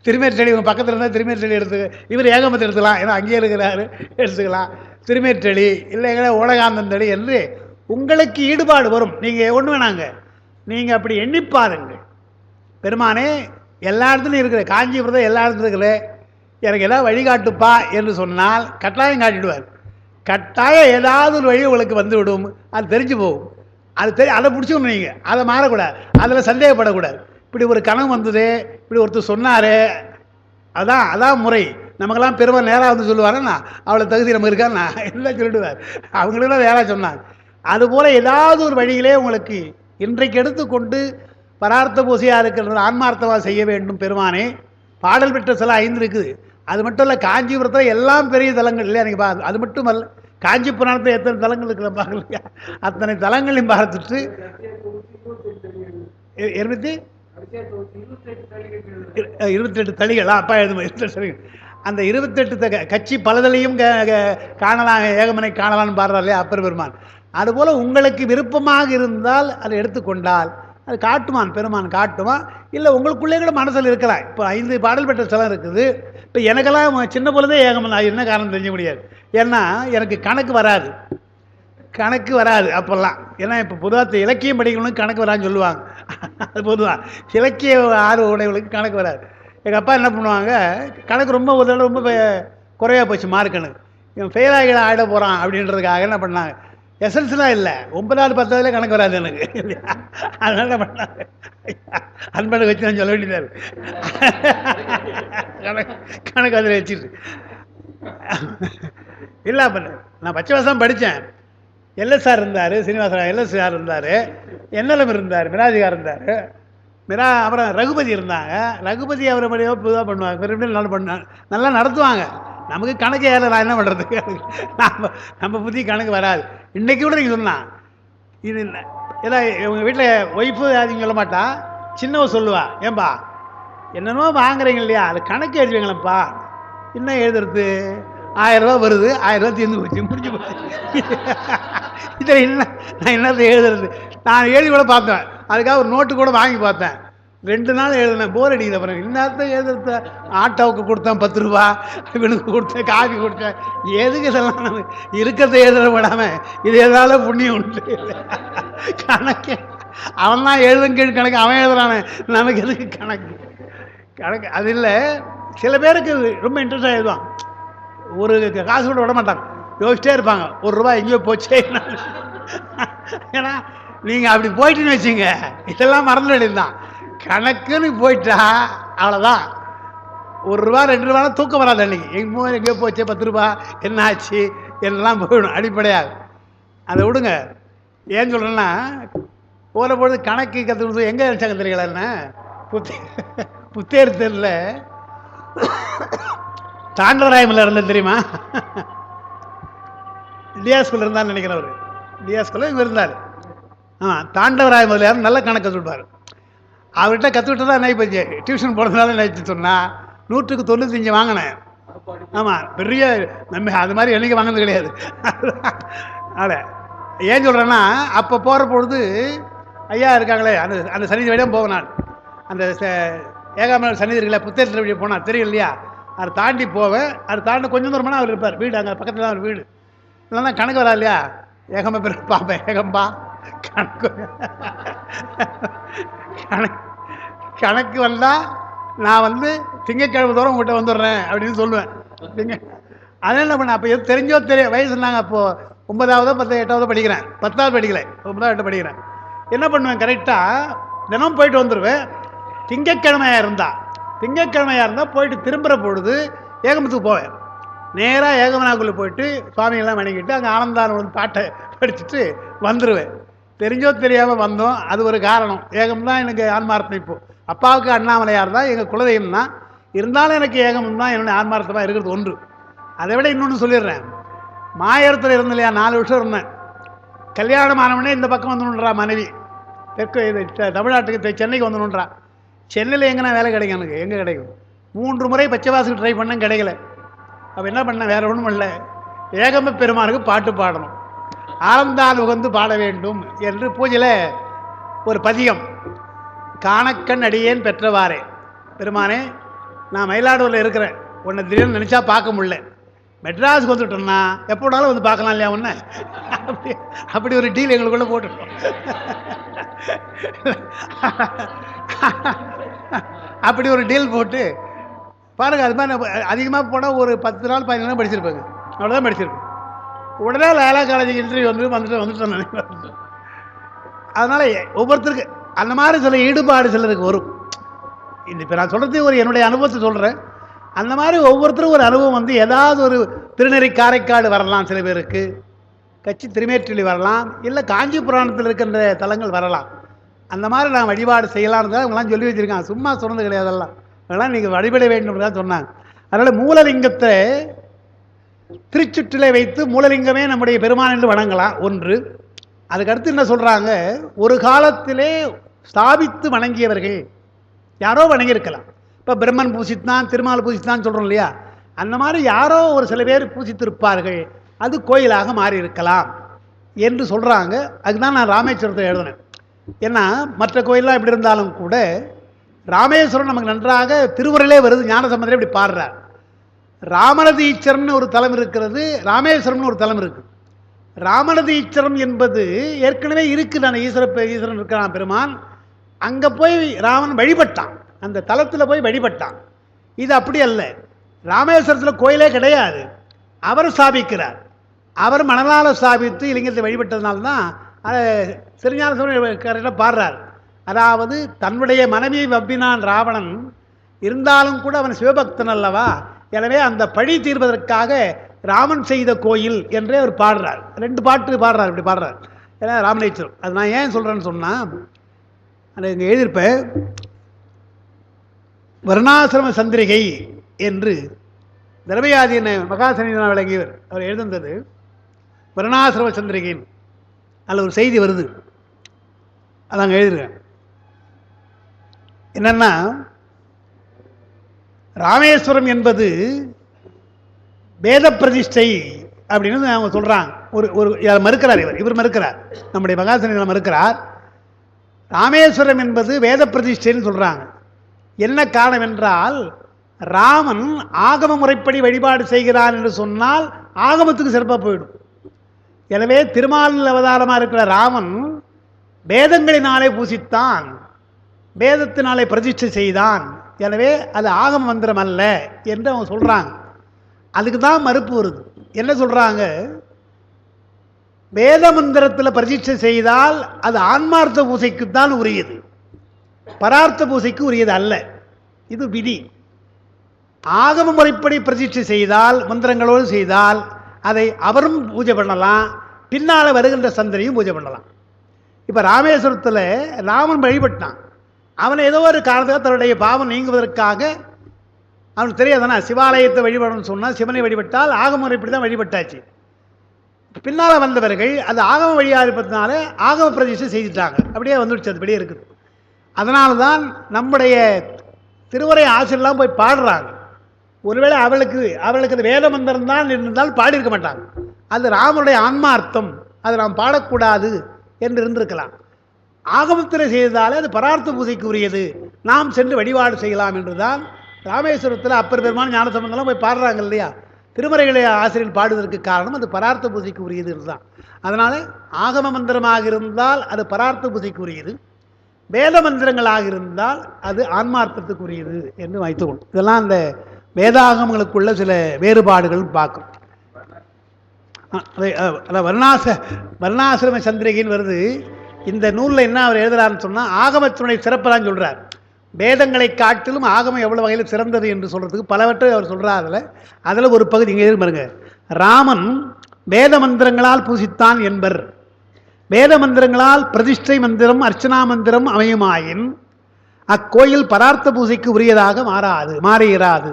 திருமேற்றடி உங்கள் பக்கத்தில் இருந்தால் திருமேற்றடி எடுத்துங்க. இவர் ஏகம்பரத்தை எடுத்துக்கலாம், ஏன்னா அங்கேயே இருக்கிறாரு, எடுத்துக்கலாம். திருமேற்றடி இல்லைங்களா உலகாந்தந்தடி என்று உங்களுக்கு ஈடுபாடு வரும். நீங்கள் ஒன்று வேணாங்க, நீங்கள் அப்படி எண்ணி பாருங்க. பெருமானே எல்லா இடத்துலையும் இருக்கிற, காஞ்சிபுரத்தை எல்லா இடத்துலையும் இருக்கிற, எனக்கு ஏதாவது வழிகாட்டுப்பா என்று சொன்னால் கட்டாயம் காட்டிடுவார். கட்டாயம் ஏதாவது ஒரு வழி உங்களுக்கு வந்து விடும். அது தெரிஞ்சு போகும். அதை பிடிச்சிக்கணும். நீங்கள் அதை மாறக்கூடாது, அதில் சந்தேகப்படக்கூடாது. இப்படி ஒரு கனவு வந்தது, இப்படி ஒருத்தர் சொன்னார், அதான் முறை. நமக்கெல்லாம் பெருமை நேராக வந்து சொல்லுவாருன்னா அவ்வளோ தகுதி நம்ம இருக்கான்னா எல்லாம் சொல்லிடுவார். அவங்களும் வேலை சொன்னாங்க. அதுபோல் ஏதாவது ஒரு வழியிலே உங்களுக்கு இன்றைக்கு எடுத்துக்கொண்டு பரார்த்த பூசையாக இருக்கிறது ஆன்மார்த்தமாக செய்ய வேண்டும். பெருமானே பாடல் பெற்ற சில 5 இருக்குது. அது மட்டும் இல்லை, காஞ்சிபுரத்தில் எல்லாம் பெரிய தலங்கள் இல்லையா? நீங்கள் பார்த்து அது மட்டும் அல்ல, காஞ்சி புராணத்தில் எத்தனை தலங்கள் இருக்கிற பார்க்கலையா? அத்தனை தலங்களையும் பார்த்துட்டு 28 தளிகள் அப்பா எழுதுமா 28 தளிகள். அந்த 28 கட்சி பலதலையும் காணலாம், ஏகமனை காணலான்னு பாடுறார் இல்லையா அப்பர் பெருமான். அதுபோல் உங்களுக்கு விருப்பமாக இருந்தால் அதை எடுத்துக்கொண்டால் அது காட்டுமான், பெருமான் காட்டுவான். இல்லை உங்களுக்குள்ளே கூட மனசில் இருக்கலாம். இப்போ 5 பாடல் பெற்ற ஸ்தலம் இருக்குது. இப்போ எனக்கெல்லாம் சின்ன பொழுதே ஏகமன் என்ன காரணம் தெரிஞ்ச முடியாது. ஏன்னா எனக்கு கணக்கு வராது அப்போல்லாம். ஏன்னா இப்போ பொதுவாக இலக்கியம் படிக்கணும்னு கணக்கு வரான்னு சொல்லுவாங்க. அது பொதுவாக இலக்கிய ஆர்வ உடையவர்களுக்கு கணக்கு வராது. எங்கள் அப்பா என்ன பண்ணுவாங்க, கணக்கு ரொம்ப ஒரு தடவை ரொம்ப குறையாக போச்சு மார்க். எனக்கு இவன் ஃபெயிலாக ஆகிட போகிறான் அப்படின்றதுக்காக என்ன பண்ணாங்க, எஸ்எல்சிலாம் இல்லை 9வது 10வதுல கணக்கு வராது எனக்கு. அதனால என்ன பண்ணாங்க, அன்பனை வச்சு நான் சொல்ல வேண்டியதாக கணக்கு அதில் வச்சுட்டு இல்லை. பண்ண நான் பச்சை வருஷம் படித்தேன். எல்எஸ்ஆர் இருந்தார், சீனிவாசன் எல்எஸ்ஆர் இருந்தார், என்எல்எம் இருந்தார், மிராஜிகார் இருந்தார், அப்புறம் ரகுபதி இருந்தாங்க. ரகுபதி அவரை படியாக பொதுவாக பண்ணுவாங்க, நல்லா நடத்துவாங்க. நமக்கு கணக்கு ஏற நான் என்ன பண்ணுறதுக்கு, நம்ம புத்தி கணக்கு வராது. இன்றைக்கி கூட நீங்கள் சொன்னான் இது ஏதா உங்கள் வீட்டில் ஒய்ஃபு அதிகம் சொல்ல மாட்டா, சின்னவ சொல்லுவா, ஏன்பா என்னென்னமோ வாங்குறீங்க இல்லையா, அது கணக்கு எழுதுவீங்களப்பா. என்ன எழுதுறது, 1000 ரூபா வருது, 1000 ரூபா தீர்ந்து போச்சு, முடிஞ்சு போச்சு. இதில் என்ன நான் என்னத்தை எழுதுறது, நான் எழுதி கூட பார்த்தேன். அதுக்காக ஒரு நோட்டு கூட வாங்கி பார்த்தேன். 2 நாள் எழுதினேன், போர் அடிக்குது. அப்புறம் இன்னத்தை எழுதுறது, ஆட்டோவுக்கு கொடுத்தேன் 10 ரூபா, இவனுக்கு கொடுத்தேன், காஃபி கொடுத்தேன், எதுக்கு இதெல்லாம் நம்ம இருக்கிறத எழுத விடாமல் இது எதால புண்ணியம் உண்டு. கணக்கு அவன் தான் எழுதும் கீழ் கணக்கு அவன் எழுதுறானே, நமக்கு எதுக்கு கணக்கு அது இல்லை. சில பேருக்கு ரொம்ப இன்ட்ரெஸ்டாக எழுதுவான், ஒரு காசு கூட விட மாட்டாங்க, யோசிச்சிட்டே இருப்பாங்க, 1 ரூபா எங்கேயோ போச்சே. ஏன்னா நீங்கள் அப்படி போயிட்டுன்னு வச்சுங்க, இதெல்லாம் மறந்து வேண்டியதுதான். கணக்குன்னு போயிட்டா அவ்வளோதான். 1 ரூபா 2 ரூபானா தூக்கம் வராது. அன்றைக்கி எங்கேயோ போச்சே, 10 ரூபா என்ன ஆச்சு எல்லாம் போயிடும் அடிப்படையாக. அதை விடுங்க. ஏன் சொல்கிறேன்னா, போகிற பொழுது கணக்கு கற்றுக்கிறது எங்கே நினச்சாங்க தெரியல. என்ன புத்தேர் தெரியல, தாண்டவராயமில் இருந்தது தெரியுமா? டிஎஸ்குள்ள இருந்தான்னு நினைக்கிறேன். அவர் டிஎஸ்குள்ள இங்கே இருந்தார். ஆமாம், தாண்டவராய முதலியார் நல்ல கணக்கு சொல்லுவார். அவர்கிட்ட கற்றுக்கிட்டு தான் என்ன போச்சு, டியூஷன் போகிறதுனால நினச்சி சொன்னால் 100க்கு 95 வாங்கினேன். ஆமாம், பெரிய நம்ம அது மாதிரி என்றைக்கு வாங்கினது கிடையாது. அதில் ஏன் சொல்கிறேன்னா, அப்போ போகிற பொழுது ஐயா இருக்காங்களே, அந்த அந்த சன்னிதி வழியாக போவேன் நான். அந்த ஏகாம்பரநாதர் சன்னிதி இருக்குல்ல, புத்தேஸ்வரர் வழியாக போனால் தெரியும் இல்லையா, அதை தாண்டி போவேன். அதை தாண்டி கொஞ்சம் தூரமான அவர் இருப்பார், வீடு அங்கே பக்கத்தில் தான் அவர் வீடு. இல்லைன்னா கணக்கு வரா இல்லையா, ஏகம்ப பேர் பார்ப்பேன், ஏகம்பா கணக்கு கணக்கு கணக்கு வந்தால் நான் வந்து திங்கக்கிழமை தூரம் உங்கள்கிட்ட வந்துடுறேன் அப்படின்னு சொல்லுவேன். அதனால் என்ன பண்ணேன், அப்போ எது தெரிஞ்சோ வயசு இருந்தாங்க. அப்போது 9ஆவதோ 8ஆவதோ படிக்கிறேன், 10ஆவது படிக்கல, 9ஆவது படிக்கிறேன். என்ன பண்ணுவேன், கரெக்டாக தினம் போயிட்டு வந்துடுவேன். திங்கக்கிழமையாக இருந்தால் போயிட்டு திரும்புகிற பொழுது ஏகமத்துக்கு போவேன். நேராக ஏகமனாக்குள்ளே போயிட்டு சுவாமிகள்லாம் வணங்கிட்டு அங்கே ஆனந்தான பாட்டை படிச்சுட்டு வந்துடுவேன். தெரிஞ்சோ தெரியாமல் வந்தோம், அது ஒரு காரணம். ஏகம் தான் எனக்கு ஆன்மார்த்தம். இப்போது அப்பாவுக்கு அண்ணாமலையார் தான் எங்கள் குலதெய்வம் தான், இருந்தாலும் எனக்கு ஏகம் தான் என்னுடைய ஆன்மார்த்தமாக இருக்கிறது ஒன்று. அதை விட இன்னொன்று சொல்லிடுறேன். மாயரத்தில் இருந்த இல்லையா, 4 வருஷம் இருந்தேன். கல்யாணம் ஆனவனே இந்த பக்கம் வந்துடுன்றா மனைவி, தெற்கு இது தமிழ்நாட்டுக்கு சென்னைக்கு வந்துடுன்றா. சென்னையில் எங்கன்னா வேலை கிடைக்கும், எனக்கு எங்கே கிடைக்கும்? 3 முறை பச்சைவாசுக்கு ட்ரை பண்ணேன், கிடைக்கல. அப்போ என்ன பண்ணேன், வேறு ஒன்றும் இல்லை, ஏகம்ப பெருமானுக்கு பாட்டு பாடணும், ஆனந்தால் உகந்து பாட வேண்டும் என்று பூஜையில் ஒரு பதிகம், காணக்கண் அடியேன் பெற்றவாறே. பெருமானே, நான் மயிலாடுதுறையில் இருக்கிறேன், உன்னை திடீர்னு நினச்சா பார்க்க முடியல, மெட்ராஸுக்கு வந்துட்டோம்னா எப்போனாலும் வந்து பார்க்கலாம் இல்லையா உன்னை, அப்படி ஒரு டீல் எங்களுக்குள்ளே போட்டுட்டோம். அப்படி ஒரு டீல் போட்டு பாருங்கள். அது மாதிரி அதிகமாக போனால் ஒரு 10 நாள் 15 நாள் படிச்சிருப்பேங்க, அவ்வளோதான் படிச்சிருப்பேன். உடனே லாலா காலேஜுக்கு இன்டர்வியூ வந்துட்டோம் நினைப்பேன். அதனால் ஒவ்வொருத்தருக்கு அந்த மாதிரி சில ஈடுபாடு சிலருக்கு வரும். இப்போ நான் சொல்கிறது ஒரு என்னுடைய அனுபவத்தை சொல்கிறேன். அந்த மாதிரி ஒவ்வொருத்தரும் ஒரு அனுபவம் வந்து ஏதாவது ஒரு திருநெறி காரைக்காடு வரலாம், சில பேருக்கு கட்சி திருமேற்றலி வரலாம், இல்லை காஞ்சி புராணத்தில் இருக்கின்ற தலங்கள் வரலாம். அந்த மாதிரி நான் வழிபாடு செய்யலான்னு தான் அவங்களாம் சொல்லி வச்சுருக்காங்க, சும்மா சொன்னது கிடையாது. அதெல்லாம் நீங்கள் வழிபட வேண்டும் தான் சொன்னாங்க. அதனால் மூலலிங்கத்தை திருச்சுற்றிலே வைத்து மூலலிங்கமே நம்முடைய பெருமான் என்று வணங்கலாம் ஒன்று. அதுக்கடுத்து என்ன சொல்கிறாங்க, ஒரு காலத்திலே ஸ்தாபித்து வணங்கியவர்கள் யாரோ வணங்கியிருக்கலாம். இப்போ பிரம்மன் பூசித்தான், திருமால் பூசித்தான் சொல்கிறோம் இல்லையா, அந்த மாதிரி யாரோ ஒரு சில பேர் பூசித்திருப்பார்கள், அது கோயிலாக மாறி இருக்கலாம் என்று சொல்கிறாங்க. அதுதான் நான் ராமேஸ்வரத்தை எழுதினேன். ஏன்னா மற்ற கோயிலெலாம் எப்படி இருந்தாலும் கூட ராமேஸ்வரம் நமக்கு நன்றாக திருவுரையிலே வருது, ஞானசம்பந்தரே இப்படி பாடுறார். ராமநதீச்சரம்னு ஒரு தலம் இருக்கிறது, ராமேஸ்வரம்னு ஒரு தலம் இருக்குது. ராமநதீச்சரம் என்பது ஏற்கனவே இருக்குது, நான் ஈஸ்வரன் இருக்கிறான் பெருமான், அங்கே போய் ராமன் வழிபட்டான், அந்த தலத்தில் போய் வழிபட்டான். இது அப்படி அல்ல, ராமேஸ்வரத்தில் கோயிலே கிடையாது, அவர் ஸ்தாபிக்கிறார். அவர் மணலால் ஸ்தாபித்து இலிங்கத்தை வழிபட்டதுனால்தான் அதை திருஞான கரெக்டாக பாடுறார். அதாவது தன்னுடைய மனைவியை வப்பினான் ராவணன், இருந்தாலும் கூட அவன் சிவபக்தன் அல்லவா, எனவே அந்த பழி தீர்வதற்காக ராமன் செய்த கோயில் என்றே அவர் பாடுறார். 2 பாட்டு பாடுறார், இப்படி பாடுறார். ஏன்னா ராமநேச்சரம். அது நான் ஏன் சொல்கிறேன்னு சொன்னால், அது இங்கே எழுதியிருப்பேன், வர்ணாசிரம சந்திரிகை என்று திரவியாதீன மகாசனிதனா விளங்கியவர் அவர் எழுதுந்தது வர்ணாசிரம சந்திரிகைன்னு. அதில் ஒரு செய்தி வருது, அதாங்க எழுதிருக்கேன். என்னன்னா, ராமேஸ்வரம் என்பது வேத பிரதிஷ்டை அப்படின்னு அவங்க சொல்கிறாங்க. ஒரு மறுக்கிறார், இவர் மறுக்கிறார், நம்முடைய மகாசனிதனா மறுக்கிறார். ராமேஸ்வரம் என்பது வேத பிரதிஷ்டைன்னு சொல்கிறாங்க. என்ன காரணம் என்றால், ராமன் ஆகம முறைப்படி வழிபாடு செய்கிறான் என்று சொன்னால் ஆகமத்துக்கு சிறப்பாக போயிடும். எனவே திருமால் அவதாரமாக இருக்கிற ராமன் வேதங்களினாலே பூசித்தான், வேதத்தினாலே பிரதிஷ்டை செய்தான், எனவே அது ஆகம மந்திரம் அல்ல என்று அவங்க சொல்கிறாங்க. அதுக்கு தான் மறுப்பு வருது. என்ன சொல்கிறாங்க, வேத மந்திரத்தில் பிரதிஷ்டை செய்தால் அது ஆன்மார்த்த பூசைக்குத்தான் உரியது, பரார்த்த பூசைக்கு உரியது அல்ல, இது விதி. ஆகம முறைப்படி பிரதிஷ்டை செய்தால், மந்திரங்களோடு செய்தால் அதை அவரும் பூஜை பண்ணலாம், பின்னால் வருகின்ற சந்ததியும் பூஜை பண்ணலாம். இப்போ ராமேஸ்வரத்தில் ராமன் வழிபட்டான், அவனை ஏதோ ஒரு காரணத்துக்காக தன்னுடைய பாவம் நீங்குவதற்காக, அவனுக்கு தெரியாதானா சிவாலயத்தை வழிபடணும்னு சொன்னால் சிவனை வழிபட்டால் ஆகம முறைப்படி தான் வழிபட்டாச்சு. பின்னால் வந்தவர்கள் அது ஆகம வழியாக இருப்பதுனால ஆகம பிரதிஷ்டை செய்துட்டாங்க, அப்படியே வந்துடுச்சு, அது அப்படியே இருக்குது. அதனால தான் நம்முடைய திருவரை ஆசிரியெல்லாம் போய் பாடுறாங்க. ஒருவேளை அவளுக்கு அது வேத மந்திரம் தான் இருந்தால் பாடியிருக்க மாட்டாங்க. அது ராமனுடைய ஆன்மார்த்தம், அது நாம் பாடக்கூடாது என்று இருந்திருக்கலாம். ஆகமத்தில் செய்ததாலே அது பரார்த்த பூஜைக்கு உரியது, நாம் சென்று வழிபாடு செய்யலாம் என்றுதான் ராமேஸ்வரத்தில் அப்பர் பெருமான் ஞானசம்பந்தம்லாம் போய் பாடுறாங்க இல்லையா. திருமறைகளை ஆசிரியர் பாடுவதற்கு காரணம் அது பரார்த்த பூஜைக்கு உரியது என்றுதான். அதனால் ஆகம மந்திரமாக இருந்தால் அது பரார்த்த பூஜைக்கு உரியது, வேத மந்திரங்களாக இருந்தால் அது ஆன்மார்த்தத்துக்குரியது என்று வைத்துக்கொள்ளும். இதெல்லாம் அந்த வேதாகமங்களுக்குள்ள சில வேறுபாடுகள் பார்க்கும். வர்ணாசிரம சந்திரிகைன்னு வருது. இந்த நூலில் என்ன அவர் எழுதுறாருன்னு சொன்னால் ஆகமத்தினுடைய சிறப்பு தான் சொல்கிறார். வேதங்களை காட்டிலும் ஆகமம் எவ்வளோ வகையில் சிறந்தது என்று சொல்கிறதுக்கு பலவற்றை அவர் சொல்கிறார். அதில் ஒரு பகுதி இங்கே பாருங்க. ராமன் வேத மந்திரங்களால் பூசித்தான் என்பர். வேத மந்திரங்களால் பிரதிஷ்டை மந்திரம் அர்ச்சனா மந்திரம் அமையுமாயின் அக்கோயில் பரார்த்த பூசைக்கு உரியதாக மாறுகிறாது.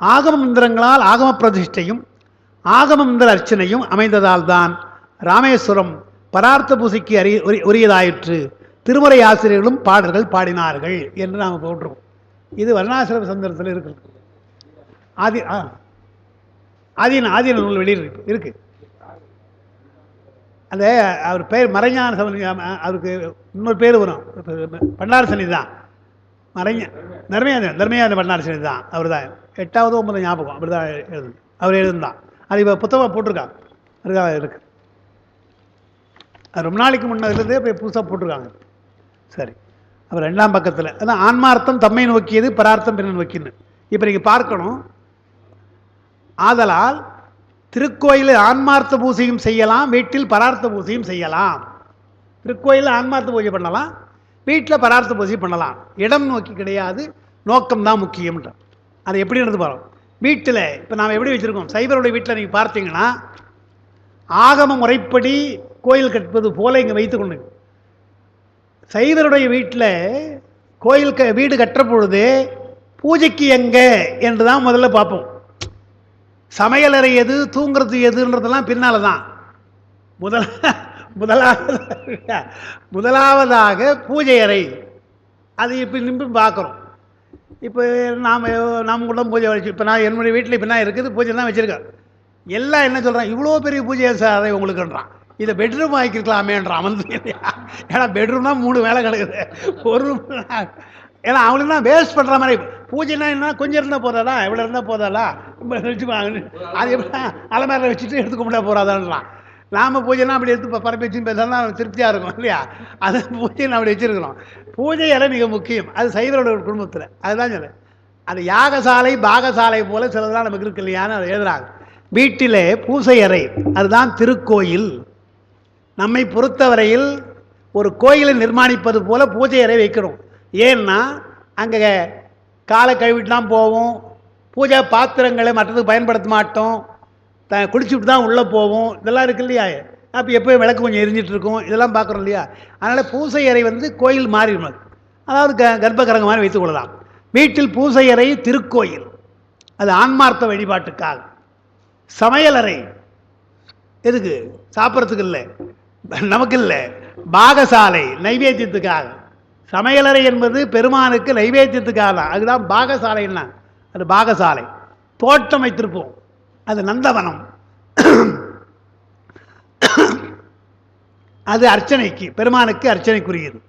ஆகம மந்திரங்களால் ஆகம பிரதிஷ்டையும் ஆகம மந்திர அர்ச்சனையும் அமைந்ததால் தான் ராமேஸ்வரம் பரார்த்த பூசைக்கு உரியதாயிற்று. திருமறை ஆசிரியர்களும் பாடல்கள் பாடினார்கள் என்று நாம் போன்றோம். இது வர்ணாசிரம சந்திரத்தில் இருக்கிறது. ஆதீன நூல் வெளியில் இருக்கு. அந்த அவர் பேர் மறைஞான அவருக்கு இன்னொரு பேர் வரும், பண்டார சனி தான். தர்மயான பண்டார சனி தான். அவர் தான் 8வது 9 ஞாபகம் அப்படி தான் அவர் எழுதுந்தான். அது இப்போ புத்தகம் போட்டிருக்காங்க, அதுக்காக இருக்கு. அது ரொம்ப நாளைக்கு முன்னதுலேருந்தே இப்போ புதுசாக போட்டிருக்காங்க. சரி, அவர் 2ஆம் பக்கத்தில் அதான் ஆன்மார்த்தம் தம்மை நோக்கியது, பரார்த்தம் பின்ன நோக்கின்னு. இப்போ நீங்கள் பார்க்கணும். ஆதலால் திருக்கோயிலில் ஆன்மார்த்த பூஜையும் செய்யலாம், வீட்டில் பரார்த்த பூஜையும் செய்யலாம். திருக்கோயிலில் ஆன்மார்த்த பூஜை பண்ணலாம், வீட்டில் பரார்த்த பூஜை பண்ணலாம். இடம் நோக்கி கிடையாது, நோக்கம்தான் முக்கியம்ன்ற. அது எப்படி நடந்து போகிறோம். வீட்டில் இப்போ நாம் எப்படி வச்சுருக்கோம், சைவருடைய வீட்டில் நீங்கள் பார்த்தீங்கன்னா ஆகம முறைப்படி கோயில் கட்டுவது போல இங்கே வைத்துக்கொண்டு, சைவருடைய வீட்டில் கோயில் வீடு கட்டுற பொழுது பூஜைக்கு எங்கே என்று தான் முதல்ல பார்ப்போம். சமையலறை எது, தூங்குறது எதுன்றதெல்லாம் பின்னால் தான். முதலாவதாக பூஜை அறை, அது இப்போ நின்று பார்க்குறோம். இப்போ நாம் கூட பூஜை வச்சு, இப்போ நான் என்னுடைய வீட்டில் இப்போ என்ன இருக்குது, பூஜை தான் வச்சுருக்கேன். எல்லாம் என்ன சொல்கிறான், இவ்வளோ பெரிய பூஜை அறை உங்களுக்குன்றான். இதை பெட்ரூம் ஆக்கிருக்கலாமேன்றான் வந்து. ஏன்னா பெட்ரூம் தான் 3 வேலை கிடக்குது, ஒரு ரூம். ஏன்னா அவங்களுக்கு தான் வேஸ்ட் பண்ணுற மாதிரி. பூஜைனா என்ன, கொஞ்சம் இருந்தால் போதாதா, எவ்வளோ இருந்தால் போதாதா, வச்சுப்பாங்க. அது எப்படி அலமேரில் வச்சுட்டு எடுத்துக்க முடியாது போகிறாதான்றான். நாம் பூஜைனா அப்படி எடுத்து பரப்பி வச்சு பேசலாம் திருப்தியாக இருக்கும் இல்லையா. அது பூஜையை அப்படி வச்சுருக்கிறோம். பூஜை எல்லாம் மிக முக்கியம். அது சைவரோட ஒரு குடும்பத்தில் அதுதான் சொல்ல. அது யாகசாலை பாகசாலை போல் சிலதெல்லாம் நமக்கு இருக்கு இல்லையான்னு அதை எழுதுறாங்க. வீட்டிலே பூசை அறை, அதுதான் திருக்கோயில். நம்மை பொறுத்தவரையில் ஒரு கோயிலை நிர்மாணிப்பது போல பூஜை அறை வைக்கிறோம். ஏன்னா அங்கே காலை கழுவிட்டுலாம் போவோம், பூஜை பாத்திரங்களை மற்றதுக்கு பயன்படுத்த மாட்டோம், குளிச்சுட்டு தான் உள்ளே போவோம், இதெல்லாம் இருக்கு இல்லையா. அப்போ எப்போயும் விளக்கு கொஞ்சம் எரிஞ்சிட்ருக்கும், இதெல்லாம் பார்க்குறோம் இல்லையா. அதனால் பூசை அறை வந்து கோயில் மாறிடும். அதாவது கர்ப்பகிரகம் மாதிரி வைத்துக்கொள்ளலாம். வீட்டில் பூசை அறை திருக்கோயில், அது ஆன்மார்த்த வழிபாட்டுக்காக. சமையலறை எதுக்கு, சாப்பிட்றதுக்கு இல்லை, நமக்கு இல்லை, பாகசாலை நைவேத்தியத்துக்காக. சமையலறை என்பது பெருமானுக்கு நைவேத்தியத்துக்காக தான், அதுதான் பாகசாலைன்னா. அது பாகசாலை. தோட்டம் வைத்திருப்போம், அது நந்தவனம், அது அர்ச்சனைக்கு, பெருமானுக்கு அர்ச்சனைக்குரியது.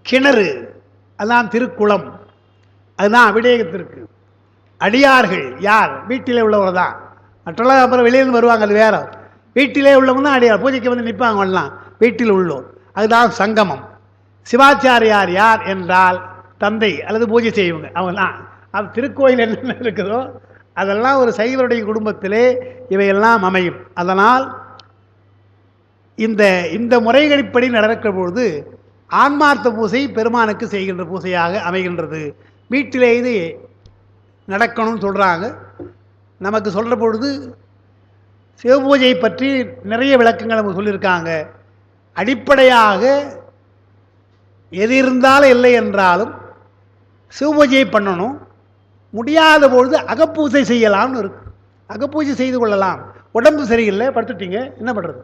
கிணறு, அதுதான் திருக்குளம், அதுதான் அபிடேகத்திற்கு. அடியார்கள் யார், வீட்டிலே உள்ளவர் தான். மற்றவங்க அப்புறம் வெளியிலேருந்து வருவாங்க, அது வேற. வீட்டிலே உள்ளவங்க தான் அடியார், பூஜைக்கு வந்து நிற்பாங்க எல்லாம் வீட்டில் உள்ளோர், அதுதான் சங்கமம். சிவாச்சாரியார் யார் என்றால் தந்தை அல்லது பூஜை செய்வங்க, அவங்க தான். அது திருக்கோயில் என்னென்ன இருக்குதோ அதெல்லாம் ஒரு சைவருடைய குடும்பத்திலே இவையெல்லாம் அமையும். அதனால் இந்த முறைகளின்படி நடக்கிற பொழுது ஆன்மார்த்த பூசை பெருமானுக்கு செய்கின்ற பூசையாக அமைகின்றது. வீட்டிலே இது நடக்கணும்னு சொல்கிறாங்க. நமக்கு சொல்கிற பொழுது சிவபூஜையை பற்றி நிறைய விளக்கங்கள் நமக்கு சொல்லியிருக்காங்க. அடிப்படையாக எது இருந்தாலும் இல்லை என்றாலும் சிவபூஜையை பண்ணணும். முடியாத பொழுது அகப்பூஜை செய்யலாம்னு இருக்கு. அகப்பூஜை செய்து கொள்ளலாம். உடம்பு சரியில்லை, படுத்துட்டீங்க, என்ன பண்ணுறது,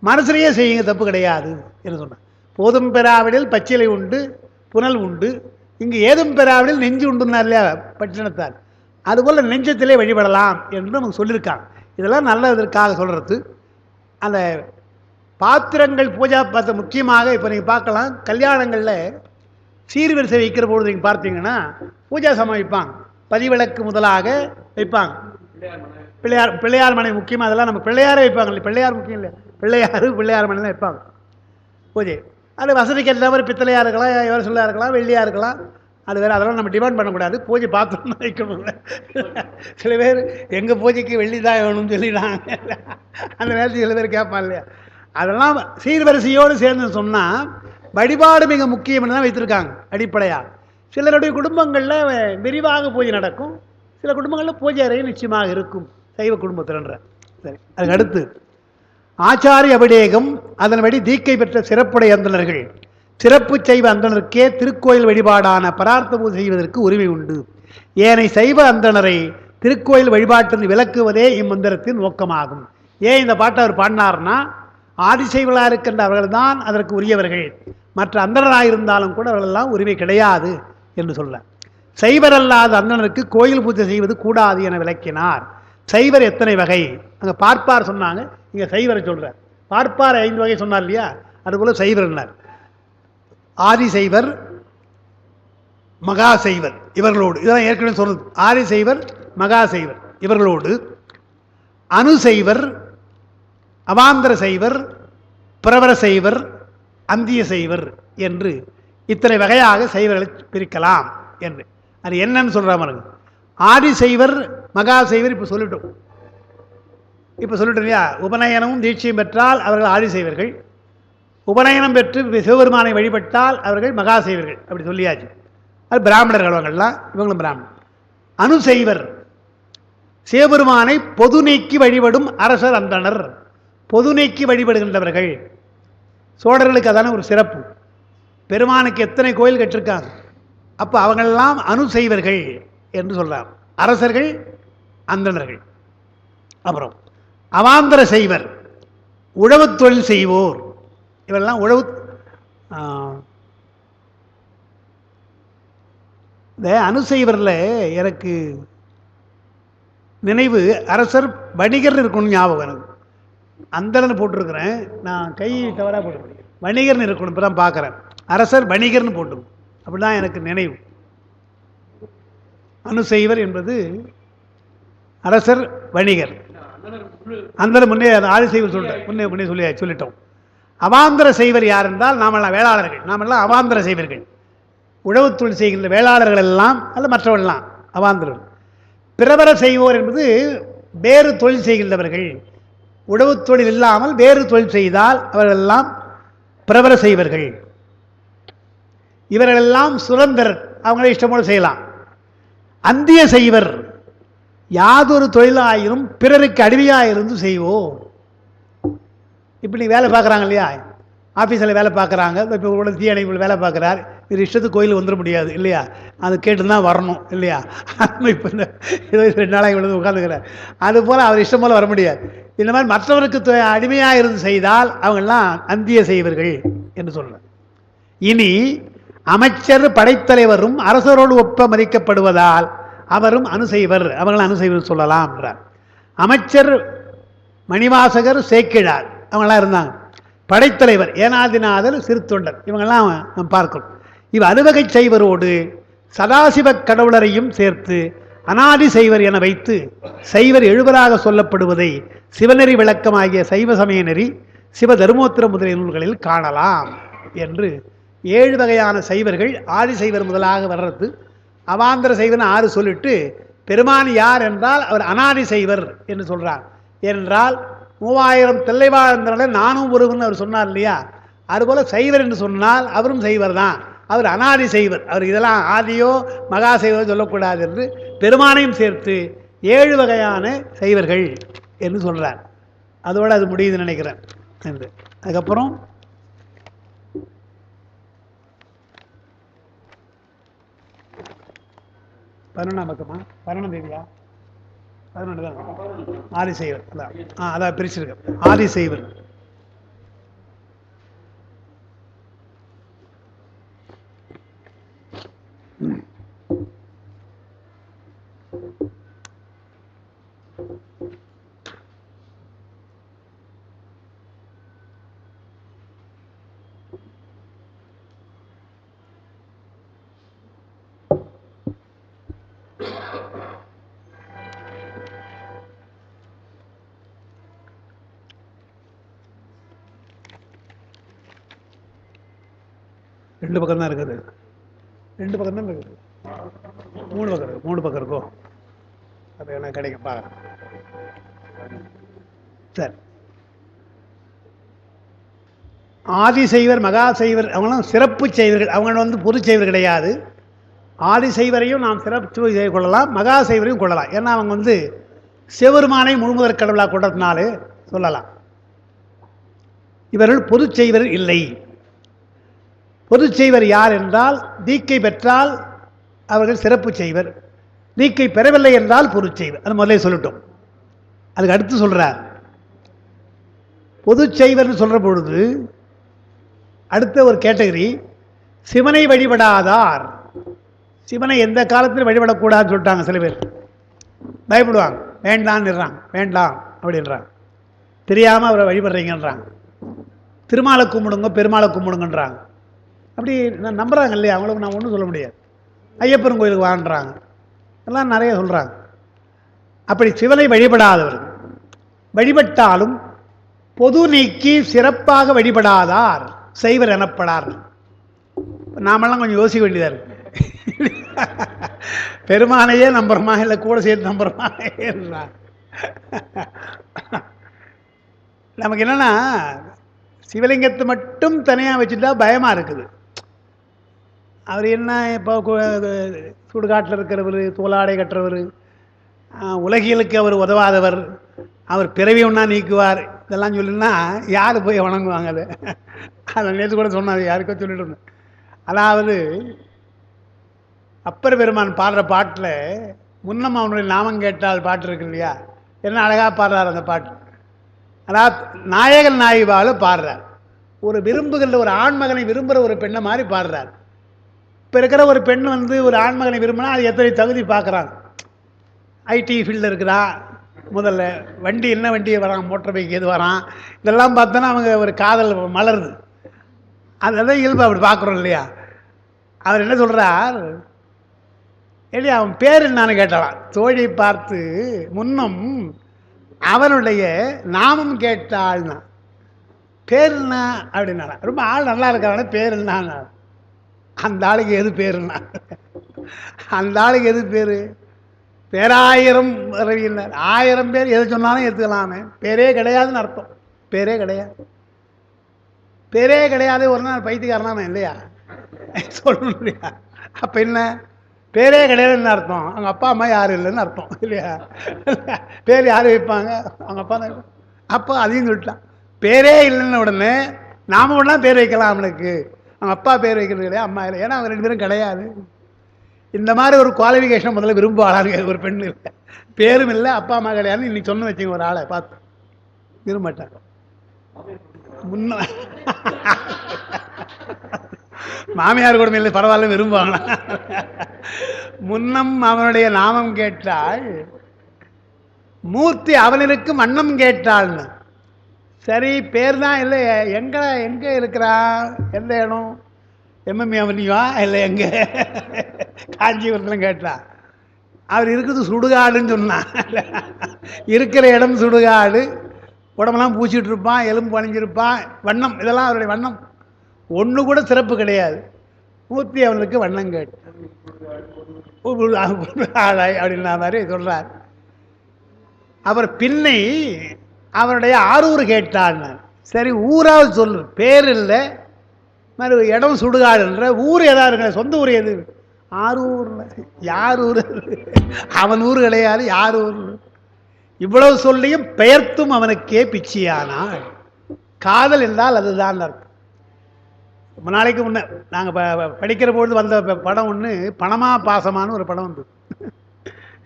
மனசுலேயே செய்யுங்க, தப்பு கிடையாது என்று சொன்னேன். போதும் பெறாவிடில் பச்சிலை உண்டு புனல் உண்டு, இங்கு ஏதும் பெறாவிடில் நெஞ்சு உண்டுன்னார் இல்லையா பட்டினத்தார். அதுபோல் நெஞ்சத்திலே வழிபடலாம் என்று நமக்கு சொல்லியிருக்காங்க. இதெல்லாம் நல்லதற்காக சொல்கிறது. அந்த பாத்திரங்கள் பூஜா பார்த்த முக்கியமாக இப்போ நீங்கள் பார்க்கலாம் கல்யாணங்களில் சீர்வரிசை வைக்கிற பொழுது நீங்கள் பார்த்தீங்கன்னா பூஜா சாமான் வைப்பாங்க. பதிவிளக்கு முதலாக வைப்பாங்க. பிள்ளையார் மனை முக்கியமாக அதெல்லாம் நம்ம பிள்ளையாரே வைப்பாங்க இல்லை, பிள்ளையார் முக்கியம் இல்லை, பிள்ளையார் மனைலாம் வைப்பாங்க பூஜை. அது வசதிக்கு ஏற்ற மாதிரி பித்தளையாக இருக்கலாம், எவர் சொல்லாக இருக்கலாம், வெள்ளியாக இருக்கலாம், அது வேறு. அதெல்லாம் நம்ம டிமாண்ட் பண்ணக்கூடாது. பூஜை பார்த்து வைக்கணும். சில பேர் எங்கள் பூஜைக்கு வெள்ளி தான் வேணும்னு சொல்லிடுறாங்க. அந்த நேரத்தில் சில பேர் கேட்பான் இல்லையா. அதெல்லாம் சீர்வரிசையோடு சேர்ந்து சொன்னால் வழிபாடு மிக முக்கியம்னு தான் வைத்திருக்காங்க அடிப்படையாக. சிலருடைய குடும்பங்களில் விரிவாக பூஜை நடக்கும், சில குடும்பங்களில் பூஜை அறை நிச்சயமாக இருக்கும் சைவ குடும்பத்தில்ன்ற. சரி, அதுக்கு அடுத்து ஆச்சாரிய அபிடேகம். அதன்படி தீக்கை பெற்ற சிறப்புடைய அந்தணர்கள் சிறப்பு சைவ அந்தணருக்கே திருக்கோயில் வழிபாடான பரார்த்த பூஜை செய்வதற்கு உரிமை உண்டு. ஏனை சைவ அந்தணரை திருக்கோயில் வழிபாட்டில் விலக்குவதே இம்மந்திரத்தின் நோக்கமாகும். ஏன் இந்த பாட்டை அவர் பாடினார்னா, ஆதிசைவர்களாக இருக்கின்ற அவர்கள் தான் அதற்கு உரியவர்கள், மற்ற அந்தணராக இருந்தாலும் கூட அவர்களெல்லாம் உரிமை கிடையாது என்று சொல்ல. சைவர் அல்லாத அந்தணருக்கு கோயில் பூஜை செய்வது கூடாது என விளக்கினார். சைவர் எத்தனை வகை? அங்கே பார்ப்பார் சொன்னாங்க, இங்கே சைவரை சொல்கிறார். பார்ப்பார் 5 வகை சொன்னார் இல்லையா, அதுபோல் சைவர்னார். ஆதிசைவர், மகாசைவர் இவர்களோடு, இதெல்லாம் ஏற்கனவே சொல்றது. ஆதிசைவர், மகாசைவர் இவர்களோடு அணுசைவர், அவாந்தர சைவர், பிரவர சைவர், அந்திய சைவர் என்று இத்தனை வகையாக சைவர்களை பிரிக்கலாம் என்று. அது என்னன்னு சொல்கிறாங்க. ஆதிசைவர், மகாசைவர் இப்போ சொல்லிட்டோம். இல்லையா. உபநயனமும் தீட்சையும் பெற்றால் அவர்கள் ஆதிசைவர்கள், உபநயனம் பெற்று சிவபெருமானை வழிபட்டால் அவர்கள் மகாசைவர்கள், அப்படி சொல்லியாச்சு. அது பிராமணர்கள், அவங்கள்லாம் இவங்களும் பிராமணர். அணுசைவர் சிவபெருமானை பொது நீக்கி வழிபடும் அரசர் அந்தணர், பொது நீக்கி வழிபடுகின்றவர்கள். சோழர்களுக்கு அதான ஒரு சிறப்பு. பெருமானுக்கு எத்தனை கோயில் கட்டிருக்காங்க. அப்போ அவங்களெல்லாம் அணுசைவர்கள் என்று சொல்றார். அரசர்கள், அந்தணர்கள். அப்புறம் அவாந்தர செய்வர், உழவு தொழில் செய்வோர். இவெல்லாம் உழவு. இந்த அணுசைவரில் எனக்கு நினைவு அரசர் வணிகர் இருக்கணும் ஞாபகம். எனக்கு அந்தரன்னு போட்டிருக்கிறேன், நான் கை தவறாக போட்டிருக்கேன். வணிகர்னு இருக்கணும், இப்போ தான் பார்க்குறேன். அரசர் வணிகர்னு போட்டுரும், அப்படிதான் எனக்கு நினைவு. அணுசைவர் என்பது அரசர் வணிகர். அந்த முன்னே ஆதிசைவர் சொல்கிறேன், முன்னே சொல்லிட்டோம். அவாந்தர செய்வர் யார் என்றால் நாமெல்லாம் வேளாளர்கள், நாமெல்லாம் அவாந்தர செய்வர்கள். உழவுத்தொழில் செய்கின்ற வேளாளர்கள் எல்லாம் அல்ல மற்றவர்கள்லாம் அவாந்தரர்கள். பிரபர செய்வோர் என்பது வேறு தொழில் செய்கின்றவர்கள். உழவு தொழில் இல்லாமல் வேறு தொழில் செய்தால் அவர்களெல்லாம் பிரபர செய்வர்கள். இவர்களெல்லாம் சுதந்திரர், அவங்களே இஷ்டமோடு செய்யலாம். அந்திய செய்வர் யாதொரு தொழிலாயிரும் பிறருக்கு அடிமையாக இருந்து செய்வோம். இப்படி வேலை பார்க்குறாங்க இல்லையா, ஆஃபீஸில் வேலை பார்க்குறாங்க. இப்போ உங்களோட தீயணைப்பில் வேலை பார்க்குறார், இது இஷ்டத்துக்கு கோயிலுக்கு வந்துட முடியாது இல்லையா, அது கேட்டு தான் வரணும் இல்லையா. இப்போ இந்த 22 நாளாக இவ்வளவு உட்காந்துக்கிறார், அதுபோல் அவர் இஷ்டம் போல் வர முடியாது. இந்த மாதிரி மற்றவருக்கு அடிமையாக இருந்து செய்தால் அவங்கெல்லாம் அந்திய செய்வர்கள் என்று சொல்கிறார். இனி அமைச்சர் படைத்தலைவரும் அரசரோடு ஒப்ப மதிக்கப்படுவதால் அவரும் அணுசெய்வர், அவங்களும் அணுசெய்வர் சொல்லலாம் என்றார். அமைச்சர் மணிவாசகர், சேக்கிழார் அவங்களாம் இருந்தாங்க. படைத்தலைவர் ஏனாதிநாதர், சிறுத்தொண்டர் இவங்கெல்லாம் நாம் பார்க்கணும். இவ் அறுவகை செய்வரோடு சதாசிவ கடவுளரையும் சேர்த்து அனாதி செய்வர் என வைத்து சைவர் எழுவராக சொல்லப்படுவதை சிவநெறி விளக்கமாகிய சைவ சமய நெறி, சிவ தர்மோத்திர முதலிய நூல்களில் காணலாம் என்று 7 வகையான சைவர்கள் ஆதிசைவர் முதலாக வர்றது. அவாந்தர சைவர்னு 6 சொல்லிட்டு பெருமான் யார் என்றால் அவர் அனாதி செய்வர் என்று சொல்றார். ஏனென்றால் 3000 தில்லைவாழ்ந்தனர் நானும் ஒருவன் அவர் சொன்னார் இல்லையா, அதுபோல சைவர் என்று சொன்னால் அவரும் செய்வர் தான், அவர் அனாதி செய்வர். அவர் இதெல்லாம் ஆதியோ மகா செய்வரோ சொல்லக்கூடாது என்று பெருமானையும் சேர்த்து 7 வகையான செய்வர்கள் என்று சொல்றார். அதோடு அது முடியுதுன்னு நினைக்கிறேன் என்று. அதுக்கப்புறம் பக்கமா 11 தேதியா 11 தான் ஆதிசைவர். அதான் பிரிச்சிருக்க ஆதிசைவர். 2 பக்கம் தான் இருக்குது. 2 பக்கம் தான் இருக்குது. 3 பக்கம் இருக்கு. 3 பக்கம் இருக்கோ? அப்போ என்ன கிடைக்கும் பார்க்கலாம். சரி, ஆதிசைவர் மகாசைவர் அவங்களும் சிறப்பு செய்வர்கள். அவங்க பொது செய்வர் கிடையாது. ஆதிசைவரையும் நாம் சிறப்பு செய்து கொள்ளலாம், மகாசைவரையும் கொள்ளலாம். ஏன்னா அவங்க சிவபெருமானை முழுமுதற் கடவுளாக கொண்டதுனாலே சொல்லலாம். இவர்கள் பொது செய்வர் இல்லை. பொது செய்வர் யார் என்றால், தீக்கை பெற்றால் அவர்கள் சிறப்பு செய்வர், தீக்கை பெறவில்லை என்றால் பொது செய்வர். அது முதலே சொல்லிட்டோம். அதுக்கு அடுத்து சொல்றார், பொது செய்வர்னு சொல்ற பொழுது அடுத்த ஒரு கேட்டகரி சிவனை வழிபடாதார். சிவனை எந்த காலத்தில் வழிபடக்கூடாதுன்னு சொல்லிட்டாங்க. சில பேர் பயப்படுவாங்க, வேண்டான்னுறாங்க, வேண்டாம் அப்படின்றாங்க, தெரியாமல் அவரை வழிபடுறீங்கன்றாங்க. திருமாலை கும்பிடுங்க, பெருமாளை கும்பிடுங்கன்றாங்க. அப்படி நம்புறாங்க இல்லையா? அவங்களுக்கு நான் ஒன்றும் சொல்ல முடியாது. ஐயப்பன் கோயிலுக்கு வாங்குறாங்க, எல்லாம் நிறைய சொல்கிறாங்க. அப்படி சிவனை வழிபடாதவர்கள், வழிபட்டாலும் பொது நீக்கி சிறப்பாக வழிபடாதார் செய்வர் எனப்படார். நாமெல்லாம் கொஞ்சம் யோசிக்க வேண்டியதாக இருக்கு. பெருமானையே நம்புறமா இல்லை கூட சேர்த்து நம்புறமா? நமக்கு என்னன்னா, சிவலிங்கத்தை மட்டும் தனியாக வச்சுட்டா பயமாக இருக்குது. அவர் என்ன இப்போ சுடுகாட்டில் இருக்கிறவர், தோளாடை கட்டுறவர், உலகியலுக்கு அவர் உதவாதவர், அவர் பிறவி ஒன்றா நீக்குவார், இதெல்லாம் சொல்லினா யார் போய் வணங்குவாங்க? அதை நேற்று கூட சொன்னார், யாருக்கோ சொல்லிட்டு இருந்தேன். அதாவது அப்பர் பெருமான் பாடுற பாட்டில் முன்னம் அவனுடைய நாமம் கேட்டால் பாட்டு இருக்கு இல்லையா? என்ன அழகாக பாடுறார் அந்த பாட்டு. அதாவது நாயகன் நாயிபால் பாடுறார். ஒரு விரும்புகின்ற ஒரு ஆண்மகனை விரும்புகிற ஒரு பெண்ணை மாதிரி பாடுறார். இப்போ இருக்கிற ஒரு பெண் ஒரு ஆண்மகனை விரும்பினா அது எத்தனை தகுதி பார்க்குறாங்க. ஐடி ஃபீல்டில் இருக்கிறா, முதல்ல வண்டி என்ன வண்டி வரான், மோட்டர் பைக் எது வரான், இதெல்லாம் பார்த்தோன்னா அவங்க ஒரு காதல் மலருது. அதெல்லாம் இயல்பு அப்படி பார்க்குறோம் இல்லையா? அவர் என்ன சொல்கிறார் இல்லையா, அவன் பேர் என்னான்னு கேட்டாலாம். தோழி பார்த்து முன்னம் அவனுடைய நாமம் கேட்டாள்னா, பேர் என்ன அப்படின்னா, ரொம்ப ஆள் நல்லா இருக்கான பேர் என்ன, அந்த ஆளுக்கு எது பேருன்னா, அந்த ஆளுக்கு எது பேர்? பேராயிரம் ரவியினர், 1000 பேர் எது சொன்னாலும் எடுத்துக்கலாமே, பேரே கிடையாதுன்னு அர்த்தம். பேரே கிடையாது, பேரே கிடையாது. ஒரு நாள் பைத்தியக்காரனாமே இல்லையா சொல்லணும் இல்லையா? அப்போ என்ன, பேரே கிடையாதுன்னு அர்த்தம். அவங்க அப்பா அம்மா யாரும் இல்லைன்னு அர்த்தம் இல்லையா? பேர் யார் வைப்பாங்க? அவங்க அப்பா தான். அப்போ அதையும் சொல்லிட்டான், பேரே இல்லைன்னு உடனே நாம ஒன்றா பேர் வைக்கலாம் அவனுக்கு. அவங்க அப்பா பேர் வைக்கிறது கிடையாது, அம்மா இல்லை, ஏன்னா அவங்க 2 பேரும் கிடையாது. இந்த மாதிரி ஒரு குவாலிஃபிகேஷன் முதல்ல விரும்புவாங்க ஒரு பெண்ணு. இல்லை, பேரும் இல்லை, அப்பா அம்மா கிடையாதுன்னு இன்னைக்கு சொன்ன வச்சுங்க ஒரு ஆளை பார்த்து விரும்ப மாட்டாங்க. முன்ன மாமியார் கூட இல்லை, பரவாயில்ல விரும்புவாங்களா? முன்னம் அவனுடைய நாமம் கேட்டாள், மூர்த்தி அவனிற்கு மன்னம் கேட்டாள்னு. சரி, பேர் தான் இல்லை, எங்கே இருக்கிறா, எந்த இடம், எம்எம்ஏ அவனிவா இல்லை எங்கே காஞ்சிபுரத்தில் கேட்டா. அவர் இருக்குது சுடுகாடுன்னு சொன்னான். இருக்கிற இடம் சுடுகாடு, உடம்பெல்லாம் பூச்சிட்டு இருப்பான், எலும்பு பணிஞ்சிருப்பான், வண்ணம், இதெல்லாம் அவருடைய வண்ணம். ஒன்று கூட சிறப்பு கிடையாது. மூர்த்தி அவனுக்கு வண்ணம் கேட்டு அப்படின்னா மாதிரி சொல்றார். அவர் பின்னை அவருடைய ஆரூர் கேட்டான். சரி, ஊராவது சொல்லு, பேர் இல்லை, மாதிரி இடம் சுடுகாடுன்ற ஊர் ஏதாவது இருக்க, சொந்த ஊர் எது? ஆரூர். யார் ஊர்? அவன் ஊர் கிடையாது, யார் ஊர்? இவ்வளவு சொல்லியும் பெயர்த்தும் அவனுக்கே பிச்சியானாள். காதல் என்றால் அதுதான் அர்த்தம். ரொம்ப நாளைக்கு முன்ன நாங்கள் படிக்கிற பொழுது வந்த படம் ஒன்று, பணமா பாசமானு ஒரு படம் வந்து,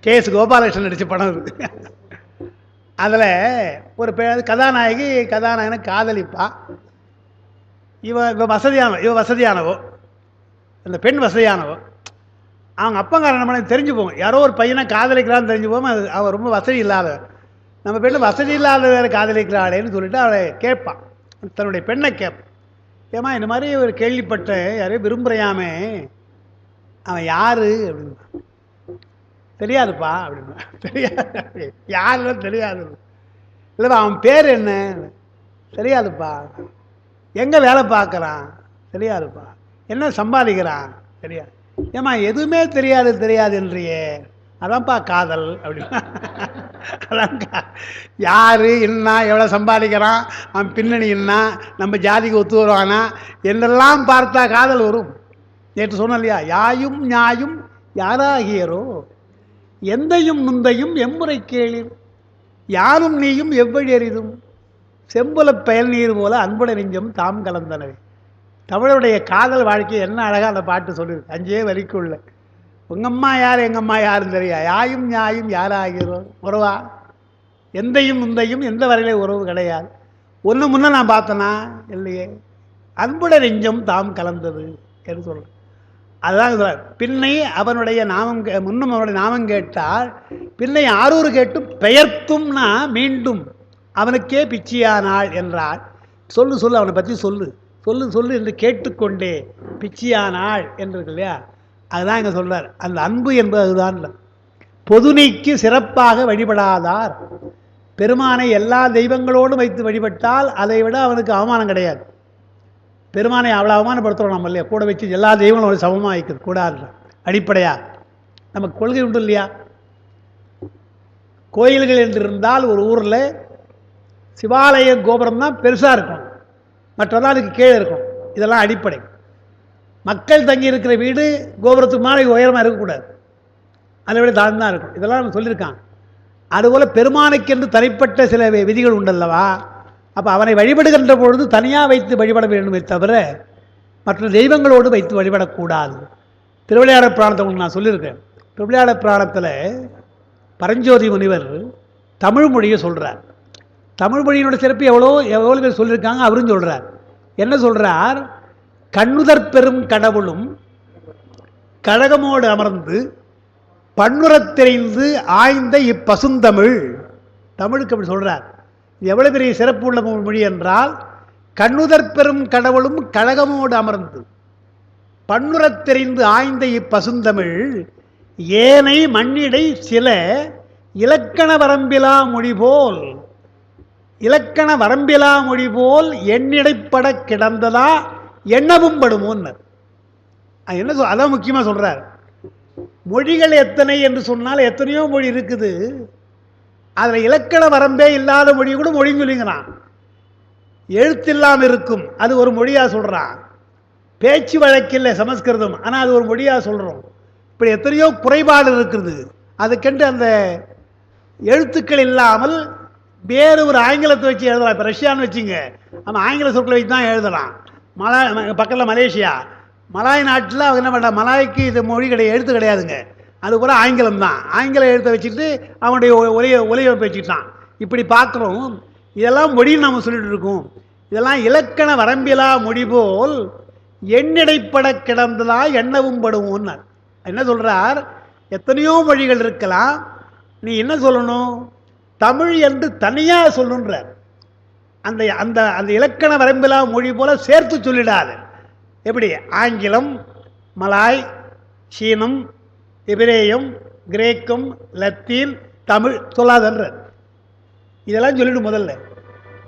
கேஎஸ் கோபாலகிருஷ்ணன் நடித்த படம் இது. அதில் ஒரு கதாநாயகி கதாநாயகனை காதலிப்பா. இவ வசதியானவோ, அந்த பெண் வசதியானவோ. அவங்க அப்பங்காரன் நம்ம தெரிஞ்சு போவோம், யாரோ ஒரு பையனை காதலிக்கிறான்னு தெரிஞ்சு போவோம். அது அவள் ரொம்ப வசதி இல்லாத, நம்ம பெண்ணு வசதி இல்லாத வேறு காதலிக்கிறாளேன்னு சொல்லிட்டு அவளை கேட்பான், தன்னுடைய பெண்ணை கேட்பான். ஏமா இந்த மாதிரி ஒரு கேள்விப்பட்டேன், யாரையும் விரும்புகிறையாமே, அவன் யாரு அப்படின்னு. தெரியாதுப்பா அப்படின்னா. தெரியாது, யாருன்னு தெரியாது. இல்லைப்பா அவன் பேர் என்ன? தெரியாதுப்பா. எங்கே வேலை பார்க்குறான்? தெரியாதுப்பா. என்ன சம்பாதிக்கிறான் சரியா? ஏமா எதுவுமே தெரியாது தெரியாது என்றியே, அதான்ப்பா காதல் அப்படின்னா. அதான் யார் என்ன எவ்வளோ சம்பாதிக்கிறான், அவன் பின்னணி என்ன, நம்ம ஜாதிக்கு ஒத்து வருவானா என்றெல்லாம் பார்த்தா காதல் வரும். நேற்று சொன்னோம் இல்லையா, யாயும் ஞாயும் யாராகியரோ எந்தையும் நுந்தையும் எம்முறை கேளிர், யாரும் நீயும் எவ்வழி அறிதும் செம்புல பயல் நீர் போல அன்புட நெஞ்சம் தாம் கலந்தனவே. தமிழருடைய காதல் வாழ்க்கை என்ன அழகாக அந்த பாட்டு சொல்லியிருக்கு, 5 வரிக்குள்ள. உங்கம்மா யார் எங்கம்மா யாருன்னு தெரியா, யாயும் ஞாயும் யாராகிறோம் உறவா, எந்தையும் நுந்தையும் எந்த வரையிலே உறவு கிடையாது. ஒன்று முன்ன நான் பார்த்தேன்னா இல்லையே, அன்புட நெஞ்சம் தாம் கலந்தது என்று சொல்கிறேன். அதுதான் சொல்ல. பின்னை அவனுடைய நாமம் முன்னும் அவனுடைய நாமம் கேட்டால் பின்னை ஆரூர் கேட்டும் பெயர்த்தும்னா மீண்டும் அவனுக்கே பிச்சியானாள் என்றாள். சொல்லு சொல்லு அவனை பற்றி சொல்லு சொல்லு சொல்லு என்று கேட்டுக்கொண்டே பிச்சியானாள் என்று இருக்கு இல்லையா, அதுதான் இங்கே சொல்கிறார். அந்த அன்பு என்பது அதுதான். பொதுநீக்கு சிறப்பாக வழிபடாதார், பெருமானை எல்லா தெய்வங்களோடும் வைத்து வழிபட்டால் அதை விட அவனுக்கு அவமானம் கிடையாது. பெருமானை அவ்வளோ அவமானப்படுத்துகிறோம் நம்ம இல்லையா, கூட வச்சு எல்லா தெய்வங்களும் சமமாக வைக்கிறது கூடாது. அடிப்படையாக நமக்கு கொள்கை உண்டு இல்லையா. கோயில்கள் என்று இருந்தால் ஒரு ஊரில் சிவாலய கோபுரம் தான் பெருசாக இருக்கும், மற்றதான் அதுக்கு கீழே இருக்கும். இதெல்லாம் அடிப்படை. மக்கள் தங்கி இருக்கிற வீடு கோபுரத்துக்கு மேலே உயரமாக இருக்கக்கூடாது, அதை விட தாழ்ந்தான் இருக்கும். இதெல்லாம் நம்ம சொல்லியிருக்கான். அதுபோல் பெருமானுக்கென்று தனிப்பட்ட சில விதிகள் உண்டல்லவா. அப்போ அவனை வழிபடுகின்ற பொழுது தனியாக வைத்து வழிபட வேண்டுமே தவிர மற்ற தெய்வங்களோடு வைத்து வழிபடக்கூடாது. திருவிளையாடற் புராணத்தை உங்களுக்கு நான் சொல்லியிருக்கேன். திருவிளையாடற் புராணத்தில் பரஞ்சோதி முனிவர் தமிழ் மொழியை சொல்கிறார். தமிழ் மொழியினோட சிறப்பு எவ்வளோ பேர் சொல்லியிருக்காங்க, அவரும் சொல்கிறார். என்ன சொல்கிறார், கண்ணுதற் பெரும் கடவுளும் கழகமோடு அமர்ந்து பன்னுரத் தெரிந்து ஆய்ந்த இப்பசுந்தமிழ். தமிழுக்கு அப்படி சொல்கிறார். எவ்வளோ பெரிய சிறப்பு உள்ள மொழி என்றால், கண்ணுதற் பெரும் கடவுளும் கழகமோடு அமர்ந்து பன்னுரத் தெரிந்து ஆய்ந்த இப்பசுந்தமிழ் ஏனை மண்ணிடை சில இலக்கண வரம்பிலா மொழி போல், இலக்கண வரம்பிலா மொழி போல் எண்ணிடைப்பட கிடந்ததா எண்ணவும் படுமோன்னர். என்ன அதான் முக்கியமாக சொல்கிறார். மொழிகள் எத்தனை என்று சொன்னால் எத்தனையோ மொழி இருக்குது, அதில் இலக்கண வரம்பே இல்லாத மொழி கூட மொழின்னு சொல்லிங்கிறான். எழுத்தில்லாமல் இருக்கும், அது ஒரு மொழியாக சொல்கிறான். பேச்சு வழக்கில்லை சமஸ்கிருதம், ஆனால் அது ஒரு மொழியாக சொல்கிறோம். இப்படி எத்தனையோ குறைபாடு இருக்குது. அதுக்கென்று அந்த எழுத்துக்கள் இல்லாமல் வேறு ஒரு ஆங்கிலத்தை வச்சு எழுதலாம். இப்போ ரஷ்யான்னு வச்சுங்க, நம்ம ஆங்கில சொற்களை வச்சு தான் எழுதலாம். பக்கத்தில் மலேசியா, மலாய் நாட்டில் அவங்க என்ன பண்ணுறாங்க, மலாய்க்கு இது மொழி கிடையாது, எழுத்து கிடையாதுங்க, அது கூட ஆங்கிலம் தான். ஆங்கில எழுத்தை வச்சுட்டு அவனுடைய ஒலியமைப்பை வச்சுக்கிட்டான். இப்படி பார்க்குறோம். இதெல்லாம் மொழின்னு நம்ம சொல்லிட்டு இருக்கோம். இதெல்லாம் இலக்கண வரம்பிலா மொழி போல் எண்ணிடைப்பட கிடந்ததா எண்ணவும் படுவோம்னார். என்ன சொல்கிறார், எத்தனையோ மொழிகள் இருக்கலாம், நீ என்ன சொல்லணும், தமிழ் என்று தனியாக சொல்லணுன்றார். அந்த அந்த அந்த இலக்கண வரம்பிலா மொழி போல சேர்த்து சொல்லிடாது. எப்படி ஆங்கிலம், மலாய், சீனம், எபிரேயம், கிரேக்கம், லத்தீன், தமிழ் சொல்லாதன்ற. இதெல்லாம் சொல்லிவிடும். முதல்ல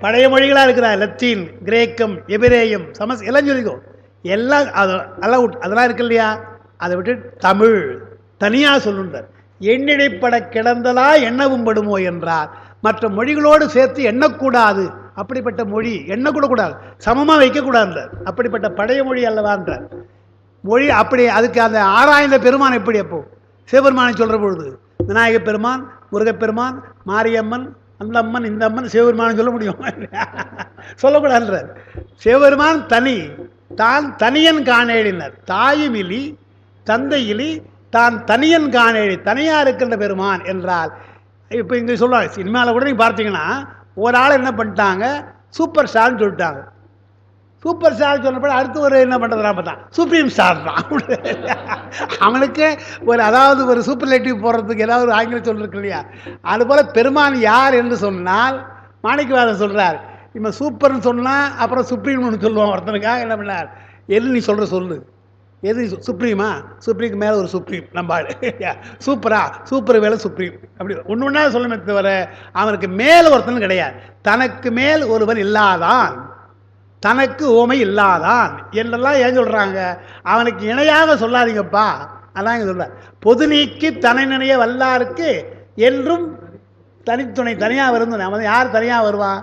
பழைய மொழிகளாக இருக்கிற லத்தீன், கிரேக்கம், எபிரேயம், எல்லாம் சொல்லிக்கோ. எல்லாம் அதெல்லாம் இருக்கு இல்லையா, அதை விட்டு தமிழ் தனியாக சொல்லுன்றார். எண்ணிடைப்பட கிடந்ததா எண்ணவும் படுமோ என்றார். மற்ற மொழிகளோடு சேர்த்து எண்ணக்கூடாது. அப்படிப்பட்ட மொழி எண்ணக்கூட கூடாது, சமமாக வைக்கக்கூடாதுன்றார். அப்படிப்பட்ட பழைய மொழி அல்லவான்றார். மொழி அப்படி அதுக்கு அந்த ஆராய்ந்த பெருமான் எப்படி, அப்போ சிவபெருமானை சொல்கிற பொழுது விநாயக பெருமான், முருகப்பெருமான், மாரியம்மன், அந்த அம்மன், இந்த அம்மன், சிவபெருமான் சொல்ல முடியும்? சொல்லக்கூடாதுன்றார். சிவபெருமான் தனி, தான் தனியன் காணேழினர். தாயும் இலி தந்தை இலி தான் தனியன் காணேழி, தனியாக இருக்கின்ற பெருமான் என்றால். இப்போ இங்கே சொல்லுவாங்க, சினிமாவில் கூட நீங்கள் பார்த்தீங்கன்னா ஒரு ஆள் என்ன பண்ணிட்டாங்க, சூப்பர் ஸ்டார்னு சொல்லிட்டாங்க. சூப்பர் ஸ்டார் சொன்னப்பட அடுத்து ஒரு என்ன பண்ணுறதுனா பார்த்தா சுப்ரீம் ஸ்டார் தான். அவனுக்கு ஒரு அதாவது ஒரு சூப்பர்லேட்டிவ் போடுறதுக்கு ஏதாவது ஒரு ஆங்கிலம் சொல்லிருக்கு இல்லையா, அதுபோல் பெருமான் யார் என்று சொன்னால் மாணிக்கவாதன் சொல்கிறார், இப்போ சூப்பர்னு சொன்னால் அப்புறம் சுப்ரீம்னு சொல்லுவான். ஒருத்தனுக்காக என்ன பண்ணார், எது நீ சொல்கிற சொல்லு, எது சுப்ரீமா, சுப்ரீமுக்கு மேலே ஒரு சுப்ரீம் நம்பாள், சூப்பரா சூப்பர் மேலே சுப்ரீம், அப்படி ஒன்று ஒன்றா சொல்லணுமே தவிர அவனுக்கு மேல் ஒருத்தனும் கிடையாது. தனக்கு மேல் ஒருவன் இல்லாதான். தனக்கு ஓமை இல்லாதான் என்றெல்லாம் ஏன் சொல்றாங்க? அவனுக்கு இணையாக சொல்லாதீங்கப்பா. அதான் இங்க சொல்ற. பொது நீக்கி தனை நினைய வல்லாருக்கு என்றும் தனித்துணை தனியாக வரும். அவன் யார் தனியாக வருவான்?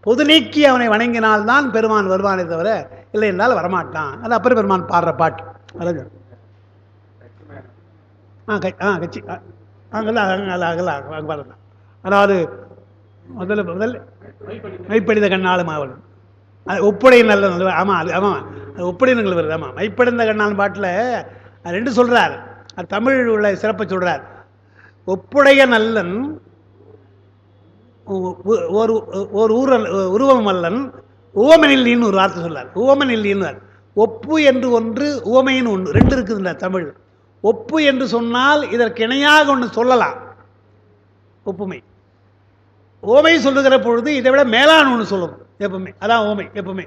பொது நீக்கி அவனை வணங்கினால்தான் பெருமான் வருவானே தவிர இல்லை என்றால் வரமாட்டான். அது அப்பர் பெருமான் பாடுற பாட்டு. அதான் கட்சி அதாவது முதல் மைப்படிந்த கண்ணாலும் ஆவலும் அது ஒப்புடைய நல்ல நல்ல. ஆமாம் அது ஆமாம் அது ஒப்புடையங்கள் வருது. ஆமாம் மைப்படைந்த கண்ணாலும் பாட்டில் அது ரெண்டு சொல்கிறார். அது தமிழ் உள்ள சிறப்பை சொல்கிறார். ஒப்புடைய நல்லன் ஒரு உருவம் அல்லன் உவமனில்லின்னு ஒரு வார்த்தை சொல்லார். உவமனில்லின்னு ஒப்பு என்று ஒன்று, உவமைன்னு ஒன்று, ரெண்டு இருக்குதுல்ல தமிழ். ஒப்பு என்று சொன்னால் இதற்கு இணையாக ஒன்று சொல்லலாம், ஒப்புமை. ஓமை சொல்லுகிற பொழுது இதை விட மேலான ஒன்று சொல்லணும் எப்பவுமே. அதான் ஓமை. எப்பவுமே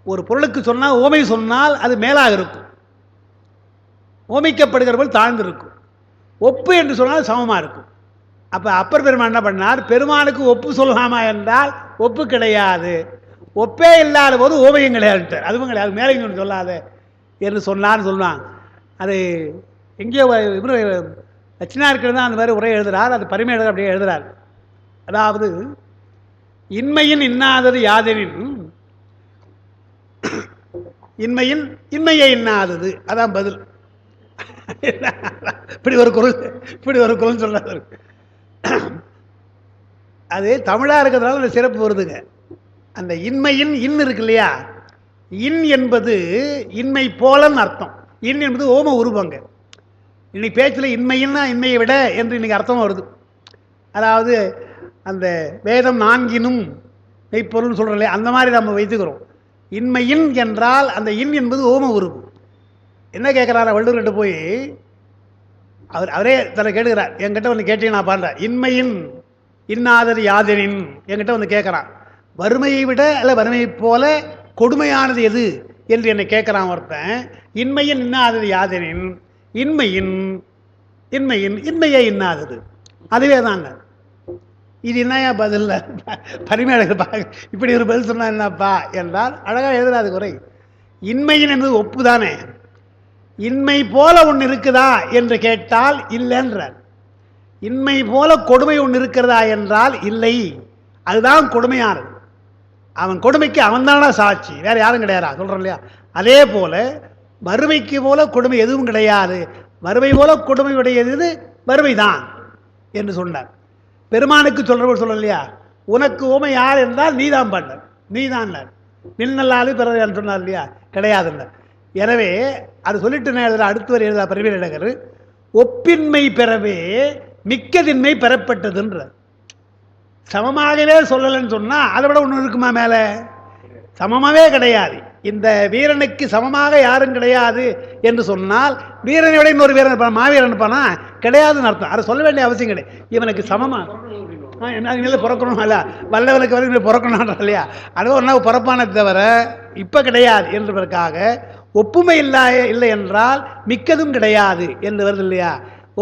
ஒரு பொருளுக்கு சொன்னால் ஓமை சொன்னால் அது மேலாக இருக்கும், ஓமைக்கப்படுகிற போது தாழ்ந்து இருக்கும். ஒப்பு என்று சொன்னால் சமமாக இருக்கும். அப்போ அப்பர் பெருமான் என்ன பண்ணார்? பெருமானுக்கு ஒப்பு சொல்லலாமா என்றால் ஒப்பு கிடையாது, ஒப்பே இல்லாத போது ஓமையும் கிடையாது, அதுவும் கிடையாது, மேலே ஒன்று சொல்லாது என்று சொன்னான்னு சொல்லுவாங்க. அது எங்கேயோ இவர் லட்சுமிநாயக்கர் தான் அந்த மாதிரி உரை எழுதுகிறார். அது பரிமையில அப்படியே எழுதுகிறார். அதாவது இன்மையின் இன்னாதது யாதெனின் இன்மையின் இன்மையை இன்னாதது. அதான் பதில். இப்படி ஒரு குரல் சொல்றாரு. அது தமிழாக இருக்கிறதுனால அந்த சிறப்பு வருதுங்க. அந்த இன்மையின் இன் இருக்கு இல்லையா, இன் என்பது இன்மை போலன்னு அர்த்தம். இன் என்பது ஓம உருவங்க. இன்னைக்கு பேச்சில் இன்மையின்னா இன்மையை விட என்று இன்னைக்கு அர்த்தம் வருது. அதாவது அந்த வேதம் நான்கினும் மெய்ப்பொருள்னு சொல்கிறோம் இல்லையா, அந்த மாதிரி நம்ம வைத்துக்கிறோம். இன்மையின் என்றால் அந்த இன் என்பது ஓம உருவு. என்ன கேட்குறாரு வள்ளுவர்கிட்ட போய்? அவரே தன்னை கேட்கிறார். என்கிட்ட வந்து கேட்டீங்க நான் பாடுறேன். இன்மையின் இன்னாதது யாதெனின் என்கிட்ட வந்து கேட்குறான். வறுமையை விட அல்ல வறுமையை போல கொடுமையானது எது என்று என்னை கேட்குறான் ஒருத்தன். இன்மையின் இன்னாதது யாதெனின் இன்மையின் இன்மையின் இன்மையை இன்னாதது, அதுவே தாங்க. இது என்னையா பதில்? பரிமையழகு இப்படி ஒரு பதில் சொன்னா என்னப்பா என்றால் அழகாக எழுதுறாது குறை. இன்மையின் என்பது ஒப்பு தானே. இன்மை போல ஒன்று இருக்குதா என்று கேட்டால் இல்லைன்றார். இன்மை போல கொடுமை ஒன்று இருக்கிறதா என்றால் இல்லை, அதுதான் கொடுமையானது. அவன் கொடுமைக்கு அவன் தானா சாட்சி, வேற யாரும் கிடையாதா சொல்றோம் இல்லையா. அதே போல வறுமைக்கு போல கொடுமை எதுவும் கிடையாது, வறுமை போல கொடுமை உடையது வறுமைதான் என்று சொன்னார். பெருமானுக்கு சொல்றவர் சொல்ல இல்லையா, உனக்கு ஓமை யார் என்றால் நீதான் பண்ண, நீதான் நின்னல்லாது பிறகு சொன்னார் இல்லையா, கிடையாதுன்னார். எனவே அது சொல்லிட்டு அடுத்து வரை எழுதா பரிமையிலகர் ஒப்பின்மை பெறவே மிக்கதின்மை பெறப்பட்டதுன்ற. சமமாகவே சொல்லலைன்னு சொன்னா அதை விட ஒன்று இருக்குமா மேலே? சமமாகவே கிடையாது. இந்த வீரனுக்கு சமமாக யாரும் கிடையாது என்று சொன்னால் வீரனை விட இன்னொரு வீரன் இருப்பான், மாவீரன் இருப்பானா? கிடையாதுன்னு அர்த்தம். அதை சொல்ல வேண்டிய அவசியம் கிடையாது. இவனுக்கு சமமா என்ன பிறக்கணும் இல்ல, வல்லவனுக்கு வரைக்கும் பிறக்கணும் இல்லையா, அது ஒரு நாள் பிறப்பானே தவிர இப்போ கிடையாது என்பதற்காக ஒப்புமை இல்லை என்றால் மிக்கதும் கிடையாது என்று வருது இல்லையா.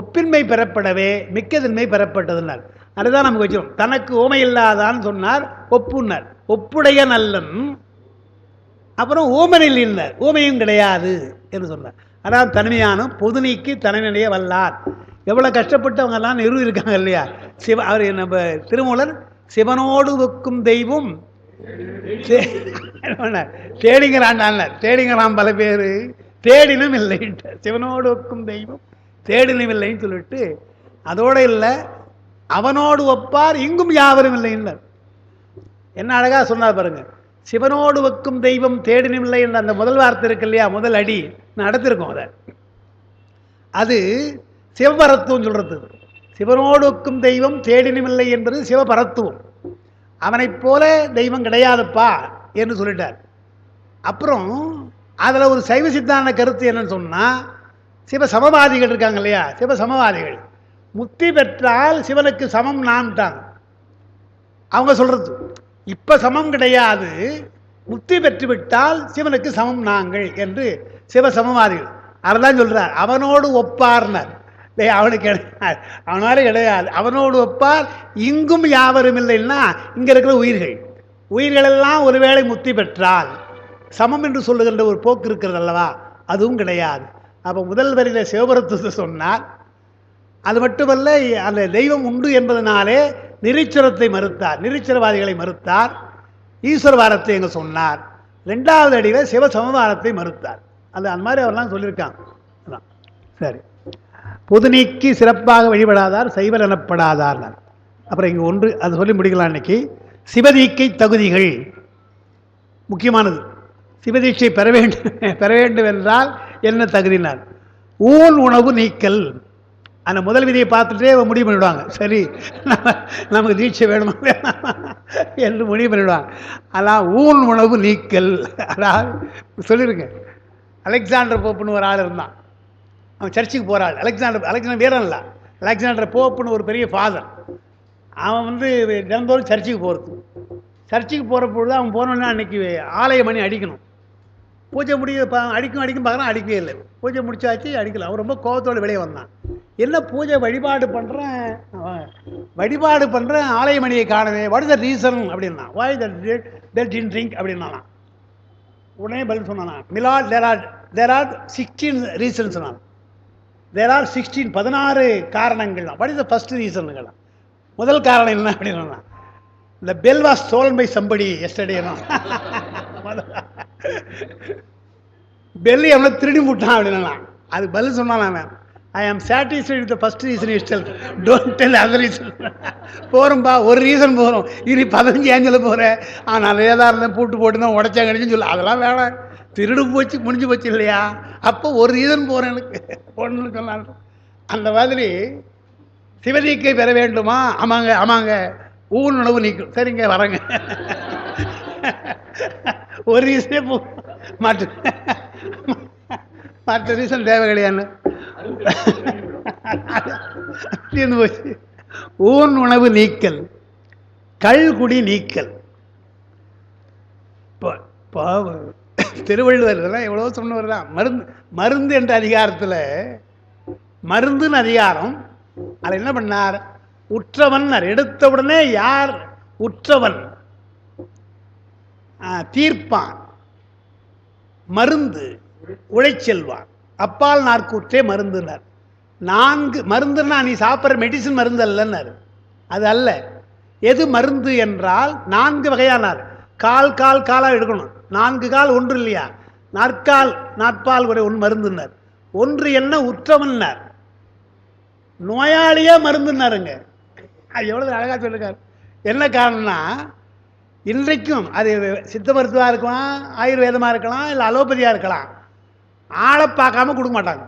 ஒப்பின்மை பெறப்படவே மிக்கதின்மை பெறப்பட்டதுன்னார். அதுதான் நமக்கு வச்சோம். தனக்கு ஓமை இல்லாதான்னு சொன்னார், ஒப்புன்னார். ஒப்புடைய நல்லன், அப்புறம் ஓமனில் இல்லை, ஓமையும் கிடையாது என்று சொன்னார். அதான் தனிமையான பொது நீக்கி தனிநிலைய வல்லார். எவ்வளோ கஷ்டப்பட்டு அவங்க எல்லாம் நிறுவி இருக்காங்க இல்லையா. சிவ அவர் நம்ம திருமூலர் சிவனோடு ஒக்கும் தெய்வம் தேடிங்கிறான். தேடிங்கிறான் பல பேர், தேடினும் இல்லை. சிவனோடு ஒக்கும் தெய்வம் தேடினும் இல்லைன்னு சொல்லிட்டு அதோட இல்லை, அவனோடு ஒப்பார் இங்கும் யாவரும் இல்லைன்னு என்ன அழகா சொன்னார் பாருங்க. சிவனோடு ஒக்கும் தெய்வம் தேடினும் இல்லை என்ற அந்த முதல் வார்த்தை இருக்கு இல்லையா, முதல் அடி நடத்திருக்கோம். அதை அது சிவபரத்துவம் சொல்றது. சிவனோடு ஒக்கும் தெய்வம் தேடினும் இல்லை என்பது சிவபரத்துவம். அவனைப் போல தெய்வம் கிடையாதுப்பா என்று சொல்லிட்டார். அப்புறம் அதில் ஒரு சைவ சித்தாந்த கருத்து என்னன்னு சொன்னால், சிவ சமவாதிகள் இருக்காங்க இல்லையா, சிவ சமவாதிகள் முக்தி பெற்றால் சிவனுக்கு சமம் நான்ட்டாங்க. அவங்க சொல்றது இப்போ சமம் கிடையாது, முக்தி பெற்றுவிட்டால் சிவனுக்கு சமம் நாங்கள் என்று சிவ சமவாதிகள். அதெல்லாம் சொல்றார். அவனோடு ஒப்பார்னர், அவனுக்கு கிடையாது, அவனால கிடையாது. அவனோடு ஒப்பார் இங்கும் யாவரும் இல்லைன்னா இங்க இருக்கிற உயிர்கள் உயிர்களெல்லாம் ஒருவேளை முத்தி பெற்றால் சமம் என்று சொல்லுகின்ற ஒரு போக்கு இருக்கிறது அல்லவா, அதுவும் கிடையாது. அப்போ முதல் வரியில் சிவபுரத்தை சொன்னார். அது மட்டுமல்ல, அந்த தெய்வம் உண்டு என்பதனாலே நிரீச்சரத்தை மறுத்தார், நிரீச்சரவாதிகளை மறுத்தார். ஈஸ்வரவாரத்தை எங்க சொன்னார். ரெண்டாவது அடியில் சிவ சமவாரத்தை மறுத்தார். அந்த மாதிரி அவர்லாம் சொல்லியிருக்காங்க. சரி, பொது நீக்கி சிறப்பாக வழிபடாதார் சைவர் எனப்படாதார். அப்புறம் இங்கே ஒன்று அது சொல்லி முடிக்கலாம். இன்னைக்கு சிவதீக்கை தகுதிகள் முக்கியமானது. சிவதீட்சை பெற வேண்டும் என்றால் என்ன தகுதினார்? ஊன் உணவு நீக்கல். அந்த முதல் விதியை பார்த்துட்டே முடிவு பண்ணிவிடுவாங்க. சரி, நமக்கு தீட்சை வேணுமா என்று முடிவு பண்ணிவிடுவாங்க. அதான் ஊன் உணவு நீக்கல். அதாவது சொல்லியிருங்க, அலெக்சாண்டர் போப்புன்னு ஒரு ஆள் இருந்தான். அவன் சர்ச்சுக்கு போகிற ஆள். அலெக்சாண்டர் வீரன் இல்லை, அலெக்சாண்டர் போப்புன்னு ஒரு பெரிய ஃபாதர். அவன் தினந்தோறும் சர்ச்சுக்கு போகிறது. சர்ச்சுக்கு போகிற பொழுது அவன் போனோன்னா அன்றைக்கி ஆலய மணி அடிக்கணும். பூஜை அடிக்கும் பார்க்குறான், அடிக்கவே இல்லை. பூஜை முடிச்சாச்சு, அடிக்கல. அவன் ரொம்ப கோபத்தோடு வெளியே வந்தான். என்ன பூஜை வழிபாடு பண்ணுறேன் ஆலய மணியை காணவே, வாட் இஸ் த ரீசன் அப்படின்னா, வாய் தட் டின் ட்ரிங்க் அப்படின்னா. உடனே பதில் சொன்னானா, milord there are 16 reasons. There are 16 16 காரணங்கள். What is the first reason? முதல் காரணம் என்ன அப்படின்னா, the bell was stolen by somebody yesterday. பெல் எவ்வளோ திருடி முட்டான் அப்படின்னா. அது பதில் சொன்னான், I am satisfied with the first reason you don't tell other reason. போகிறோம்பா, ஒரு ரீசன் போகிறோம், இனி 15 ஏஞ்சல் போகிறேன். ஆனால் ஏதாக இருந்தேன் போட்டு தான் உடச்சா கிடைச்சுன்னு சொல்லு. அதெல்லாம் வேணாம், திருடு போச்சு, முடிஞ்சு போச்சு இல்லையா? அப்போ ஒரு ரீசன் போகிறேன் எனக்கு போடணும்னு சொன்னாங்க. அந்த மாதிரி சிவதீக்கை பெற வேண்டுமா? ஆமாங்க ஊன் உணவு நீக்கும். சரிங்க, வரங்க. ஒரு ரீசனே மற்ற ரீசன் தேவை கிடையாது. போச்சு. ஊன் உணவு நீக்கல், கள்குடி நீக்கல். திருவள்ளுவர் இதெல்லாம் எவ்வளோ சொன்னவர் தான். மருந்து என்ற அதிகாரத்தில், மருந்துன்னு அதிகாரம், அதில் என்ன பண்ணார்? உற்றவன் எடுத்த உடனே யார் உற்றவன் தீர்ப்பான், மருந்து உழைச்செல்வான், அப்பால் நாற்கூற்றே மருந்துனார். 4 மருந்துன்னா நீ சாப்பிட்ற மெடிசின் மருந்து அல்லன்னாரு. அது அல்ல. எது மருந்து என்றால் 4 வகையானார். காலாக எடுக்கணும். 4 கால் ஒன்று இல்லையா, நாற்பால் ஒரு ஒன்று மருந்துன்னார். ஒன்று என்ன? உற்றவன்னார். நோயாளியே மருந்துன்னாருங்க. அது எவ்வளோ அழகாக சொல்லிருக்காரு. என்ன காரணம்னா, இன்றைக்கும் அது சித்த மருத்துவமாக இருக்கலாம், ஆயுர்வேதமாக இருக்கலாம், இல்லை அலோபதியாக இருக்கலாம், ஆளை பார்க்காம கொடுக்க மாட்டாங்க.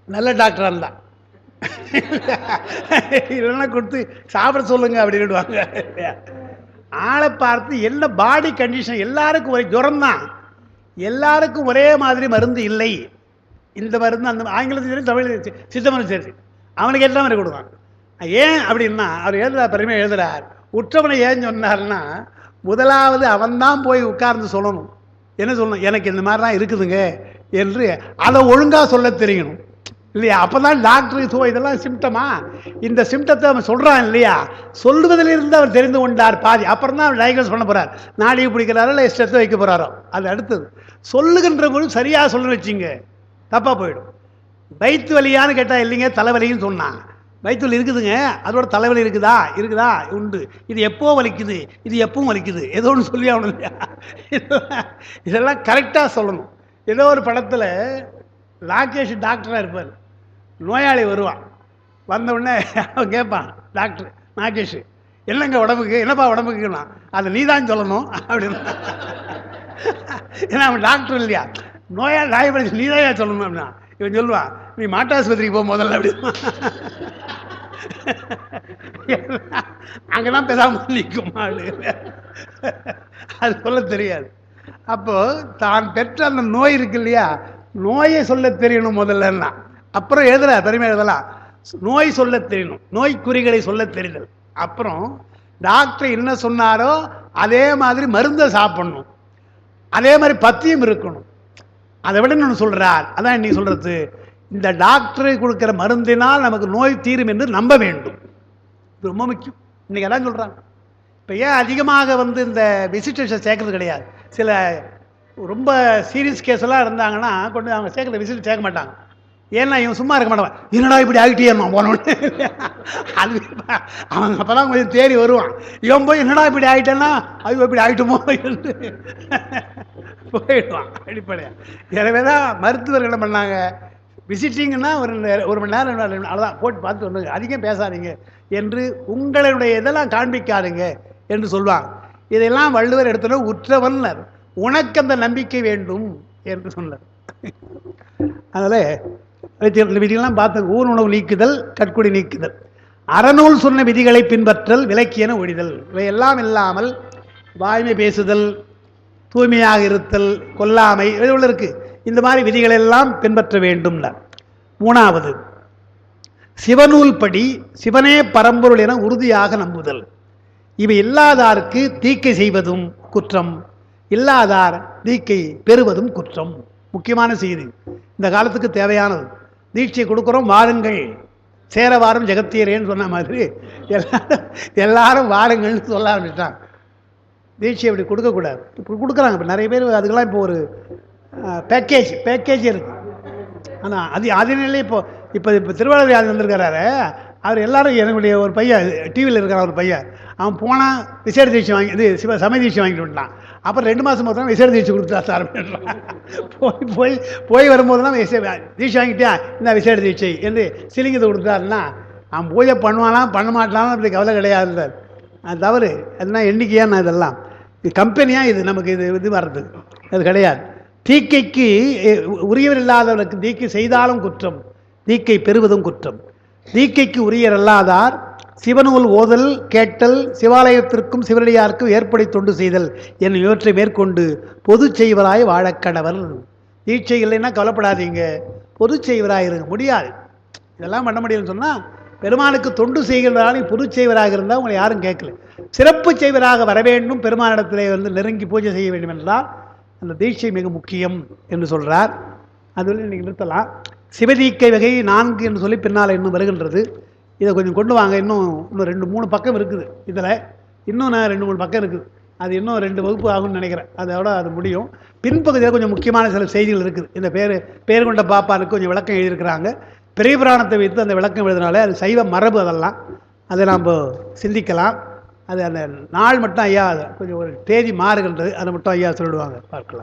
நல்ல டாக்டராக இருந்தால் இல்லைன்னா கொடுத்து சாப்பிட சொல்லுங்க அப்படின்னுடுவாங்க. ஆளை பார்த்து என்ன பாடி கண்டிஷன், எல்லாருக்கும் ஒரே ஜுரம் தான், எல்லாருக்கும் ஒரே மாதிரி மருந்து இல்லை. இந்த மருந்து அந்த ஆங்கிலத்தில் சரி, தமிழ் சித்த மருந்து சரி, அவனுக்கு எல்லாம் மாதிரி கொடுப்பான். ஏன் அப்படின்னா, அவர் பெருமையாக எழுதுறார். உற்றவனை ஏன் சொன்னார்னா, முதலாவது அவன்தான் போய் உட்கார்ந்து சொல்லணும். என்ன சொல்லணும்? எனக்கு இந்த மாதிரிலாம் இருக்குதுங்க என்று அதை ஒழுங்காக சொல்ல தெரியணும் இல்லையா? அப்போ தான் டாக்டர் இதெல்லாம் சிம்டமா, இந்த சிம்டத்தை அவன் சொல்கிறான் இல்லையா, சொல்லுவதிலிருந்து அவர் தெரிந்து கொண்டார் பாதி. அப்புறம் தான் அவர் டயக்னோஸ் பண்ண போகிறார். நாடியை பிடிக்கிறாரோ இல்லை ஸ்டெத்தை வைக்க போகிறாரோ, அது அடுத்தது. சொல்லுகின்ற போது சரியாக சொல்லணும்னு வச்சிங்க, தப்பாக போயிடும். வயிற்று வலியான்னு கேட்டால் இல்லைங்க தலைவலின்னு சொன்னான். வயிற்று வலி இருக்குதுங்க, அதோட தலைவலி இருக்குதா உண்டு. இது எப்போ வலிக்குது, இது எப்பவும் வலிக்குது, ஏதோ ஒன்று சொல்லி ஆகணும் இல்லையா? இதெல்லாம் கரெக்டாக சொல்லணும். ஏதோ ஒரு படத்தில் ராகேஷ் டாக்டராக இருப்பார். நோயாளி வருவான், வந்தவுடனே அவன் கேட்பான், டாக்டர் நாகேஷ் என்னங்க உடம்புக்கு, என்னப்பா உடம்புக்குன்னா, அதை நீ தான் சொல்லணும் அப்படின்னு. ஏன்னா அவன் டாக்டர் இல்லையா, நோயாளி நீ தான் சொல்லணும் அப்படின்னா. இவன் சொல்லுவான், நீ மாட்டாஸ்பத்திரிக்கு போக முதல்ல அப்படின்னா. அங்கதான் பேசாமல் நிற்கும். அது சொல்ல தெரியாது. அப்போ தான் பெற்ற அந்த நோய் இருக்கு இல்லையா, நோயை சொல்ல தெரியணும் முதல்ல. அப்புறம் எழுதல பெருமை எழுதலாம், நோய் சொல்ல தெரியணும், நோய்க்குறிகளை சொல்ல தெரிதல். அப்புறம் டாக்டர் என்ன சொன்னாரோ அதே மாதிரி மருந்தை சாப்பிடணும், அதே மாதிரி பத்தியம் இருக்கணும். அதை விட ஒன்று சொல்றார், அதான் நீ சொல்றது, இந்த டாக்டரை கொடுக்கிற மருந்தினால் நமக்கு நோய் தீரும் என்று நம்ப வேண்டும். இது ரொம்ப முக்கியம். இன்னைக்கு அதான் சொல்றாங்க. இப்போ ஏன் அதிகமாக இந்த விசிட்டர்ஸை சேர்க்கறது கிடையாது. சில ரொம்ப சீரியஸ் கேஸெல்லாம் இருந்தாங்கன்னா கொண்டு அவங்க சேர்க்குற விசிட் சேர்க்க மாட்டாங்க. ஏன்னா இவன் சும்மா இருக்க மாட்டான். என்னடா இப்படி ஆகிட்டேம்மா போனோன்னு அது அவன் அப்போ தான் கொஞ்சம் தேறி வருவான். இவன் போய் என்னடா இப்படி ஆகிட்டேன்னா அது இப்படி ஆகிட்டுமோ என்று போயிடுவான் அடிப்படையாக. எனவே தான் மருத்துவர்கள் என்ன பண்ணாங்க, விசிட்டிங்கன்னா ஒரு மணி நேரம் அவ்வளோதான் போட்டு பார்த்துட்டு வந்துங்க, அதிகம் பேசாதீங்க என்று உங்களுடைய இதெல்லாம் காண்பிக்காதுங்க என்று சொல்லுவாங்க. இதையெல்லாம் வள்ளுவர் எடுத்தோம் உற்றவன் உனக்கு அந்த நம்பிக்கை வேண்டும் என்று சொன்னார். அதனால் விதிகள்லாம் பார்த்து ஊர் உணவு நீக்குதல், கற்குடி நீக்குதல், அறநூல் சொன்ன விதிகளை பின்பற்றல், விலக்கியன ஒழிதல், இவையெல்லாம் இல்லாமல் வாய்மை பேசுதல், தூய்மையாக இருத்தல், கொல்லாமை இவ்வளோ இருக்கு. இந்த மாதிரி விதிகளெல்லாம் பின்பற்ற வேண்டும். மூணாவது, சிவநூல் படி சிவனே பரம்பொருள் என உறுதியாக நம்புதல். இவை இல்லாதாருக்கு தீக்கை செய்வதும் குற்றம், இல்லாதார் தீக்கை பெறுவதும் குற்றம். முக்கியமான செய்தி, இந்த காலத்துக்கு தேவையானது. தீட்சை கொடுக்குறோம், வாருங்கள் சேரவாரம் ஜெகத்தீரேன்னு சொன்ன மாதிரி எல்லாரும் வாருங்கள்னு சொல்ல ஆரம்பிச்சிட்டாங்க. தீட்சை அப்படி கொடுக்கக்கூடாது. இப்போ கொடுக்குறாங்க. இப்போ நிறைய பேர் அதுக்கெல்லாம் இப்போ ஒரு பேக்கேஜ் இருக்குது. ஆனால் அதனாலே இப்போ திருவாரூர் யார் வந்திருக்கிறாரு, அவர் எல்லாரும் என்னுடைய ஒரு பையன் டிவியில் இருக்கிற ஒரு பையன், அவன் போனால் விசேட தீட்சை வாங்கி சமய தீட்சை வாங்கிட்டு விட்டான். அப்புறம் 2 மாதம் பார்த்தா விசேட தீட்சை கொடுத்தா ஆரம்பிச்சான். போய் வரும்போதுலாம் தீட்சை வாங்கிட்டியா இந்த விசேட தீட்சை என்று சிலிங்கத்தை கொடுத்தாருன்னா அவன் பூஜை பண்ணுவானா பண்ண மாட்டானா அப்படி கவலை கிடையாது. அது தவறு. அதுனா எண்ணிக்கையான இதெல்லாம் இது கம்பெனியாக இது நமக்கு இது வர்றது அது கிடையாது. தீக்கைக்கு உரியவர் இல்லாதவர்களுக்கு தீக்கை செய்தாலும் குற்றம், தீக்கை பெறுவதும் குற்றம். தீக்கைக்கு உரியர் அல்லாதார் சிவநூல் ஓதல், கேட்டல், சிவாலயத்திற்கும் சிவனடியாருக்கும் ஏற்படை தொண்டு செய்தல் என்னும் இவற்றை மேற்கொண்டு பொது செய்வராய் வாழக்கடவர். தீட்சை இல்லைன்னா கவலைப்படாதீங்க, பொது செய்வராக இருங்க. முடியாது, இதெல்லாம் பண்ண முடியும்னு சொன்னால் பெருமானுக்கு தொண்டு செய்கிறதாலும் பொது செய்வராக இருந்தால் உங்களை யாரும் கேட்கல. சிறப்பு செய்வராக வர வேண்டும், பெருமானிடத்தில் நெருங்கி பூஜை செய்ய வேண்டும் என்றால் அந்த தீட்சை மிக முக்கியம் என்று சொல்கிறார். அதில் நீங்கள் நிறுத்தலாம். சிவதீக்கை வகை 4 என்று சொல்லி பின்னால் இன்னும் வருகின்றது. இதை கொஞ்சம் கொண்டு வாங்க. இன்னும் 2-3 பக்கம் இருக்குது. இதில் இன்னும் 2-3 பக்கம் இருக்குது. அது இன்னும் 2 வகுப்பு ஆகும்னு நினைக்கிறேன். அதோட அது முடியும். பின்பகுதியில் கொஞ்சம் முக்கியமான சில செய்திகள் இருக்குது. இந்த பேர் கொண்ட பாப்பாருக்கு கொஞ்சம் விளக்கம் எழுதியிருக்கிறாங்க. பெரிய புராணத்தை வைத்து அந்த விளக்கம் எழுதினாலே அது சைவ மரபு. அதெல்லாம் அதை நாம் சிந்திக்கலாம். அது அந்த நாள் மட்டும் ஐயா கொஞ்சம் ஒரு தேதி மாறுகின்றது, அதை மட்டும் ஐயா சொல்லிடுவாங்க, பார்க்கலாம்.